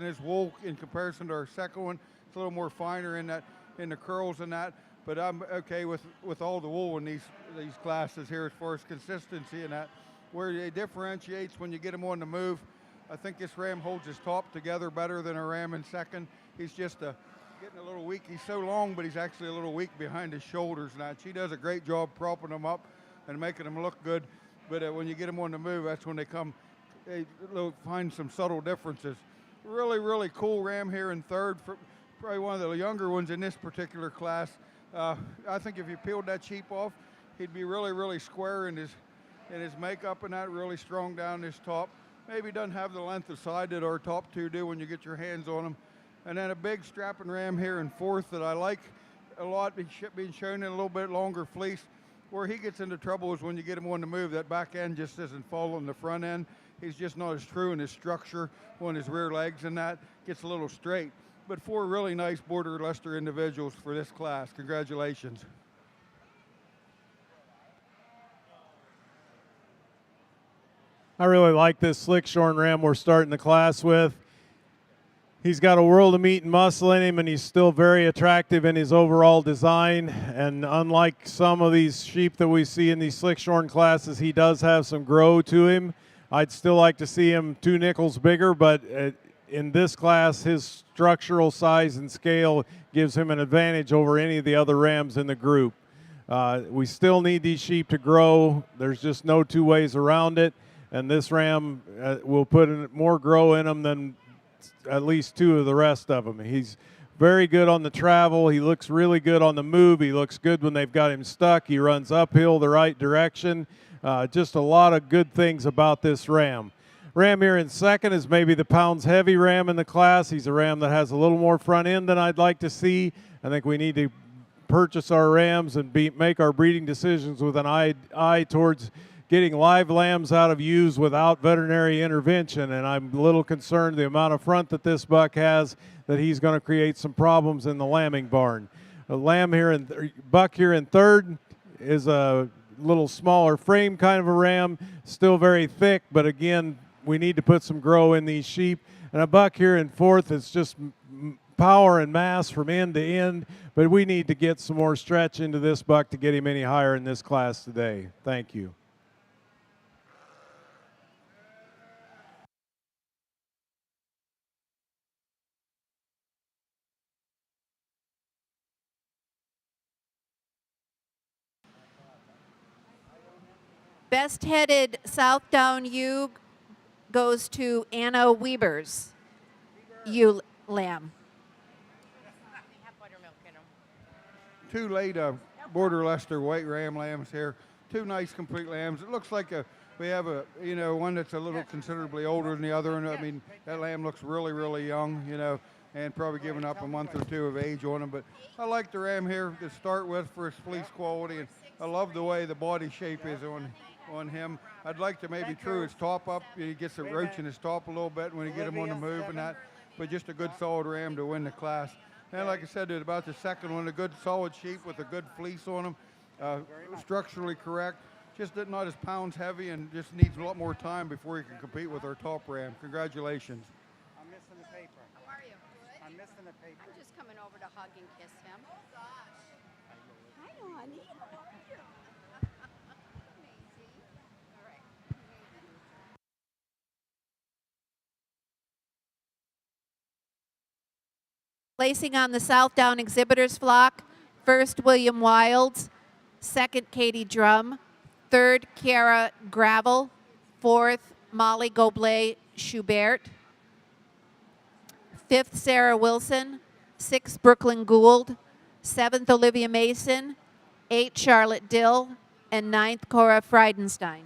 his wool in comparison to our second one. It's a little more finer in the curls and that. But I'm okay with all the wool in these classes here as far as consistency and that. Where it differentiates when you get him on the move, I think this ram holds his top together better than a ram in second. He's just getting a little weak. He's so long, but he's actually a little weak behind his shoulders now. She does a great job propping him up and making him look good. But when you get him on the move, that's when they find some subtle differences. Really, really cool ram here in third. Probably one of the younger ones in this particular class. I think if you peeled that sheep off, he'd be really, really square in his makeup and that, really strong down his top. Maybe doesn't have the length of side that our top two do when you get your hands on him. And then a big strapping ram here in fourth that I like a lot, being shown in a little bit longer fleece. Where he gets into trouble is when you get him on the move. That back end just isn't following the front end. He's just not as true in his structure on his rear legs, and that gets a little straight. But four really nice border Leicester individuals for this class. Congratulations. I really like this slick shorn ram we're starting the class with. He's got a world of meat and muscle in him, and he's still very attractive in his overall design. And unlike some of these sheep that we see in these slick-shorn classes, he does have some grow to him. I'd still like to see him 2 nickels bigger, but in this class, his structural size and scale gives him an advantage over any of the other rams in the group. We still need these sheep to grow. There's just no two ways around it. And this ram will put more grow in him than at least 2 of the rest of them. He's very good on the travel. He looks really good on the move. He looks good when they've got him stuck. He runs uphill the right direction. Just a lot of good things about this ram. Ram here in second is maybe the pounds heavy ram in the class. He's a ram that has a little more front end than I'd like to see. I think we need to purchase our rams and make our breeding decisions with an eye towards getting live lambs out of ewes without veterinary intervention, and I'm a little concerned the amount of front that this buck has, that he's going to create some problems in the lambing barn. Buck here in third is a little smaller frame kind of a ram, still very thick, but again, we need to put some grow in these sheep. And a buck here in fourth is just power and mass from end to end, but we need to get some more stretch into this buck to get him any higher in this class today. Thank you. Best headed Southdown ewe goes to Anna Weber's ewe lamb. 2 late Border Leicester white ram lambs here. 2 nice complete lambs. It looks like we have one that's a little considerably older than the other. And I mean, that lamb looks really, really young, and probably giving up a month or 2 of age on him. But I like the ram here to start with for his fleece quality. And I love the way the body shape is on him. I'd like to maybe true his top up. He gets a roach in his top a little bit when you get him on the move and that. But just a good solid ram to win the class. And like I said, about the second one, a good solid sheep with a good fleece on him, structurally correct. Just not as pounds heavy and just needs a lot more time before he can compete with our top ram. Congratulations. I'm missing the paper. How are you? Good. I'm missing the paper. I'm just coming over to hug and kiss him. Oh, gosh. Hi, honey. How are you? Amazing. All right. Placing on the Southdown exhibitors flock, first William Wilds, second Katie Drum, third Kiara Gravel, fourth Molly Goblet Schubert, fifth Sarah Wilson, sixth Brooklyn Gould, seventh Olivia Mason, eighth Charlotte Dill, and ninth Cora Friedenstein.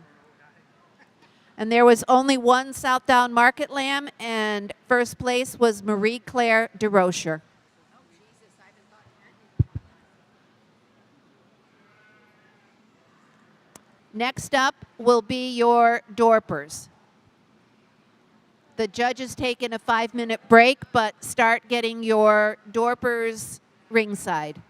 And there was only one Southdown Market lamb, and first place was Marie Claire DeRocher. Next up will be your Dorpers. The judges taking a 5-minute break, but start getting your Dorpers ringside.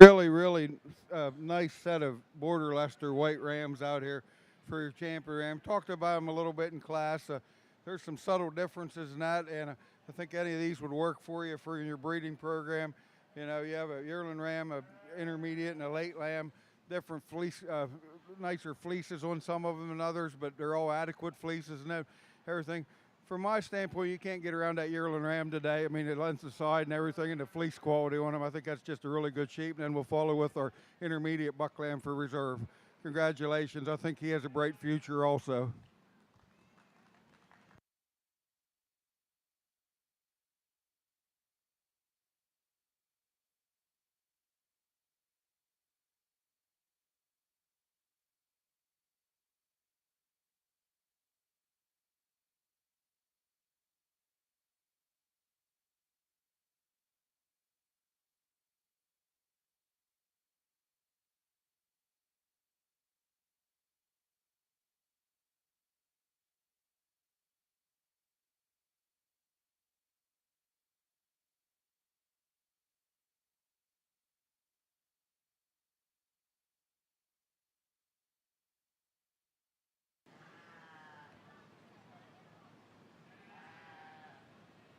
Really, really nice set of Border Leicester white rams out here for your champion ram. Talked about them a little bit in class. There's some subtle differences in that, and I think any of these would work for you for your breeding program. You have a yearling ram, a intermediate, and a late lamb. Different fleece, nicer fleeces on some of them than others, but they're all adequate fleeces and everything. from my standpoint, you can't get around that yearling ram today. I mean, it lends the side and everything, and the fleece quality on him. I think that's just a really good sheep. And then we'll follow with our intermediate buck lamb for reserve. Congratulations. I think he has a bright future also.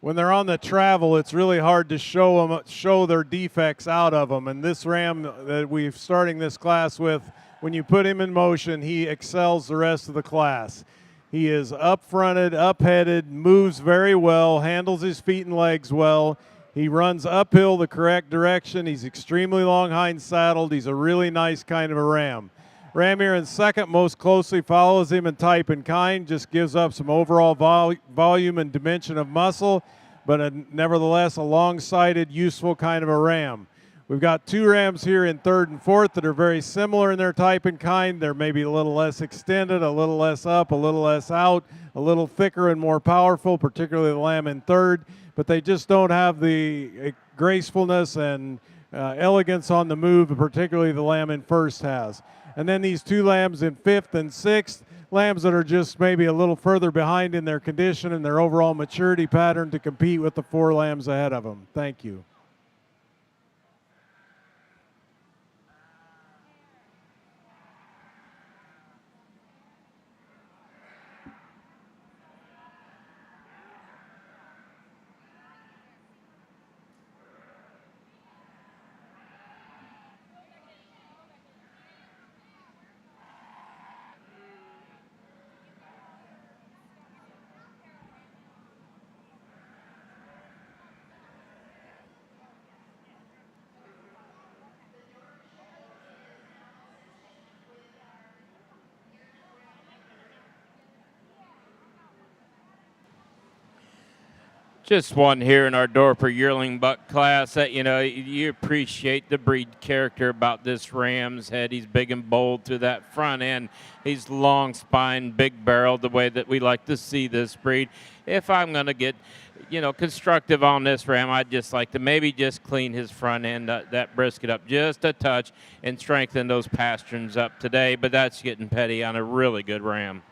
When they're on the travel, it's really hard to show their defects out of them. And this ram that we're starting this class with, when you put him in motion, he excels the rest of the class. He is up-fronted, up-headed, moves very well, handles his feet and legs well. He runs uphill the correct direction. He's extremely long hind saddled. He's a really nice kind of a ram. Ram here in second most closely follows him in type and kind, just gives up some overall volume and dimension of muscle, but nevertheless a long-sided, useful kind of a ram. We've got two rams here in third and fourth that are very similar in their type and kind. They're maybe a little less extended, a little less up, a little less out, a little thicker and more powerful, particularly the lamb in third, but they just don't have the gracefulness and elegance on the move, particularly the lamb in first has. And then these two lambs in fifth and sixth, lambs that are just maybe a little further behind in their condition and their overall maturity pattern to compete with the four lambs ahead of them. Thank you. Just one here in our Dorper yearling buck class that, you appreciate the breed character about this ram's head. He's big and bold through that front end. He's long spine, big barreled, the way that we like to see this breed. If I'm going to get, constructive on this ram, I'd just like to maybe just clean his front end, that brisket up just a touch and strengthen those pasterns up today. But that's getting petty on a really good ram.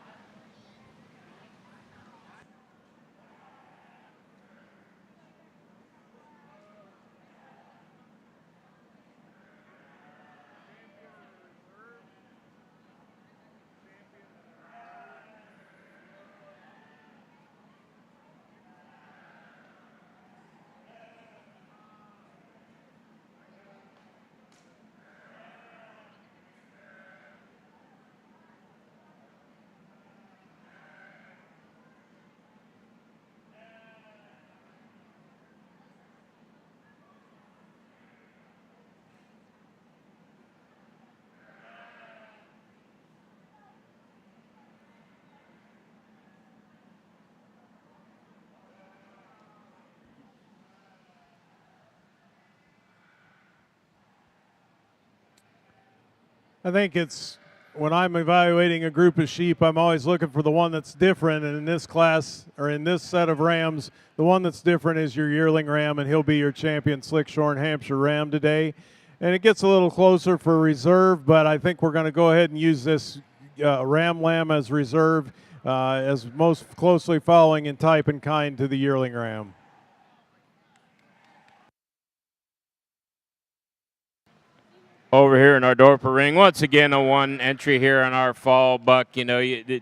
I think it's, when I'm evaluating a group of sheep, I'm always looking for the one that's different. And in this class, or in this set of rams, the one that's different is your yearling ram, and he'll be your champion slick-shorn Hampshire ram today. And it gets a little closer for reserve, but I think we're going to go ahead and use this ram lamb as reserve, as most closely following in type and kind to the yearling ram. Over here in our Dorper ring, once again, a one entry here on our fall buck. Good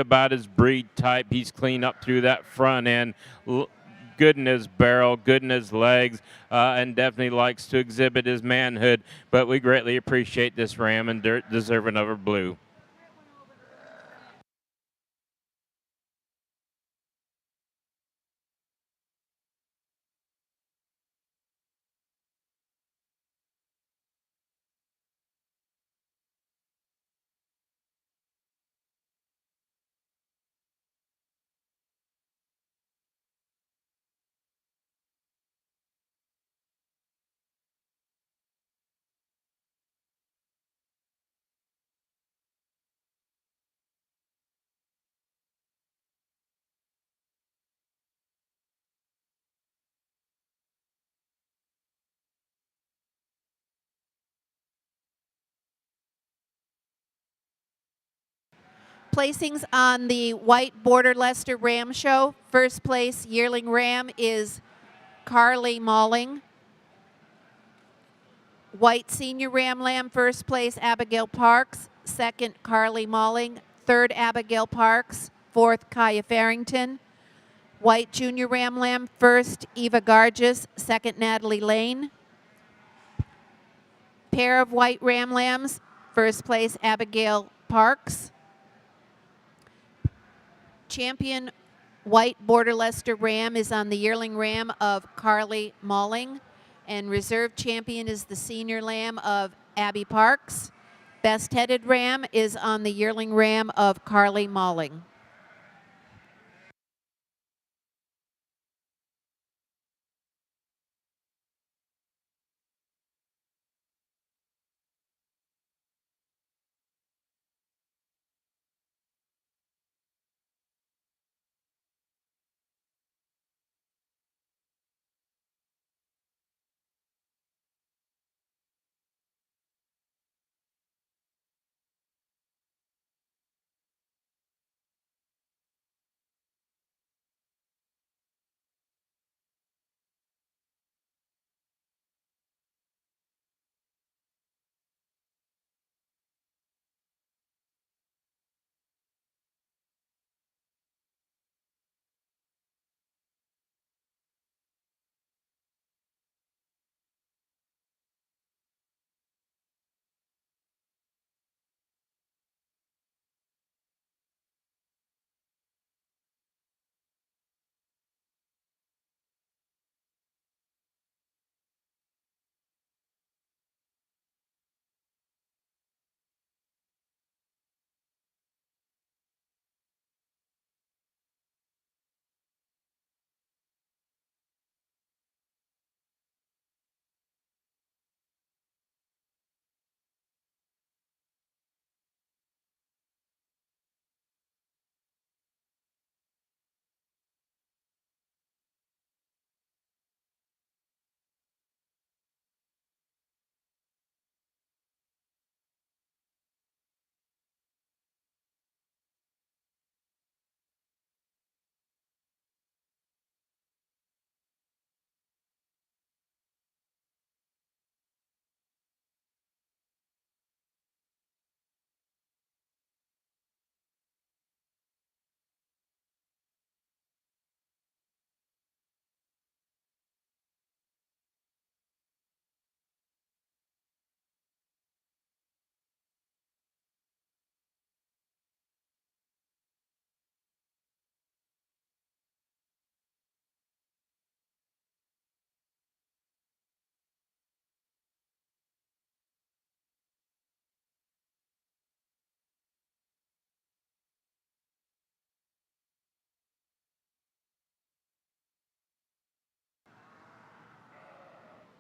about his breed type. He's clean up through that front end. Good in his barrel, good in his legs, and definitely likes to exhibit his manhood. But we greatly appreciate this ram and deserving of a blue. Placings on the White Border Leicester Ram Show. First place yearling ram is Carly Malling. White Senior Ram Lamb, first place Abigail Parks. Second, Carly Malling. Third, Abigail Parks. Fourth, Kaya Farrington. White Junior Ram Lamb, first, Eva Garges. Second, Natalie Lane. Pair of White Ram Lambs, first place Abigail Parks. Champion White Border Leicester Ram is on the yearling ram of Carly Malling. And reserve champion is the senior lamb of Abby Parks. Best headed ram is on the yearling ram of Carly Malling.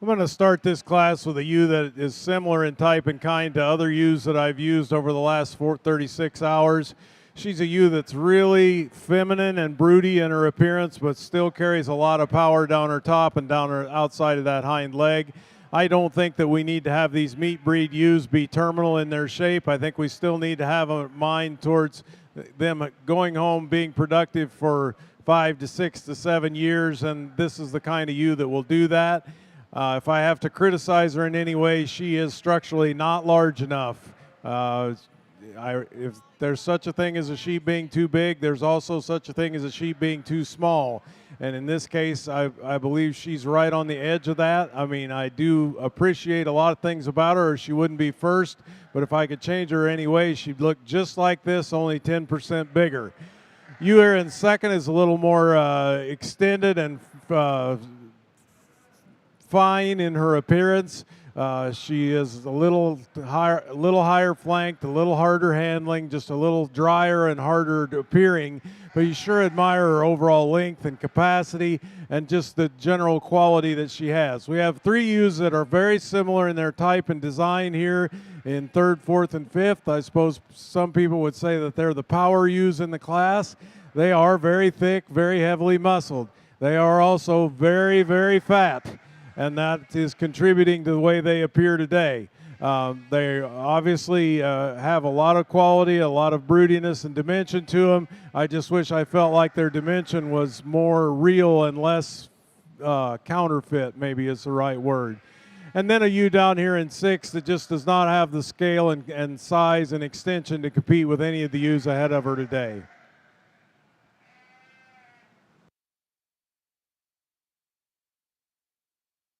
I'm going to start this class with a ewe that is similar in type and kind to other ewes that I've used over the last 36 hours. She's a ewe that's really feminine and broody in her appearance, but still carries a lot of power down her top and down her outside of that hind leg. I don't think that we need to have these meat breed ewes be terminal in their shape. I think we still need to have a mind towards them going home, being productive for 5 to 6 to 7 years, and this is the kind of ewe that will do that. If I have to criticize her in any way, she is structurally not large enough. If there's such a thing as a sheep being too big, there's also such a thing as a sheep being too small. And in this case, I believe she's right on the edge of that. I mean, I do appreciate a lot of things about her, or she wouldn't be first. But if I could change her anyway, she'd look just like this, only 10% bigger. Ewe here in second is a little more extended and fine in her appearance. She is a little higher flanked, a little harder handling, just a little drier and harder appearing. But you sure admire her overall length and capacity and just the general quality that she has. We have 3 ewes that are very similar in their type and design here in 3rd, 4th, and 5th. I suppose some people would say that they're the power ewes in the class. They are very thick, very heavily muscled. They are also very, very fat, and that is contributing to the way they appear today. They obviously have a lot of quality, a lot of broodiness and dimension to them. I just wish I felt like their dimension was more real and less counterfeit, maybe is the right word. And then a ewe down here in 6 that just does not have the scale and size and extension to compete with any of the ewes ahead of her today.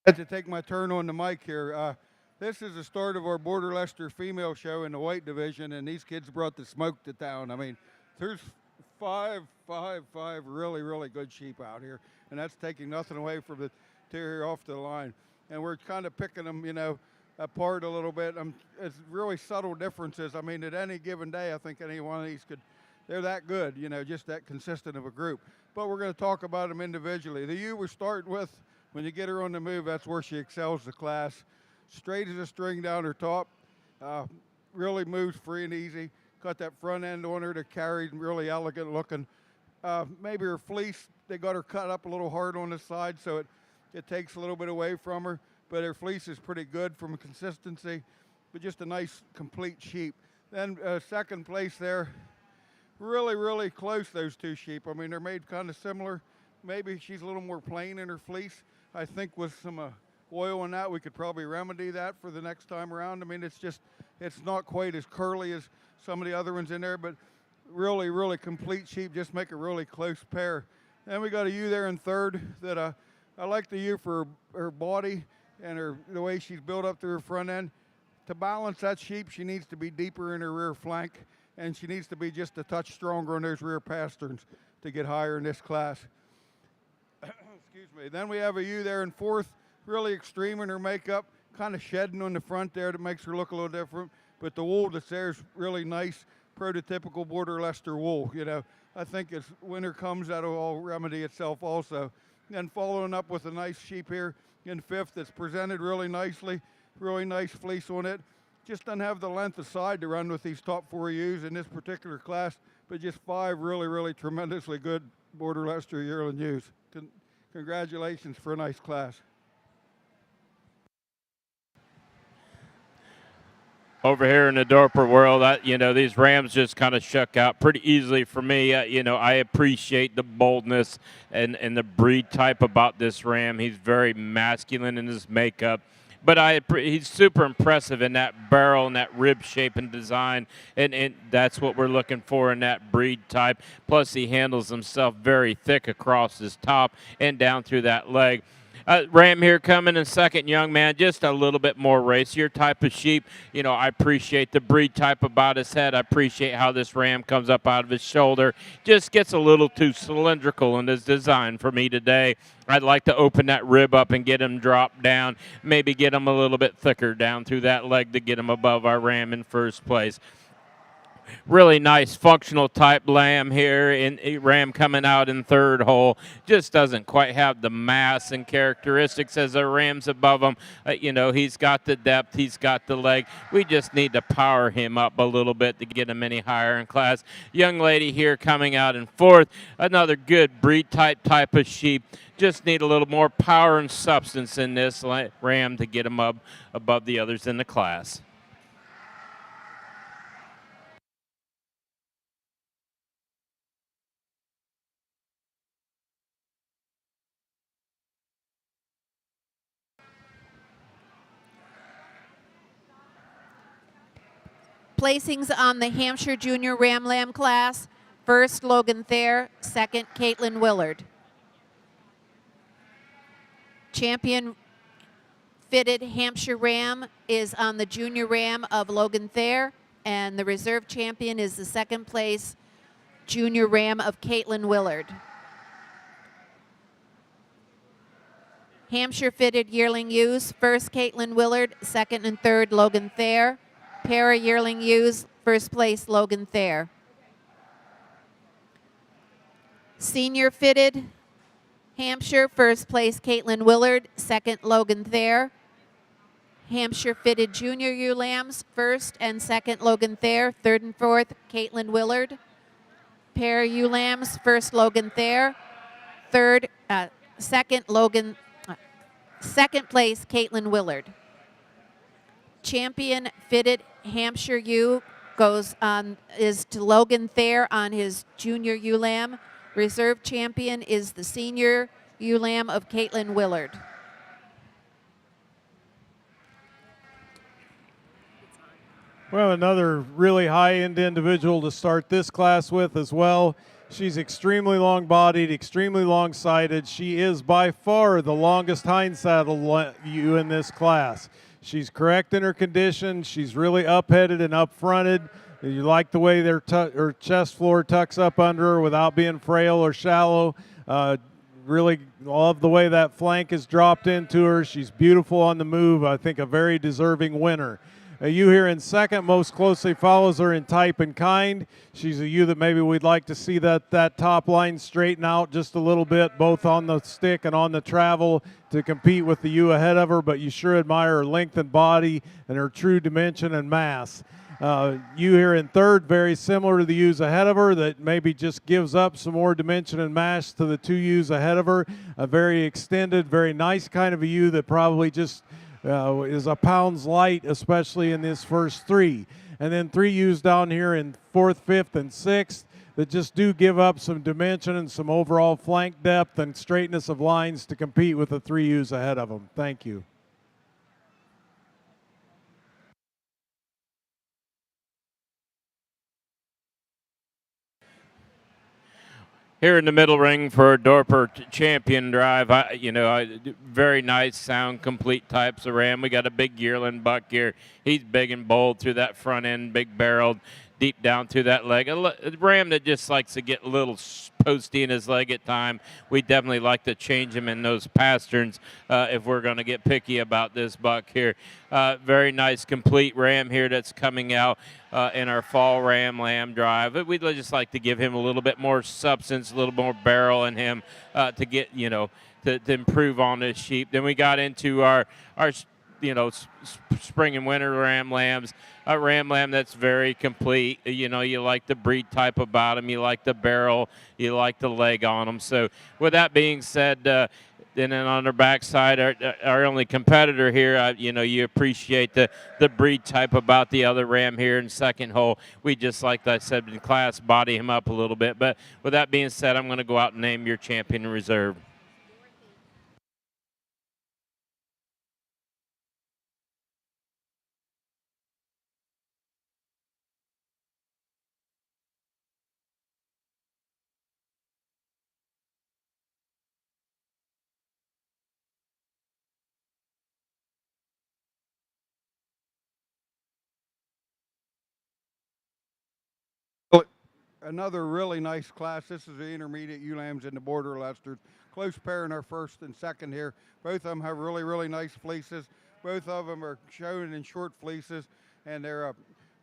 I had to take my turn on the mic here. This is the start of our Border Leicester female show in the white division, and these kids brought the smoke to town. I mean, there's five really, really good sheep out here, and that's taking nothing away from the terrier off the line. And we're kind of picking them, you know, apart a little bit. It's really subtle differences. I mean, at any given day, I think any one of these they're that good, you know, just that consistent of a group. But we're going to talk about them individually. The ewe we're starting with, when you get her on the move, that's where she excels the class. Straight as a string down her top, really moves free and easy. Got that front end on her to carry, really elegant looking. Maybe her fleece, they got her cut up a little hard on the side, so it takes a little bit away from her. But her fleece is pretty good from consistency, but just a nice, complete sheep. Then second place there, really, really close, those two sheep. I mean, they're made kind of similar. Maybe she's a little more plain in her fleece. I think with some oil in that, we could probably remedy that for the next time around. I mean, it's not quite as curly as some of the other ones in there, but really, really complete sheep, just make a really close pair. Then we got a ewe there in third that I like the ewe for her body and the way she's built up to her front end. To balance that sheep, she needs to be deeper in her rear flank, and she needs to be just a touch stronger in those rear pasterns to get higher in this class. Excuse me. Then we have a ewe there in fourth, really extreme in her makeup, kind of shedding on the front there that makes her look a little different. But the wool that's there is really nice, prototypical Border Leicester wool. You know, I think as winter comes, that'll all remedy itself also. And following up with a nice sheep here in fifth that's presented really nicely, really nice fleece on it. Just doesn't have the length of side to run with these top 4 ewes in this particular class, but just 5 really, really tremendously good Border Leicester yearling ewes. Congratulations for a nice class. Over here in the Dorper world, you know, these rams just kind of shook out pretty easily for me. You know, I appreciate the boldness and the breed type about this ram. He's very masculine in his makeup. But he's super impressive in that barrel and that rib shape and design, and that's what we're looking for in that breed type. Plus, he handles himself very thick across his top and down through that leg. Ram here coming in second, young man, just a little bit more racier type of sheep. You know, I appreciate the breed type about his head. I appreciate how this ram comes up out of his shoulder. Just gets a little too cylindrical in his design for me today. I'd like to open that rib up and get him dropped down, maybe get him a little bit thicker down through that leg to get him above our ram in first place. Really nice functional type lamb here, in ram coming out in third hole. Just doesn't quite have the mass and characteristics as the rams above him. You know, he's got the depth, he's got the leg. We just need to power him up a little bit to get him any higher in class. Young lady here coming out in fourth, another good breed type of sheep. Just need a little more power and substance in this ram to get him up above the others in the class. Placings on the Hampshire Junior Ram Lamb class. First, Logan Thayer. Second, Caitlin Willard. Champion fitted Hampshire Ram is on the Junior Ram of Logan Thayer, and the reserve champion is the second place Junior Ram of Caitlin Willard. Hampshire fitted yearling ewes. First, Caitlin Willard. Second and third, Logan Thayer. Para yearling ewes, first place, Logan Thayer. Senior fitted Hampshire, first place, Caitlin Willard. Second, Logan Thayer. Hampshire fitted junior ewe lambs, first and second, Logan Thayer. Third and fourth, Caitlin Willard. Para ewe lambs, first, Logan Thayer. Second place, Caitlin Willard. champion fitted Hampshire ewe is to Logan Thayer on his junior ewe lamb. Reserve champion is the senior ewe lamb of Caitlin Willard. Well, another really high-end individual to start this class with as well. She's extremely long-bodied, extremely long-sided. She is by far the longest hind saddle ewe in this class. She's correct in her condition. She's really up-headed and up-fronted. You like the way her chest floor tucks up under her without being frail or shallow. Really love the way that flank is dropped into her. She's beautiful on the move. I think a very deserving winner. A ewe here in second most closely follows her in type and kind. She's a ewe that maybe we'd like to see that top line straighten out just a little bit, both on the stick and on the travel to compete with the ewe ahead of her, but you sure admire her length and body and her true dimension and mass. Ewe here in third, very similar to the ewes ahead of her, that maybe just gives up some more dimension and mass to the two ewes ahead of her. A very extended, very nice kind of a ewe that probably just is a pound's light, especially in this first three. And then three ewes down here in fourth, fifth, and sixth that just do give up some dimension and some overall flank depth and straightness of lines to compete with the three ewes ahead of them. Thank you. Here in the middle ring for a Dorper champion drive, very nice, sound, complete types of ram. We got a big yearling buck here. He's big and bold through that front end, big barreled, deep down through that leg. A ram that just likes to get a little posty in his leg at time. We definitely like to change him in those pasterns if we're going to get picky about this buck here. Very nice, complete ram here that's coming out in our fall ram lamb drive. We'd just like to give him a little bit more substance, a little more barrel in him to get, to improve on this sheep. Then we got into our spring and winter ram lambs. A ram lamb that's very complete. You like the breed type about him. You like the barrel. You like the leg on them. So with that being said, and then on our backside, our only competitor here, you appreciate the breed type about the other ram here in second hole. We just, like I said in class, body him up a little bit. But with that being said, I'm going to go out and name your champion in reserve. Another really nice class. This is the intermediate ewe lambs in the border Leicesters. Close pair in our first and second here. Both of them have really, really nice fleeces. Both of them are shown in short fleeces, and they're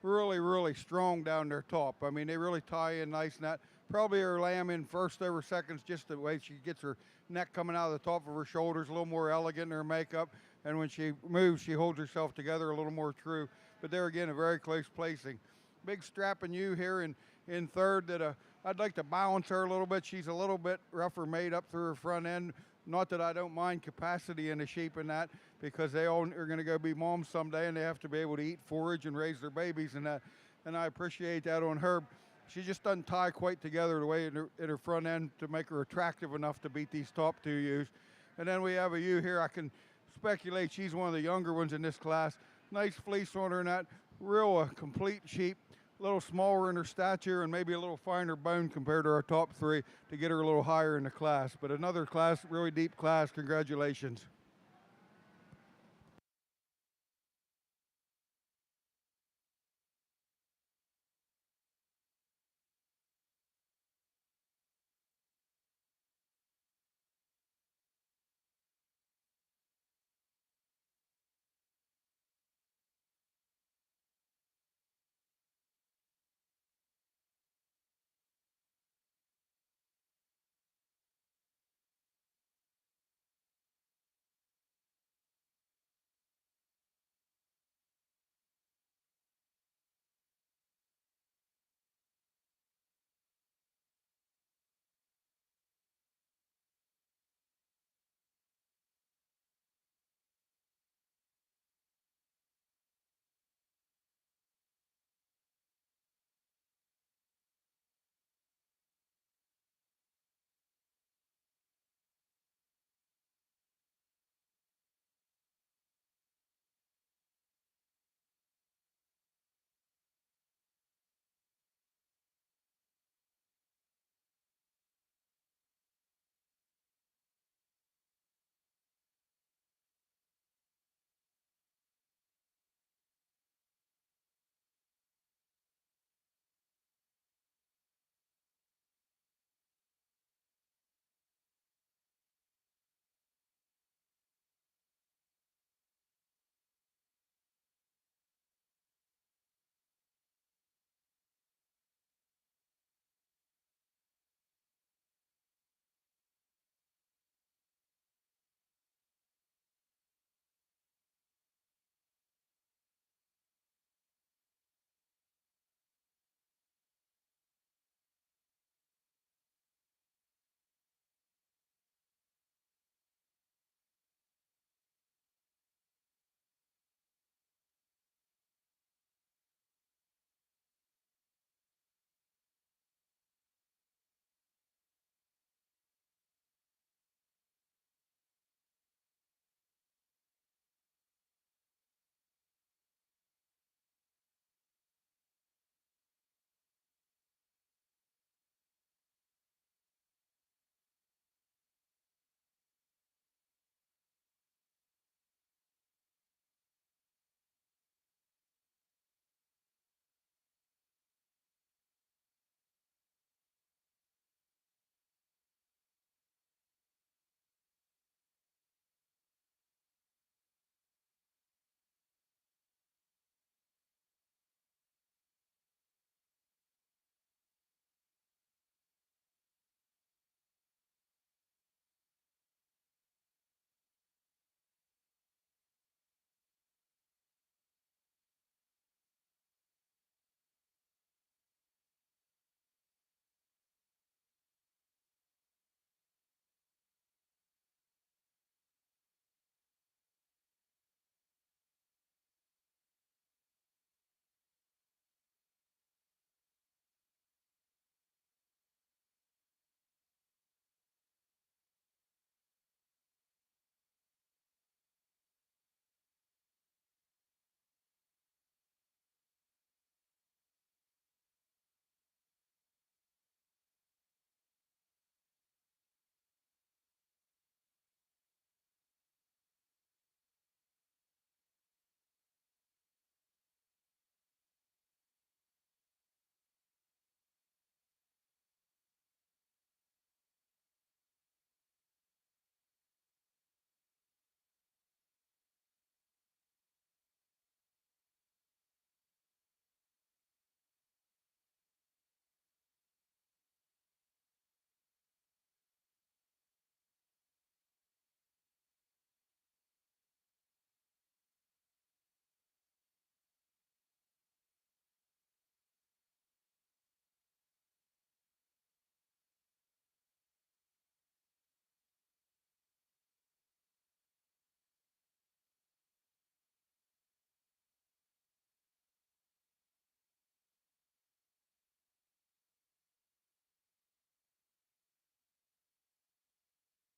really, really strong down their top. I mean, they really tie in nice. And that probably her lamb in first over seconds, just the way she gets her neck coming out of the top of her shoulders, a little more elegant in her makeup. And when she moves, she holds herself together a little more true. But there again, a very close placing. Big strapping ewe here in third that I'd like to balance her a little bit. She's a little bit rougher made up through her front end. Not that I don't mind capacity in the sheep in that, because they all are going to go be moms someday, and they have to be able to eat forage and raise their babies and that. And I appreciate that on her. She just doesn't tie quite together the way in her front end to make her attractive enough to beat these top two ewes. And then we have a ewe here. I can speculate she's one of the younger ones in this class. Nice fleece on her and that. Real complete sheep. A little smaller in her stature and maybe a little finer bone compared to our top three to get her a little higher in the class. But another class, really deep class. Congratulations.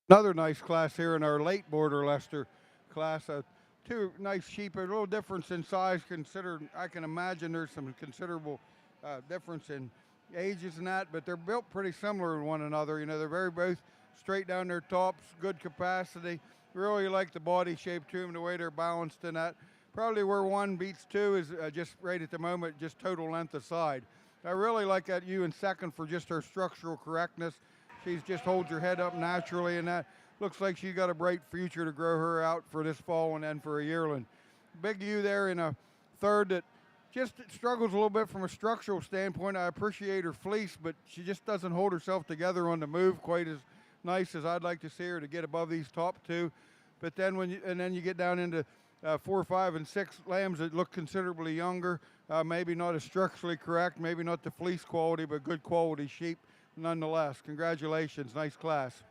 Another nice class here in our late border Leicester class. Two nice sheep, a little difference in size. Considered, I can imagine there's some considerable difference in ages and that, but they're built pretty similar to one another. You know, they're very both straight down their tops, good capacity. Really like the body shape to them, the way they're balanced in that. Probably where one beats two is just right at the moment, just total length of side. I really like that ewe in second for just her structural correctness. She's just holds her head up naturally, and that looks like she's got a bright future to grow her out for this fall and then for a yearling. Big ewe there in a third that just struggles a little bit from a structural standpoint. I appreciate her fleece, but she just doesn't hold herself together on the move quite as nice as I'd like to see her to get above these top two. But then then you get down into 4, 5, and 6 lambs that look considerably younger, maybe not as structurally correct, maybe not the fleece quality, but good quality sheep nonetheless. Congratulations, nice class.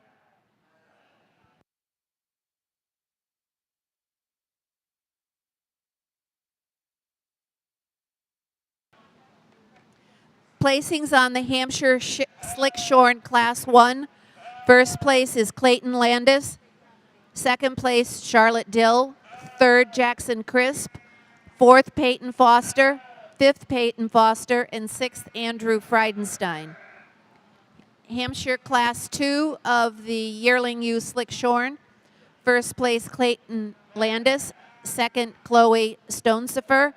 Placings on the Hampshire Slick Shorn Class 1. First place is Clayton Landis. Second place, Charlotte Dill. Third, Jackson Crisp. Fourth, Peyton Foster. Fifth, Peyton Foster. And sixth, Andrew Friedenstein. Hampshire Class 2 of the yearling ewe Slick Shorn. First place, Clayton Landis. Second, Chloe Stonesifer.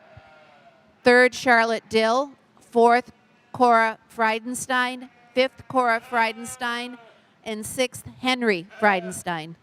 Third, Charlotte Dill. Fourth, Cora Friedenstein. Fifth, Cora Friedenstein. And sixth, Henry Friedenstein.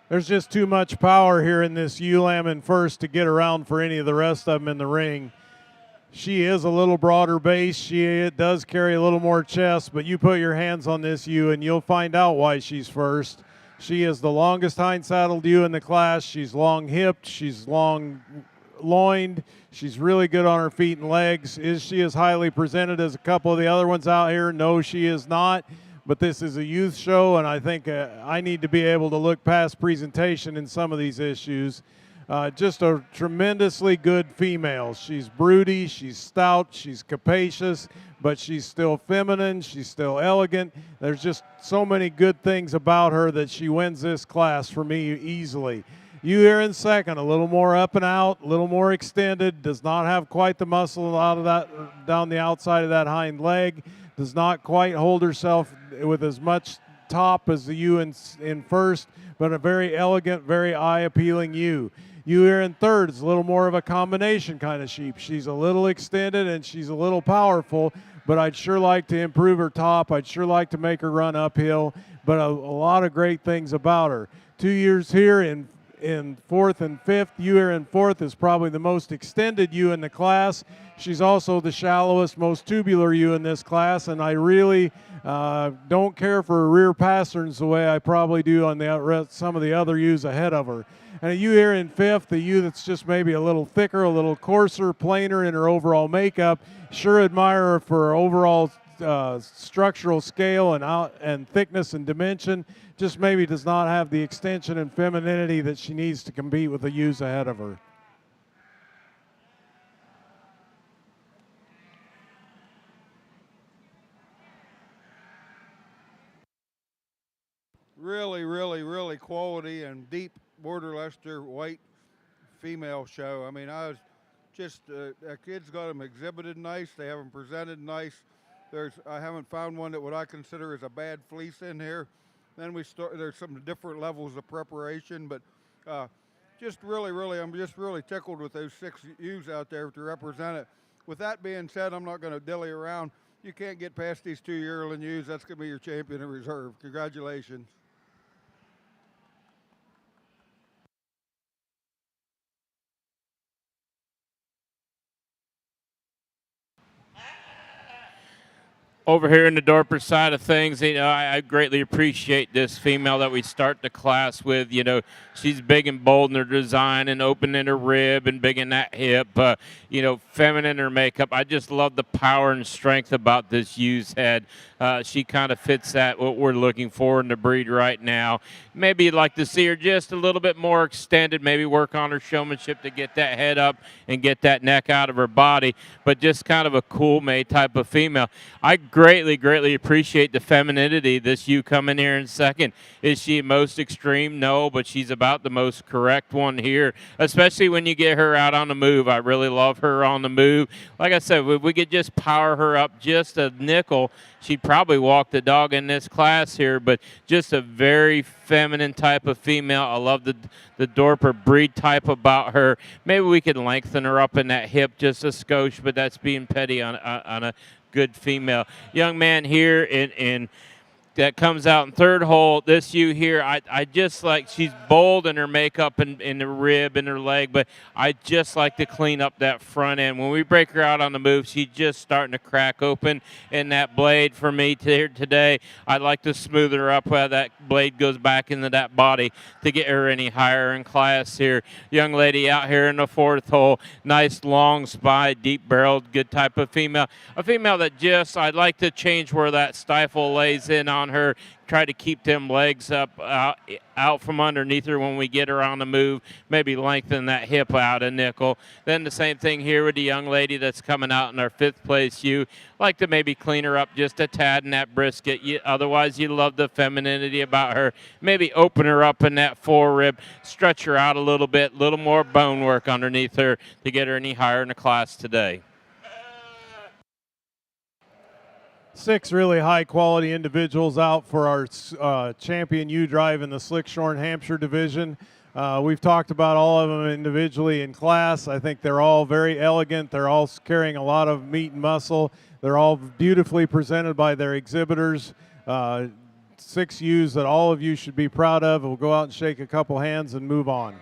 There's just too much power here in this ewe lamb in first to get around for any of the rest of them in the ring. She is a little broader base. She does carry a little more chest, but you put your hands on this ewe and you'll find out why she's first. She is the longest hind saddled ewe in the class. She's long hipped. She's long loined. She's really good on her feet and legs. Is she as highly presented as a couple of the other ones out here? No, she is not. But this is a youth show, and I think I need to be able to look past presentation in some of these issues. Just a tremendously good female. She's broody, she's stout, she's capacious, but she's still feminine, she's still elegant. There's just so many good things about her that she wins this class for me easily. You here in second, a little more up and out, a little more extended, does not have quite the muscle out of that down the outside of that hind leg, does not quite hold herself with as much top as the ewe in first, but a very elegant, very eye-appealing ewe. You here in third is a little more of a combination kind of sheep. She's a little extended and she's a little powerful, but I'd sure like to improve her top. I'd sure like to make her run uphill, but a lot of great things about her. 2 years here in fourth and fifth. Ewe here in fourth is probably the most extended ewe in the class. She's also the shallowest, most tubular ewe in this class, and I really don't care for rear pasterns the way I probably do on some of the other ewes ahead of her. And a ewe here in fifth, the ewe that's just maybe a little thicker, a little coarser, plainer in her overall makeup. Sure admire her for her overall structural scale and thickness and dimension. Just maybe does not have the extension and femininity that she needs to compete with the ewes ahead of her. Really, really, really quality and deep border Leicester white female show. I mean, I was just the kids got them exhibited nice. They have them presented nice. I haven't found one that what I consider is a bad fleece in here. Then there's some different levels of preparation, but just really, really, I'm just really tickled with those 6 ewes out there to represent it. With that being said, I'm not going to dilly around. You can't get past these 2 yearling ewes. That's going to be your champion in reserve. Congratulations. Over here in the Dorper side of things, I greatly appreciate this female that we start the class with. She's big and bold in her design and open in her rib and big in that hip. Feminine in her makeup. I just love the power and strength about this ewe's head. She kind of fits that what we're looking for in the breed right now. Maybe you'd like to see her just a little bit more extended. Maybe work on her showmanship to get that head up and get that neck out of her body. But just kind of a cool made type of female. I greatly appreciate the femininity. This ewe coming here in second. Is she most extreme? No, but she's about the most correct one here, especially when you get her out on the move. I really love her on the move. Like I said, if we could just power her up just a nickel, she'd probably walk the dog in this class here, but just a very feminine type of female. I love the Dorper breed type about her. Maybe we could lengthen her up in that hip just a skosh, but that's being petty on a good female. Young man here in that comes out in third hole. This ewe here, I just like, she's bold in her makeup and in the rib and her leg, but I just like to clean up that front end. When we break her out on the move, she's just starting to crack open in that blade for me here today. I'd like to smooth her up while that blade goes back into that body to get her any higher in class here. Young lady out here in the fourth hole, nice long spine, deep barreled, good type of female. A female that just, I'd like to change where that stifle lays in on her, try to keep them legs up out from underneath her when we get her on the move, maybe lengthen that hip out a nickel. Then the same thing here with the young lady that's coming out in our fifth place ewe. Like to maybe clean her up just a tad in that brisket. Otherwise, you love the femininity about her. Maybe open her up in that forerib, stretch her out a little bit, little more bone work underneath her to get her any higher in the class today. 6 really high quality individuals out for our champion U drive in the Slickshorn Hampshire division. We've talked about all of them individually in class. I think they're all very elegant. They're all carrying a lot of meat and muscle. They're all beautifully presented by their exhibitors. 6 ewes that all of you should be proud of. We'll go out and shake a couple hands and move on.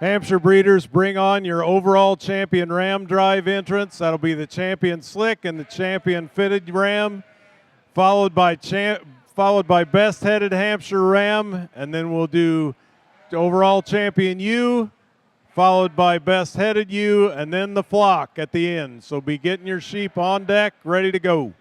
Hampshire breeders, bring on your overall champion ram drive entrance. That'll be the champion slick and the champion fitted ram, followed by best headed Hampshire ram, and then we'll do overall champion ewe, followed by best headed ewe, and then the flock at the end. So be getting your sheep on deck, ready to go.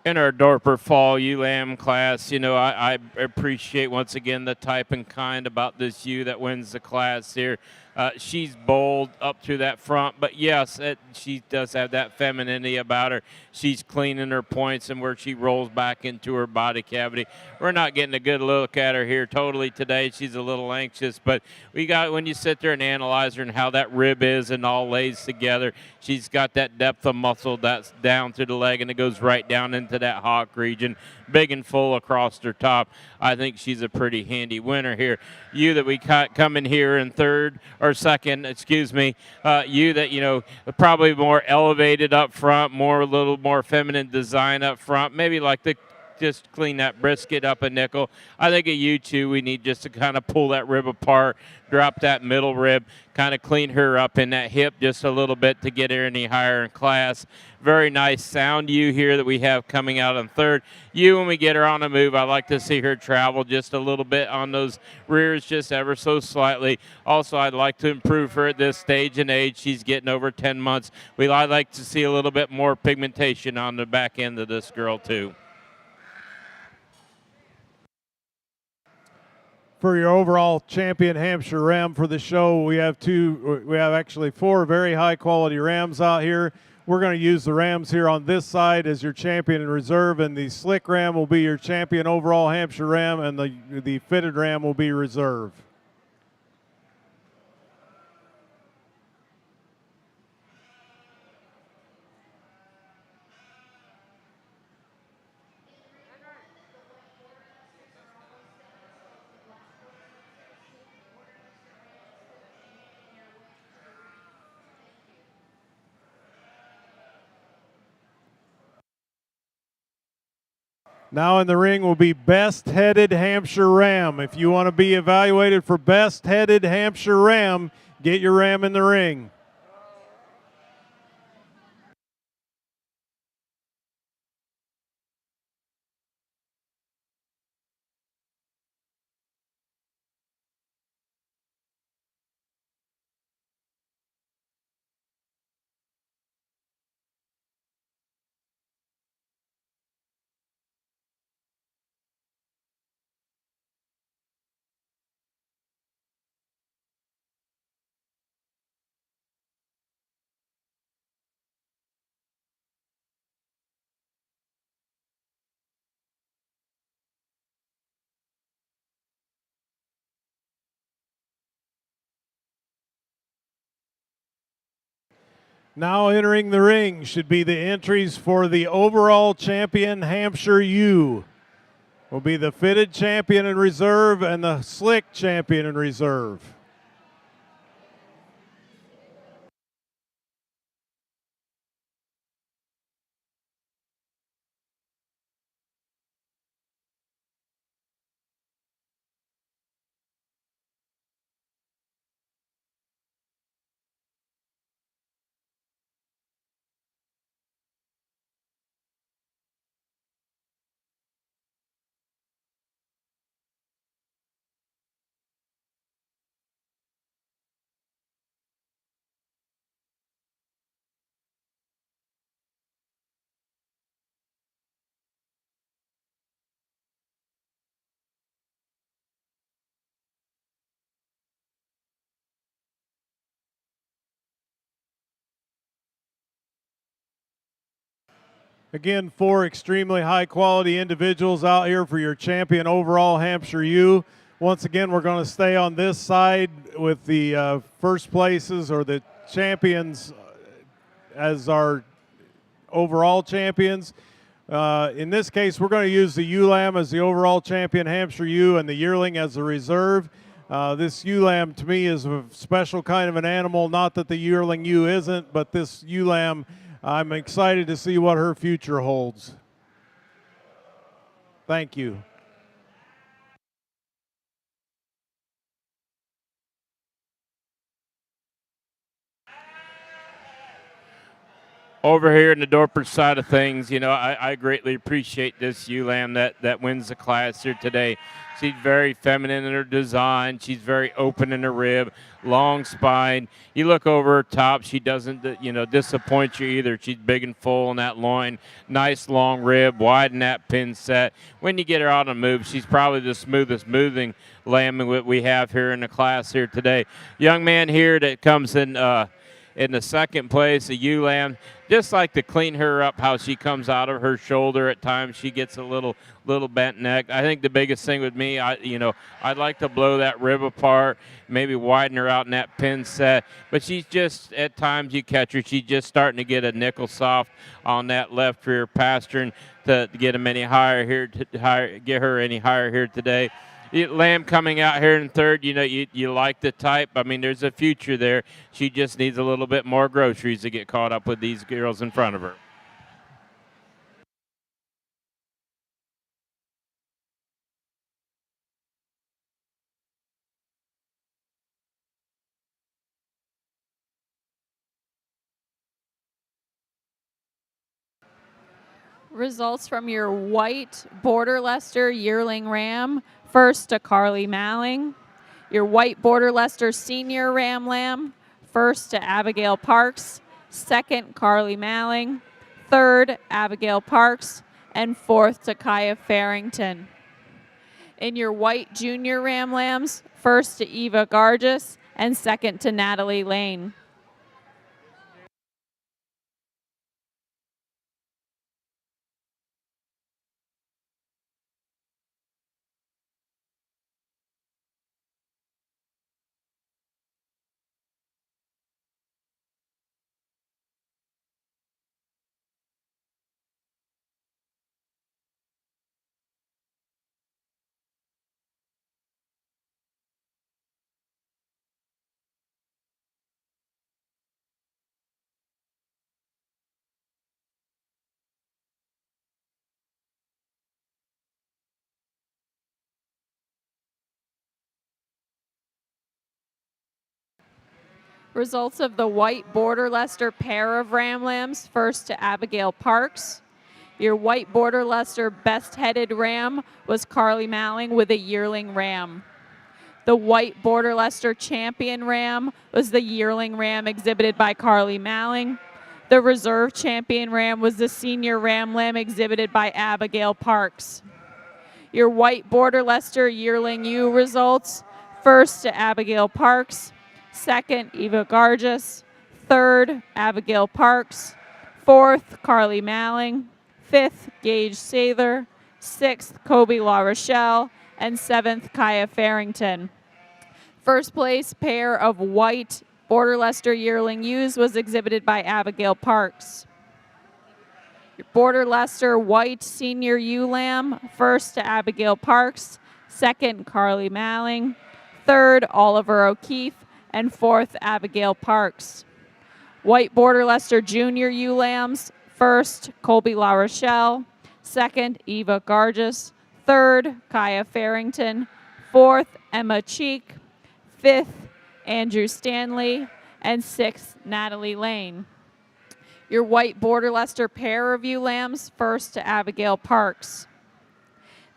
In our Dorper Fall ewe lamb class, you know, I appreciate once again the type and kind about this ewe that wins the class here. She's bold up through that front, but yes, she does have that femininity about her. She's clean in her points and where she rolls back into her body cavity. We're not getting a good look at her here totally today. She's a little anxious, but we got when you sit there and analyze her and how that rib is and all lays together, she's got that depth of muscle that's down through the leg and it goes right down into that hock region, big and full across her top. I think she's a pretty handy winner here. You that we come in here in third or second, excuse me, you that, you know, probably more elevated up front, a little more feminine design up front, maybe like the just clean that brisket up a nickel. I think at you two, we need just to kind of pull that rib apart, drop that middle rib, kind of clean her up in that hip just a little bit to get her any higher in class. Very nice sound you here that we have coming out on third. You, when we get her on a move, I like to see her travel just a little bit on those rears, just ever so slightly. Also, I'd like to improve her at this stage in age. She's getting over 10 months. I'd like to see a little bit more pigmentation on the back end of this girl, too. For your overall champion Hampshire ram for the show, we have actually 4 very high quality rams out here. We're going to use the rams here on this side as your champion in reserve, and the slick ram will be your champion overall Hampshire ram, and the fitted ram will be reserve. Now in the ring will be best headed Hampshire ram. If you want to be evaluated for best headed Hampshire ram, get your ram in the ring. Now entering the ring should be the entries for the overall champion Hampshire ewe. Will be the fitted champion in reserve and the slick champion in reserve. Again, 4 extremely high quality individuals out here for your champion overall Hampshire ewe. Once again, we're going to stay on this side with the first places or the champions as our overall champions. In this case, we're going to use the ewe lamb as the overall champion Hampshire ewe and the yearling as the reserve. This ewe lamb to me is a special kind of an animal, not that the yearling ewe isn't, but this ewe lamb, I'm excited to see what her future holds. Thank you. Over here in the Dorper side of things, I greatly appreciate this ewe lamb that wins the class here today. She's very feminine in her design. She's very open in her rib, long spine. You look over her top, she doesn't, disappoint you either. She's big and full in that loin, nice long rib, wide in that pin set. When you get her out on the move, she's probably the smoothest moving lamb that we have here in the class here today. Young man here that comes in the second place, a ewe lamb. Just like to clean her up, how she comes out of her shoulder at times. She gets a little bent neck. I think the biggest thing with me, I'd like to blow that rib apart, maybe widen her out in that pin set. But she's just, at times you catch her, she's just starting to get a nickel soft on that left rear pastern to get them any higher here, get her any higher here today. Lamb coming out here in third, you like the type. I mean, there's a future there. She just needs a little bit more groceries to get caught up with these girls in front of her. Results from your white Border Leicester yearling ram. First to Carly Malling. Your white Border Leicester senior ram lamb. First to Abigail Parks. Second, Carly Malling. Third, Abigail Parks. And fourth to Kaya Farrington. In your white junior ram lambs, first to Eva Gargis and second to Natalie Lane. Results of the white Border Leicester pair of ram lambs, first to Abigail Parks. Your white Border Leicester best-headed ram was Carly Malling with a yearling ram. The white Border Leicester champion ram was the yearling ram exhibited by Carly Malling. The reserve champion ram was the senior ram lamb exhibited by Abigail Parks. Your white Border Leicester yearling ewe results, first to Abigail Parks. Second, Eva Gargis. Third, Abigail Parks. Fourth, Carly Malling. Fifth, Gage Sather. Sixth, Kobe La Rochelle. And seventh, Kaya Farrington. First place pair of white Border Leicester yearling ewes was exhibited by Abigail Parks. Your Border Leicester white senior ewe lamb, first to Abigail Parks. Second, Carly Malling. Third, Oliver O'Keefe. And fourth, Abigail Parks. White Border Leicester junior ewe lambs, first, Colby La Rochelle. Second, Eva Gargis. Third, Kaya Farrington. Fourth, Emma Cheek. Fifth, Andrew Stanley. And sixth, Natalie Lane. Your white Border Leicester pair of ewe lambs, first to Abigail Parks.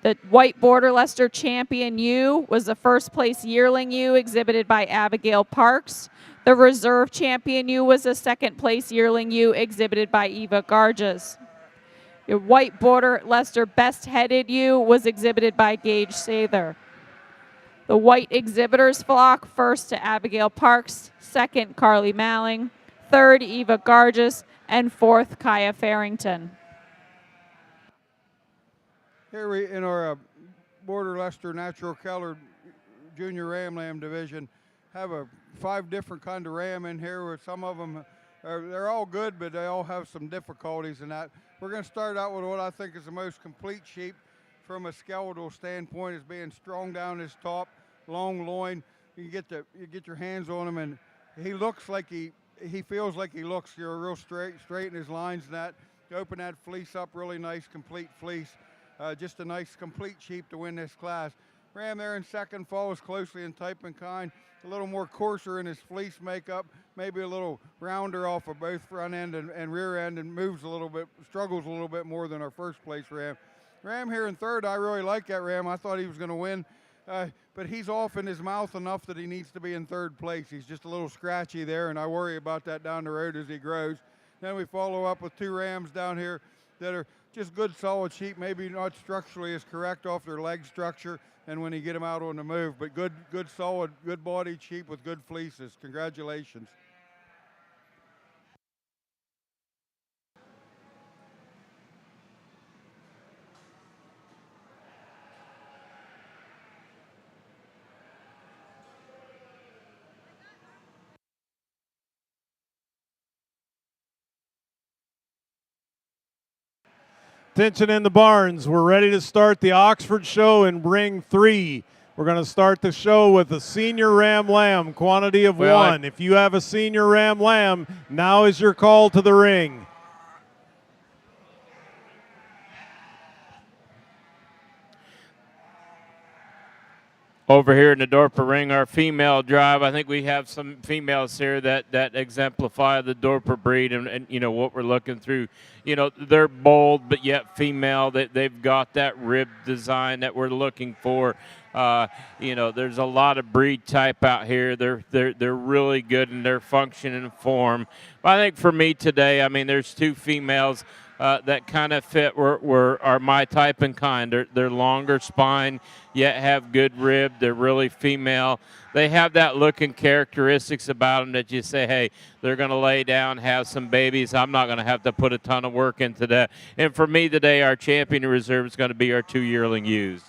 The white Border Leicester champion ewe was the first place yearling ewe exhibited by Abigail Parks. The reserve champion ewe was the second place yearling ewe exhibited by Eva Gargis. Your white Border Leicester best-headed ewe was exhibited by Gage Sather. The white exhibitors flock, first to Abigail Parks, second Carly Malling, third Eva Gargis, and fourth Kaya Farrington. Here we, in our Border Leicester natural colored junior ram lamb division, have 5 different kind of ram in here. With some of them, they're all good, but they all have some difficulties in that. We're going to start out with what I think is the most complete sheep from a skeletal standpoint, is being strong down his top, long loin. You get your hands on him, and he looks like he feels like he looks. You're real straight in his lines and that. You open that fleece up, really nice, complete fleece. Just a nice, complete sheep to win this class. Ram there in second follows closely in type and kind. A little more coarser in his fleece makeup, maybe a little rounder off of both front end and rear end, and moves a little bit, struggles a little bit more than our first place ram. Ram here in third, I really like that ram. I thought he was going to win, but he's off in his mouth enough that he needs to be in third place. He's just a little scratchy there, and I worry about that down the road as he grows. Then we follow up with two rams down here that are just good solid sheep, maybe not structurally as correct off their leg structure and when you get them out on the move, but good solid, good bodied sheep with good fleeces. Congratulations. Attention in the barns. We're ready to start the Oxford show in ring 3. We're going to start the show with a senior ram lamb, quantity of 1. If you have a senior ram lamb, now is your call to the ring. Over here in the Dorper ring, our female drive. I think we have some females here that exemplify the Dorper breed and you know what we're looking through. You know, they're bold but yet female. They've got that rib design that we're looking for. You know, there's a lot of breed type out here. They're really good in their function and form. But I think for me today, I mean, there's two females that kind of fit are my type and kind. They're longer spine, yet have good rib. They're really female. They have that look and characteristics about them that you say, hey, they're going to lay down, have some babies. I'm not going to have to put a ton of work into that. And for me today, our champion reserve is going to be our 2 yearling ewes.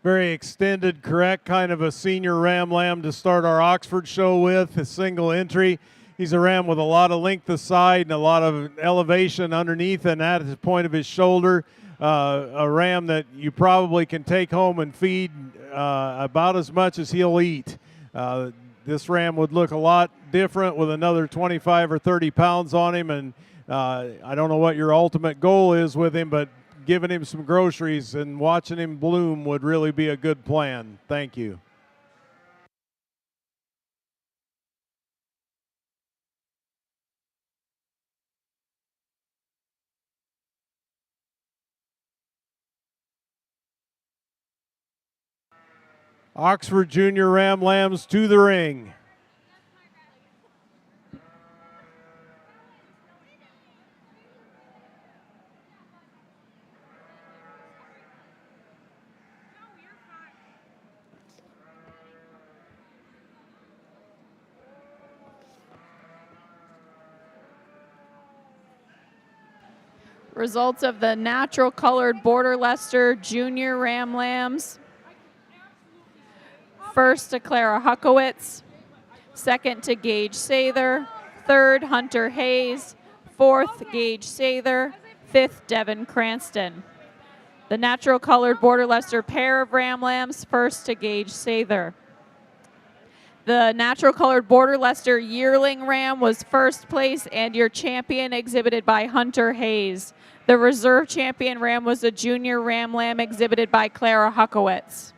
Very extended, correct kind of a senior ram lamb to start our Oxford show with, a single entry. He's a ram with a lot of length of side and a lot of elevation underneath and at the point of his shoulder. A ram that you probably can take home and feed about as much as he'll eat. This ram would look a lot different with another 25 or 30 pounds on him, and I don't know what your ultimate goal is with him, but giving him some groceries and watching him bloom would really be a good plan. Thank you. Oxford Junior Ram Lambs to the ring. Results of the natural colored Border Leicester Junior Ram Lambs. First to Clara Huckowitz, second to Gage Sather, third Hunter Hayes, fourth Gage Sather, fifth Devin Cranston. The natural colored Border Leicester pair of Ram Lambs, first to Gage Sather. The natural colored Border Leicester yearling ram was first place and your champion exhibited by Hunter Hayes. The reserve champion ram was a junior ram lamb exhibited by Clara Huckowitz.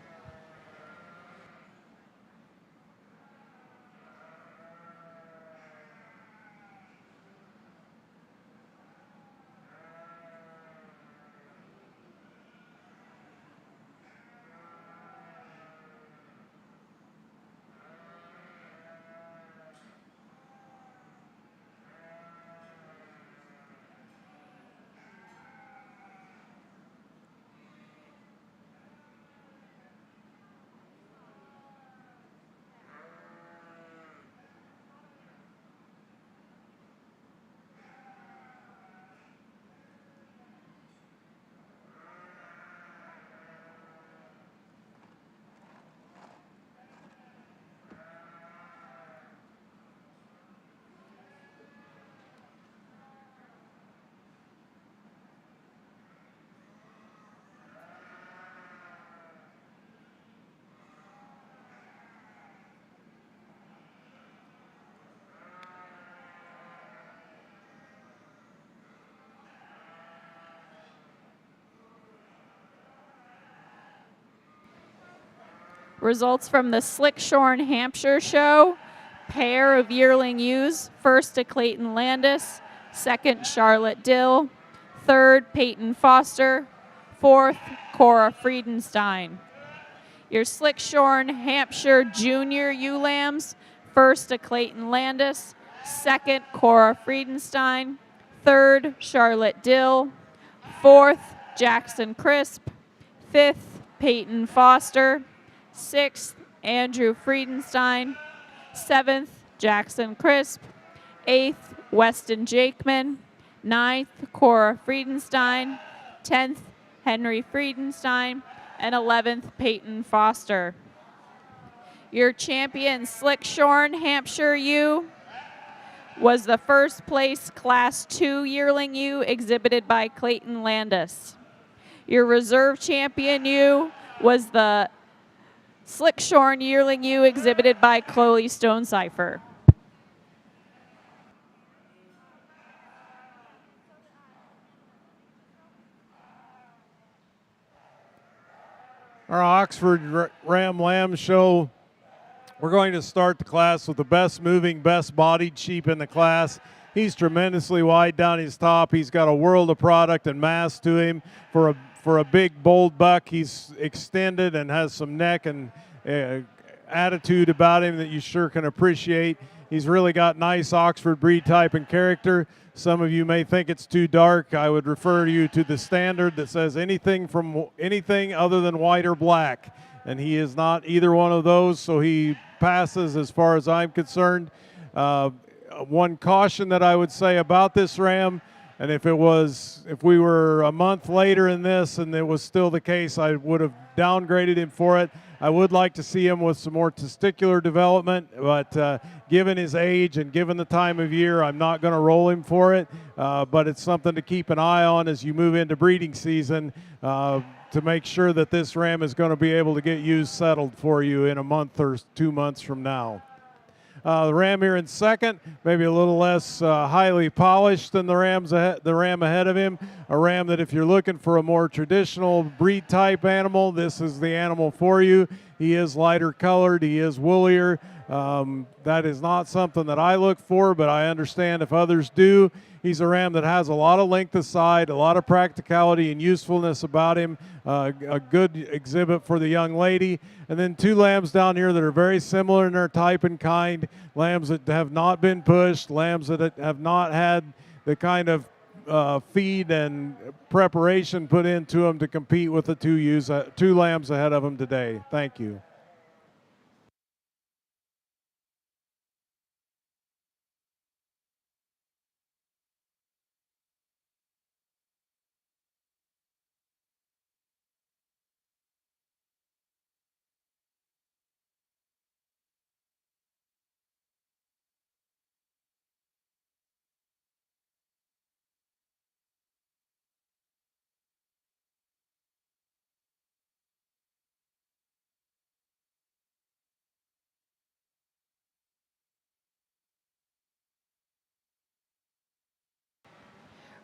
Results from the Slickshorn Hampshire show. Pair of yearling ewes. First to Clayton Landis. Second, Charlotte Dill. Third, Peyton Foster. Fourth, Cora Friedenstein. Your Slickshorn Hampshire Junior ewe lambs. First to Clayton Landis. Second, Cora Friedenstein. Third, Charlotte Dill. Fourth, Jackson Crisp. Fifth, Peyton Foster. Sixth, Andrew Friedenstein. Seventh, Jackson Crisp. Eighth, Weston Jakeman. Ninth, Cora Friedenstein. 10th, Henry Friedenstein. And 11th, Peyton Foster. Your champion Slickshorn Hampshire ewe was the first place Class 2 yearling ewe exhibited by Clayton Landis. Your reserve champion ewe was the Slickshorn yearling ewe exhibited by Chloe Stonecipher. Our Oxford Ram Lamb Show, we're going to start the class with the best moving, best bodied sheep in the class. He's tremendously wide down his top. He's got a world of product and mass to him. For a big, bold buck, he's extended and has some neck and attitude about him that you sure can appreciate. He's really got nice Oxford breed type and character. Some of you may think it's too dark. I would refer you to the standard that says anything other than white or black. And he is not either one of those, so he passes as far as I'm concerned. One caution that I would say about this ram, and if we were a month later in this and it was still the case, I would have downgraded him for it. I would like to see him with some more testicular development, but given his age and given the time of year, I'm not going to roll him for it. But it's something to keep an eye on as you move into breeding season to make sure that this ram is going to be able to get used settled for you in a month or 2 months from now. The ram here in second, maybe a little less highly polished than the ram ahead of him. A ram that if you're looking for a more traditional breed type animal, this is the animal for you. He is lighter colored, he is woollier. That is not something that I look for, but I understand if others do. He's a ram that has a lot of length of side, a lot of practicality and usefulness about him, a good exhibit for the young lady. And then two lambs down here that are very similar in their type and kind, lambs that have not been pushed, lambs that have not had the kind of feed and preparation put into them to compete with the two lambs ahead of them today. Thank you.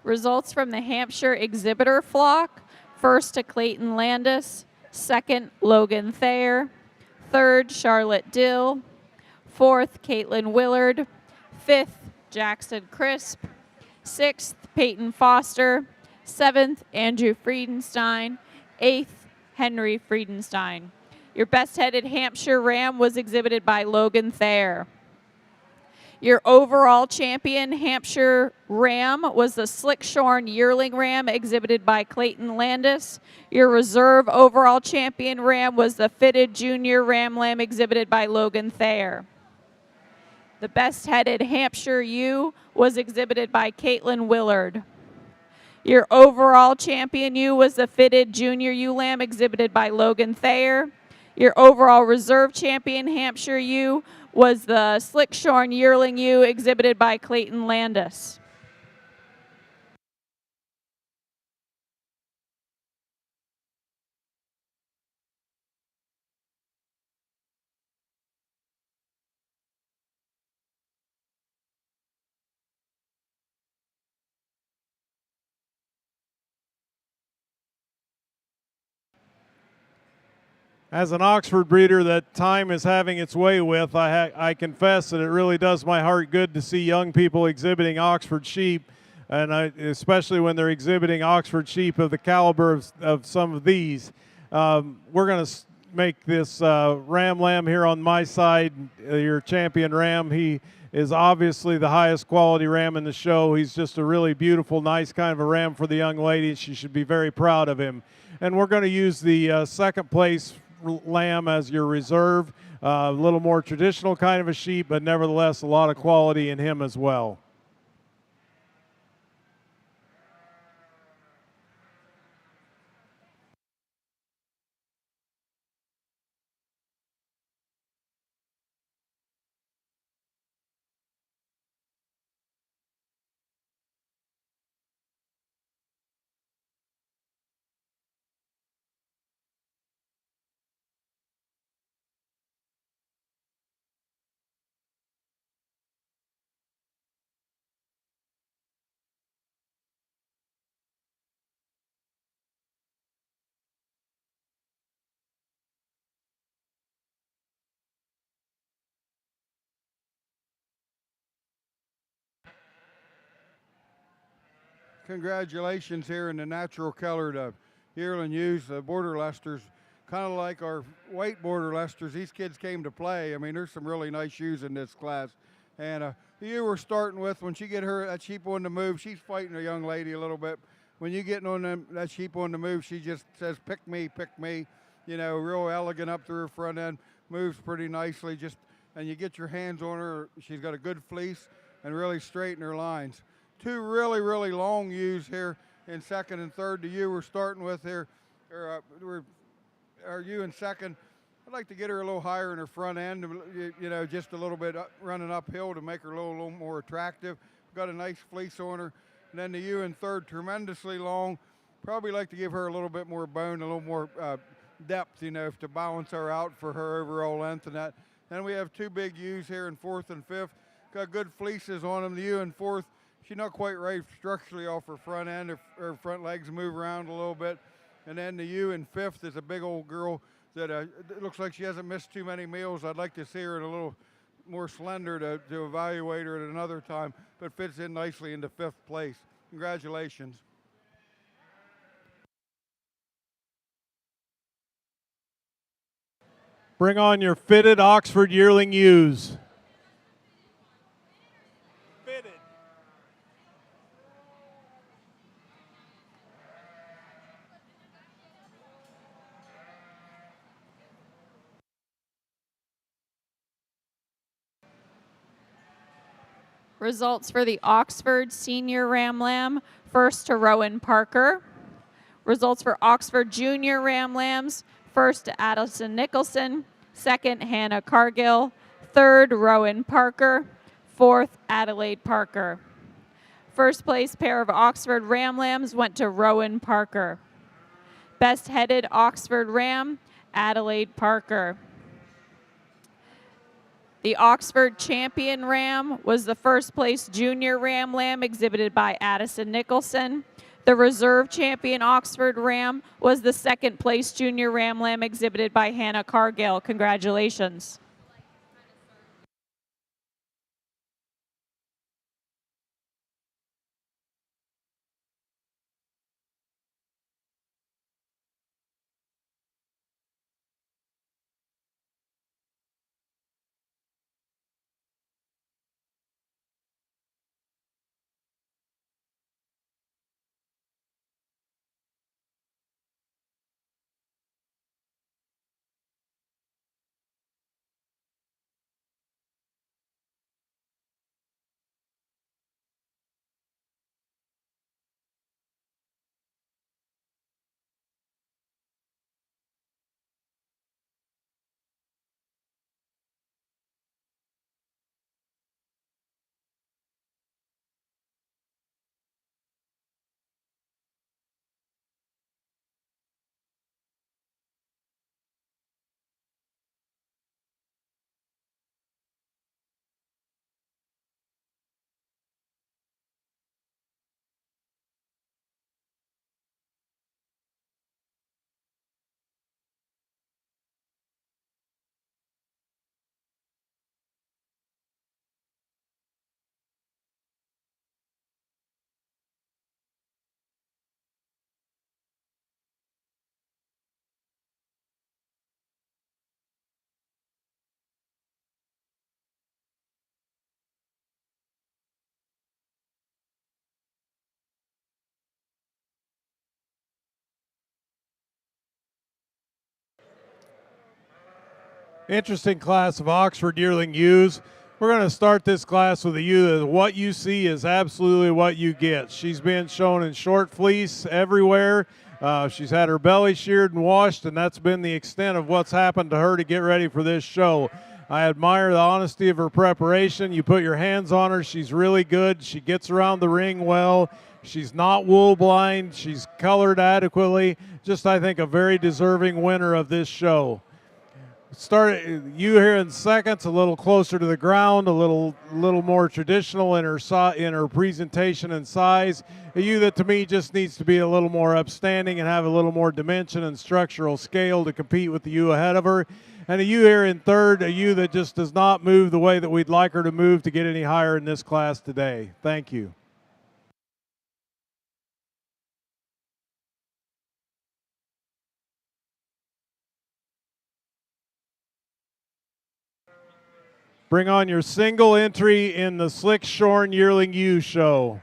Results from the Hampshire exhibitor flock. First to Clayton Landis. Second, Logan Thayer. Third, Charlotte Dill. Fourth, Caitlin Willard. Fifth, Jackson Crisp. Sixth, Peyton Foster. Seventh, Andrew Friedenstein. Eighth, Henry Friedenstein. Your best-headed Hampshire ram was exhibited by Logan Thayer. Your overall champion Hampshire ram was the Slickshorn yearling ram exhibited by Clayton Landis. Your reserve overall champion ram was the fitted junior ram lamb exhibited by Logan Thayer. The best-headed Hampshire ewe was exhibited by Caitlin Willard. Your overall champion ewe was the fitted junior ewe lamb exhibited by Logan Thayer. Your overall reserve champion Hampshire ewe was the Slickshorn yearling ewe exhibited by Clayton Landis. As an Oxford breeder that time is having its way with, I confess that it really does my heart good to see young people exhibiting Oxford sheep, and especially when they're exhibiting Oxford sheep of the caliber of some of these. We're going to make this ram lamb here on my side, your champion ram. He is obviously the highest quality ram in the show. He's just a really beautiful, nice kind of a ram for the young lady. She should be very proud of him. And we're going to use the second place lamb as your reserve. A little more traditional kind of a sheep, but nevertheless a lot of quality in him as well. Congratulations here in the natural colored yearling ewes, the border Leicesters, kind of like our white border Leicesters. These kids came to play. I mean, there's some really nice ewes in this class. And the ewe we're starting with, when she get that sheep on the move, she's fighting a young lady a little bit. When you get on that sheep on the move, she just says, pick me, pick me. You know, real elegant up through her front end, moves pretty nicely. And you get your hands on her. She's got a good fleece and really straight in her lines. Two really, really long ewes here in second and third. The ewe we're starting with here, our ewe in second. I'd like to get her a little higher in her front end, you know, just a little bit running uphill to make her a little more attractive. Got a nice fleece on her. And then the ewe in third, tremendously long. Probably like to give her a little bit more bone, a little more depth, you know, to balance her out for her overall length and that. Then we have two big ewes here in fourth and fifth. Got good fleeces on them. The ewe in fourth, she's not quite right structurally off her front end. Her front legs move around a little bit. And then the ewe in fifth is a big old girl that it looks like she hasn't missed too many meals. I'd like to see her in a little more slender to evaluate her at another time, but fits in nicely into fifth place. Congratulations. Bring on your fitted Oxford yearling ewes. Fitted. Results for the Oxford Senior Ram Lamb. First to Rowan Parker. Results for Oxford Junior Ram Lambs. First to Addison Nicholson. Second, Hannah Cargill. Third, Rowan Parker. Fourth, Adelaide Parker. First place pair of Oxford Ram Lambs went to Rowan Parker. Best headed Oxford Ram, Adelaide Parker. The Oxford Champion Ram was the first place Junior Ram Lamb exhibited by Addison Nicholson. The Reserve Champion Oxford Ram was the second place Junior Ram Lamb exhibited by Hannah Cargill. Congratulations. Interesting class of Oxford yearling ewes. We're going to start this class with a ewe that what you see is absolutely what you get. She's been shown in short fleece everywhere. She's had her belly sheared and washed, and that's been the extent of what's happened to her to get ready for this show. I admire the honesty of her preparation. You put your hands on her, she's really good. She gets around the ring well. She's not wool blind. She's colored adequately. Just, I think, a very deserving winner of this show. Started you here in seconds, a little closer to the ground, a little more traditional in her presentation and size. A ewe that to me just needs to be a little more upstanding and have a little more dimension and structural scale to compete with the ewe ahead of her. And a ewe here in third, a ewe that just does not move the way that we'd like her to move to get any higher in this class today. Thank you. Bring on your single entry in the Slick Shorn Yearling Ewe Show.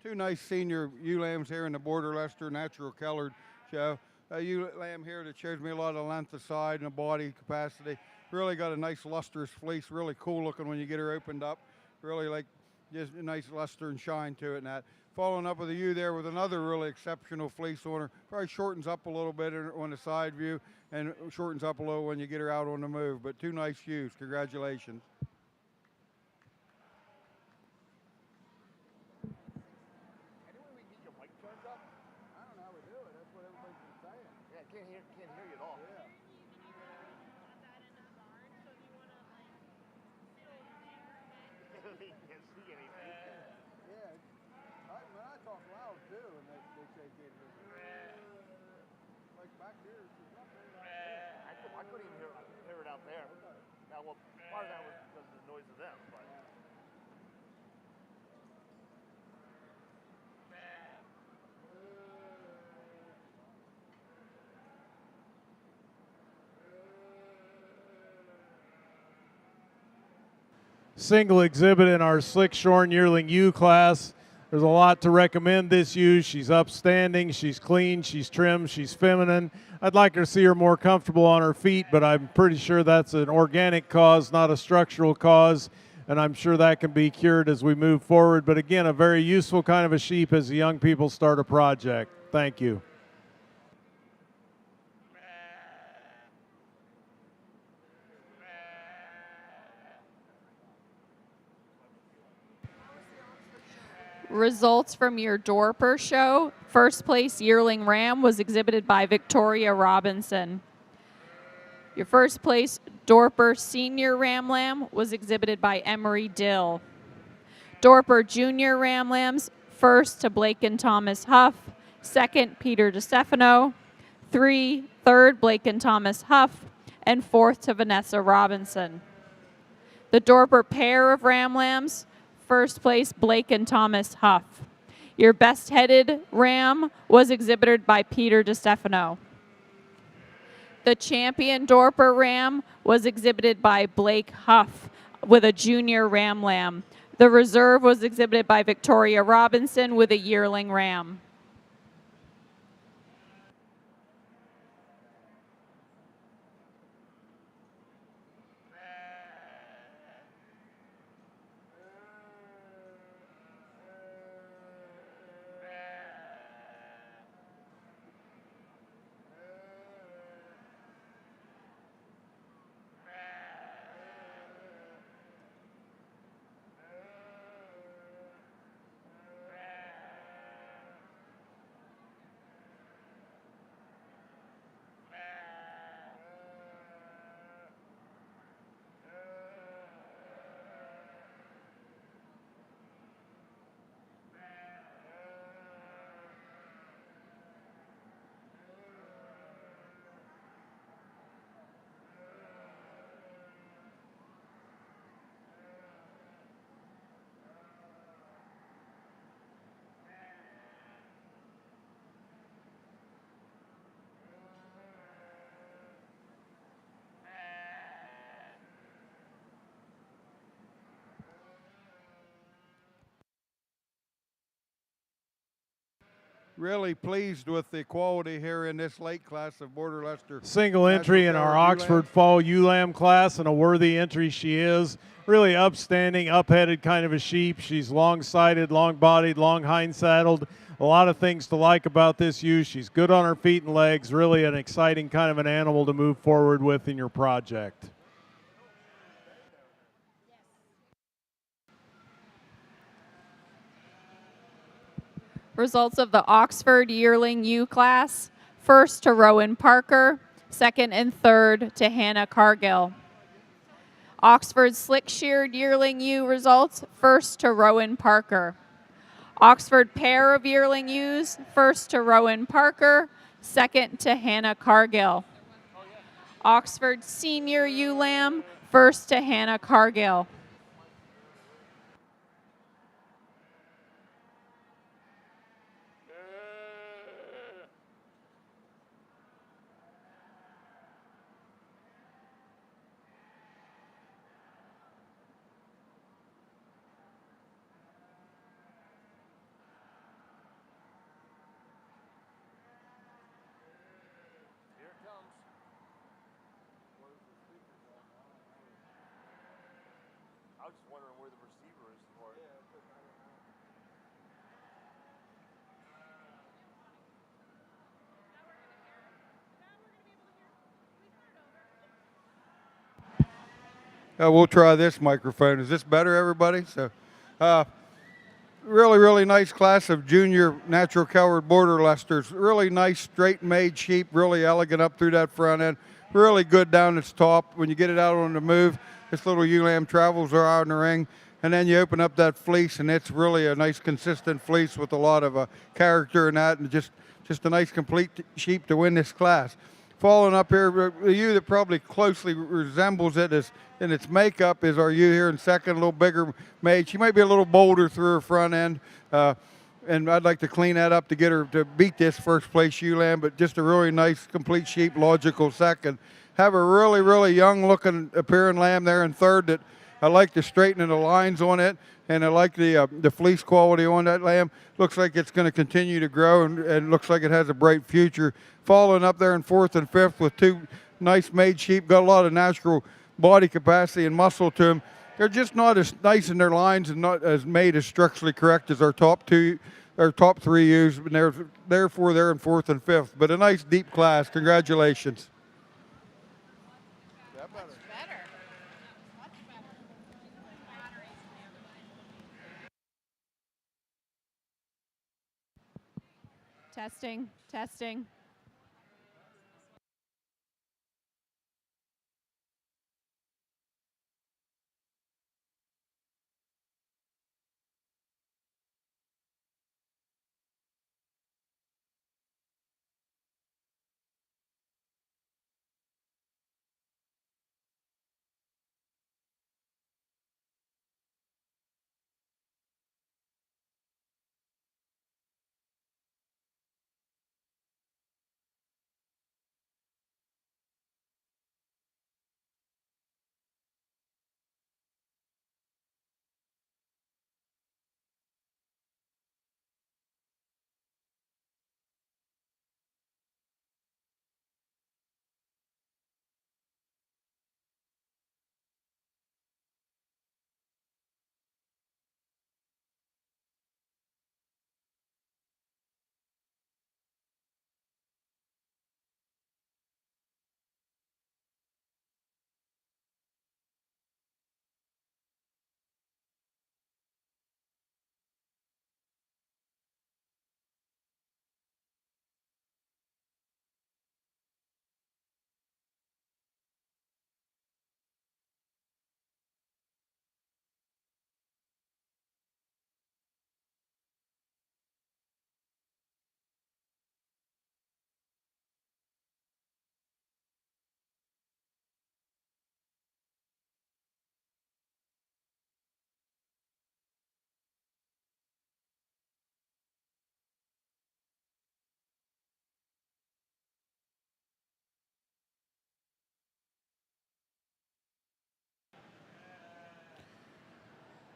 Two nice senior ewe lambs here in the Border Leicester Natural Colored Show. A ewe lamb here that shows me a lot of length of side and a body capacity. Really got a nice lustrous fleece, really cool looking when you get her opened up. Really like just a nice luster and shine to it and that. Following up with a ewe there with another really exceptional fleece on her. Probably shortens up a little bit on the side view and shortens up a little when you get her out on the move. But two nice ewes. Congratulations. I couldn't even hear it out there. Now, well, part of that was because of the noise of them, but. Single exhibit in our Slick Shorn Yearling Ewe class. There's a lot to recommend this ewe. She's upstanding, she's clean, she's trim, she's feminine. I'd like to see her more comfortable on her feet, but I'm pretty sure that's an organic cause, not a structural cause, and I'm sure that can be cured as we move forward. But again, a very useful kind of a sheep as the young people start a project. Thank you. Results from your Dorper show. First place yearling ram was exhibited by Victoria Robinson. Your first place Dorper senior ram lamb was exhibited by Emery Dill. Dorper junior ram lambs, first to Blake and Thomas Huff, second Peter DeStefano, third Blake and Thomas Huff, and fourth to Vanessa Robinson. The Dorper pair of ram lambs, first place Blake and Thomas Huff. Your best headed ram was exhibited by Peter DeStefano. The champion Dorper ram was exhibited by Blake Huff with a junior ram lamb. The reserve was exhibited by Victoria Robinson with a yearling ram. really pleased with the quality here in this late class of Border Leicester. Single Natural entry in our colored ewe Oxford lambs. Fall ewe lamb class, and a worthy entry she is. Really upstanding, up-headed kind of a sheep. She's long-sided, long-bodied, long hind-saddled. A lot of things to like about this ewe. She's good on her feet and legs. Really an exciting kind of an animal to move forward with in your project. Results of the Oxford Yearling U class. First to Rowan Parker, second and third to Hannah Cargill. Oxford Slick Sheared Yearling U results. First to Rowan Parker. Oxford Pair of Yearling Ewes. First to Rowan Parker, second to Hannah Cargill. Oxford Senior Ewe Lamb. First to Hannah Cargill. Here it comes. I was just wondering where the receiver is for it. We'll try this microphone. Is this better, everybody? So, really nice class of junior natural colored border Leicesters. Really nice straight made sheep, really elegant up through that front end. Really good down its top. When you get it out on the move, this little ewe lamb travels around the ring, and then you open up that fleece, and it's really a nice consistent fleece with a lot of character in that, and just a nice complete sheep to win this class. Following up here, the ewe that probably closely resembles it is in its makeup is our ewe here in second, a little bigger made. She might be a little bolder through her front end, and I'd like to clean that up to get her to beat this first place ewe lamb, but just a really nice complete sheep, logical second. Have a really young looking appearing lamb there in third that I like the straightening the lines on it, and I like the fleece quality on that lamb. Looks like it's going to continue to grow, and looks like it has a bright future. Following up there in fourth and fifth with two nice made sheep, got a lot of natural body capacity and muscle to them. They're just not as nice in their lines and not as made as structurally correct as our top three ewes, and therefore they're in fourth and fifth. But a nice deep class. Congratulations. Testing.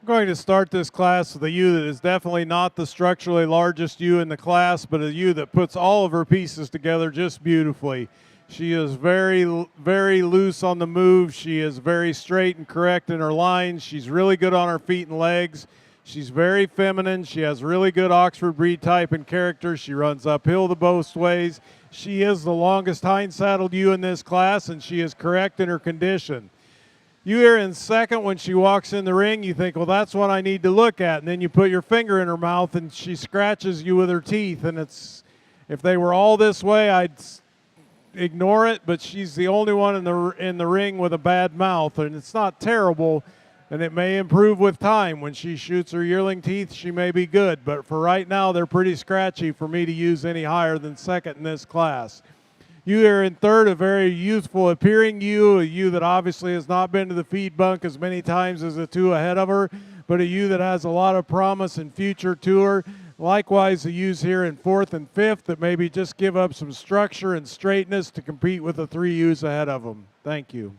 I'm going to start this class with a ewe that is definitely not the structurally largest ewe in the class, but a ewe that puts all of her pieces together just beautifully. She is very, very loose on the move. She is very straight and correct in her lines. She's really good on her feet and legs. She's very feminine. She has really good Oxford breed type and character. She runs uphill the both ways. She is the longest hind-saddled ewe in this class, and she is correct in her condition. You hear in second when she walks in the ring, you think, well, that's what I need to look at. And then you put your finger in her mouth and she scratches you with her teeth. And it's, if they were all this way, I'd ignore it, but she's the only one in the ring with a bad mouth. And it's not terrible, and it may improve with time. When she shoots her yearling teeth, she may be good. But for right now, they're pretty scratchy for me to use any higher than second in this class. You here in third, a very youthful appearing ewe, a ewe that obviously has not been to the feed bunk as many times as the two ahead of her, but a ewe that has a lot of promise and future to her. Likewise, the ewes here in fourth and fifth that maybe just give up some structure and straightness to compete with the three ewes ahead of them. Thank you.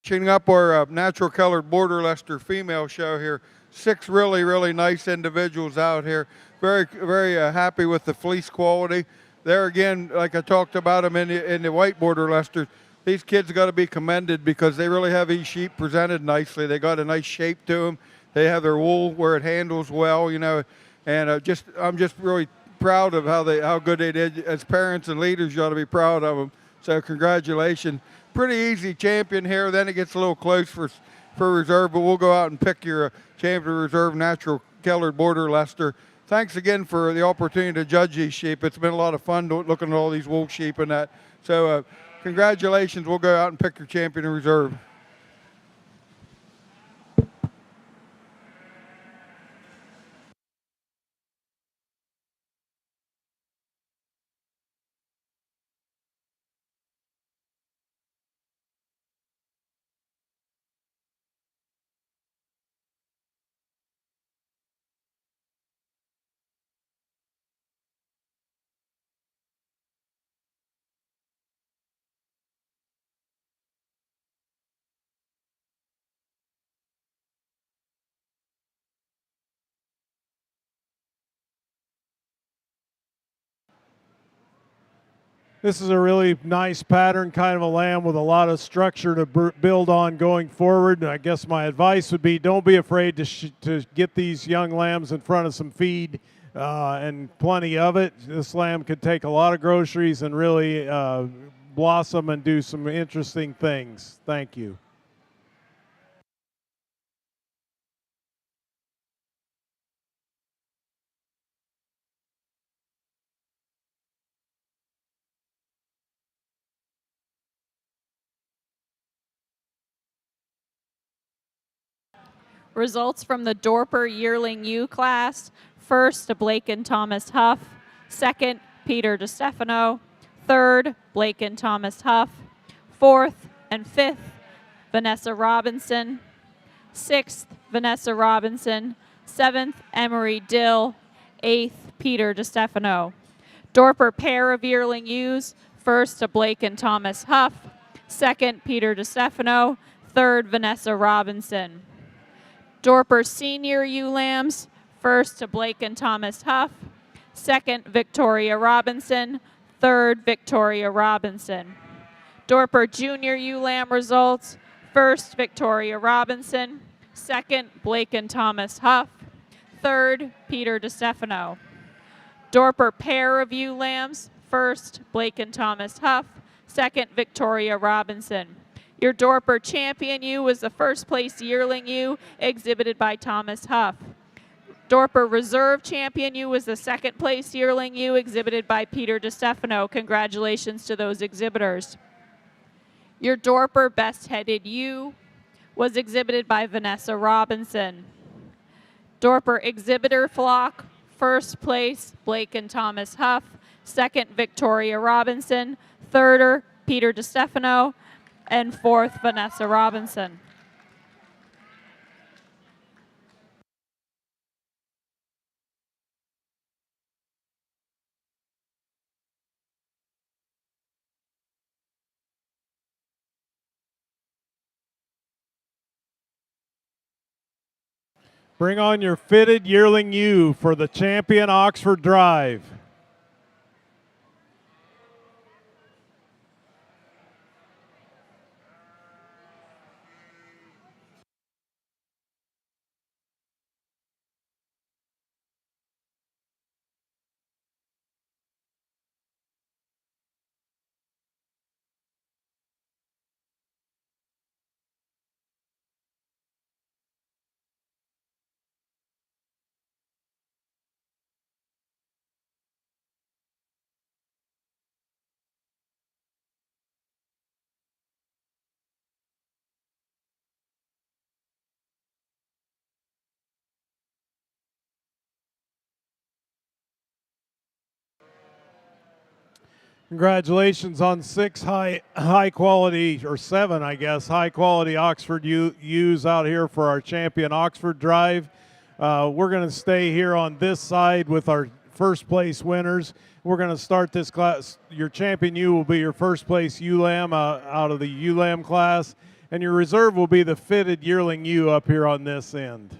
Finishing up our natural colored border Leicester female show here. 6 really, really nice individuals out here. Very, very happy with the fleece quality. There again, like I talked about them in the white border Leicester, these kids got to be commended because they really have these sheep presented nicely. They got a nice shape to them. They have their wool where it handles well, you know, and I'm just really proud of how good they did. As parents and leaders, you ought to be proud of them. So congratulations. Pretty easy champion here. Then it gets a little close for reserve, but we'll go out and pick your champion reserve natural colored border Leicester. Thanks again for the opportunity to judge these sheep. It's been a lot of fun looking at all these wool sheep and that. So congratulations. We'll go out and pick your champion reserve. This is a really nice pattern, kind of a lamb with a lot of structure to build on going forward. And I guess my advice would be don't be afraid to get these young lambs in front of some feed and plenty of it. This lamb could take a lot of groceries and really blossom and do some interesting things. Thank you. Results from the Dorper Yearling U class. First, Blake and Thomas Huff. Second, Peter DeStefano. Third, Blake and Thomas Huff. Fourth and fifth, Vanessa Robinson. Sixth, Vanessa Robinson. Seventh, Emery Dill. Eighth, Peter DeStefano. Dorper pair of yearling ewes. First, Blake and Thomas Huff. Second, Peter DeStefano. Third, Vanessa Robinson. Dorper senior ewe lambs. First, Blake and Thomas Huff. Second, Victoria Robinson. Third, Victoria Robinson. Dorper junior ewe lamb results. First, Victoria Robinson. Second, Blake and Thomas Huff. Third, Peter DeStefano. Dorper pair of ewe lambs. First, Blake and Thomas Huff. Second, Victoria Robinson. Your Dorper champion ewe was the first place yearling ewe exhibited by Thomas Huff. Dorper reserve champion ewe was the second place yearling ewe exhibited by Peter DeStefano. Congratulations to those exhibitors. Your Dorper best-headed ewe was exhibited by Vanessa Robinson. Dorper exhibitor flock, first place, Blake and Thomas Huff. Second, Victoria Robinson. Third, Peter DeStefano. And fourth, Vanessa Robinson. Bring on your fitted yearling ewe for the champion Oxford Drive. Congratulations on 6 high quality, or 7, I guess, high quality Oxford ewes out here for our champion Oxford Drive. We're going to stay here on this side with our first place winners. We're going to start this class. Your champion ewe will be your first place ewe lamb out of the ewe lamb class, and your reserve will be the fitted yearling ewe up here on this end.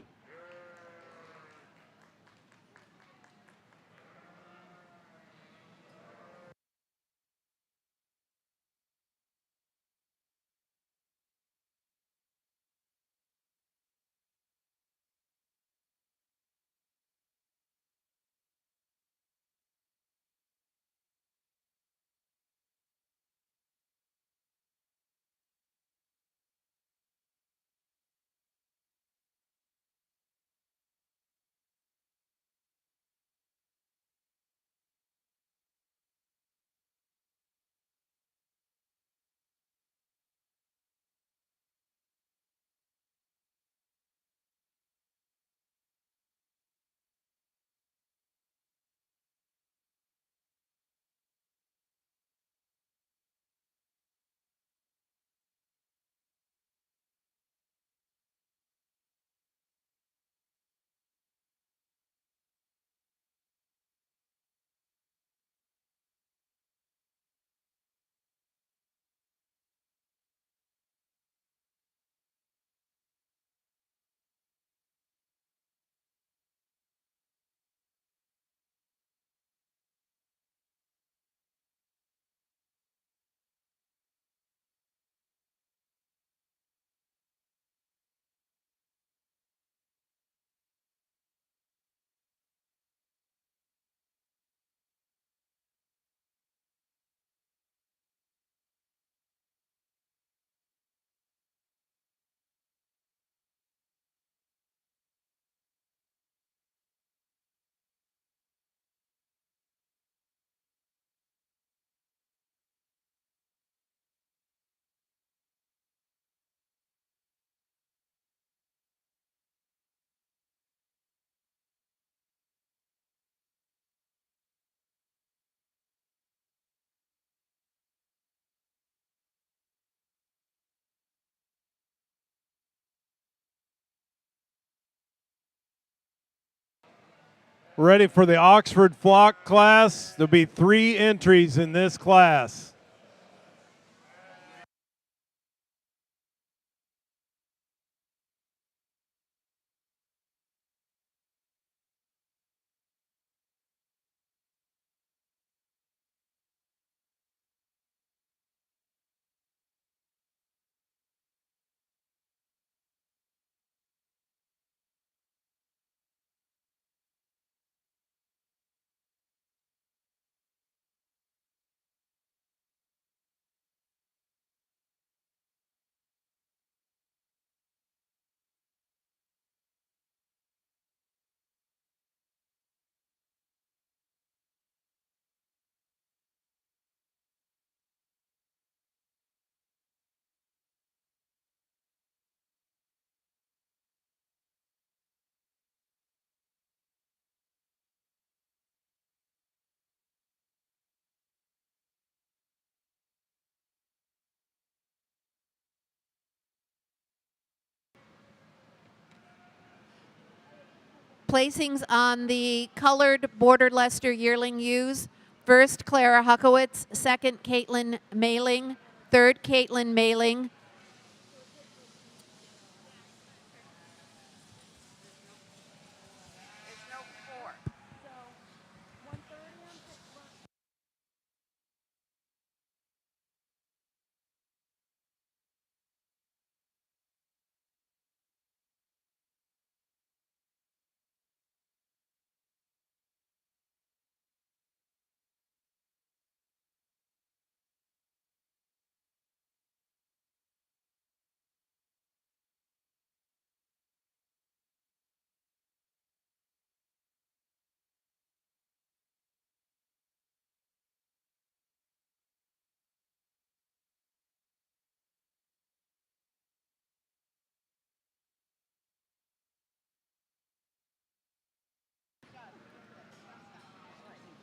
Ready for the Oxford Flock class. There'll be 3 entries in this class. Placings on the colored border Leicester yearling ewes. First, Clara Huckowitz. Second, Caitlin Mailing. Third, Caitlin Mailing.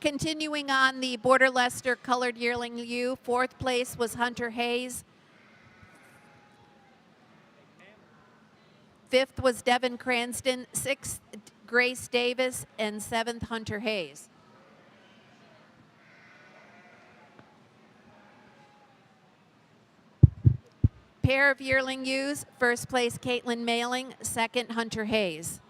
Continuing on the Border Leicester Colored Yearling ewe, fourth place was Hunter Hayes. Fifth was Devin Cranston, sixth Grace Davis, and seventh Hunter Hayes. Pair of yearling ewes, first place Caitlin Mailing, second Hunter Hayes.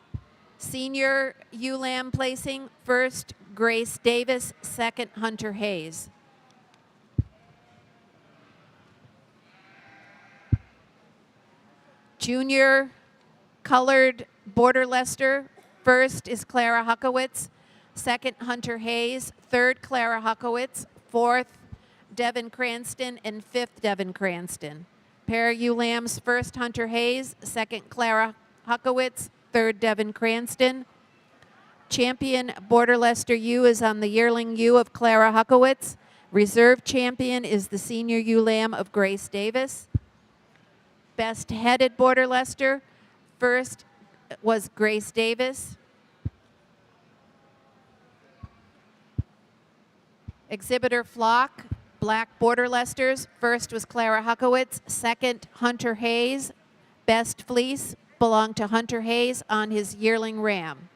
Senior ewe lamb placing, first Grace Davis, second Hunter Hayes. Junior colored Border Leicester, first is Clara Huckowitz, second Hunter Hayes, third Clara Huckowitz, fourth Devin Cranston, and fifth Devin Cranston. Pair of ewe lambs, first Hunter Hayes, second Clara Huckowitz, third Devin Cranston. Champion Border Leicester ewe is on the yearling ewe of Clara Huckowitz. Reserve champion is the senior ewe lamb of Grace Davis. Best headed Border Leicester, first was Grace Davis. Exhibitor flock, black Border Leicesters, first was Clara Huckowitz, second Hunter Hayes. Best fleece belonged to Hunter Hayes on his yearling ram.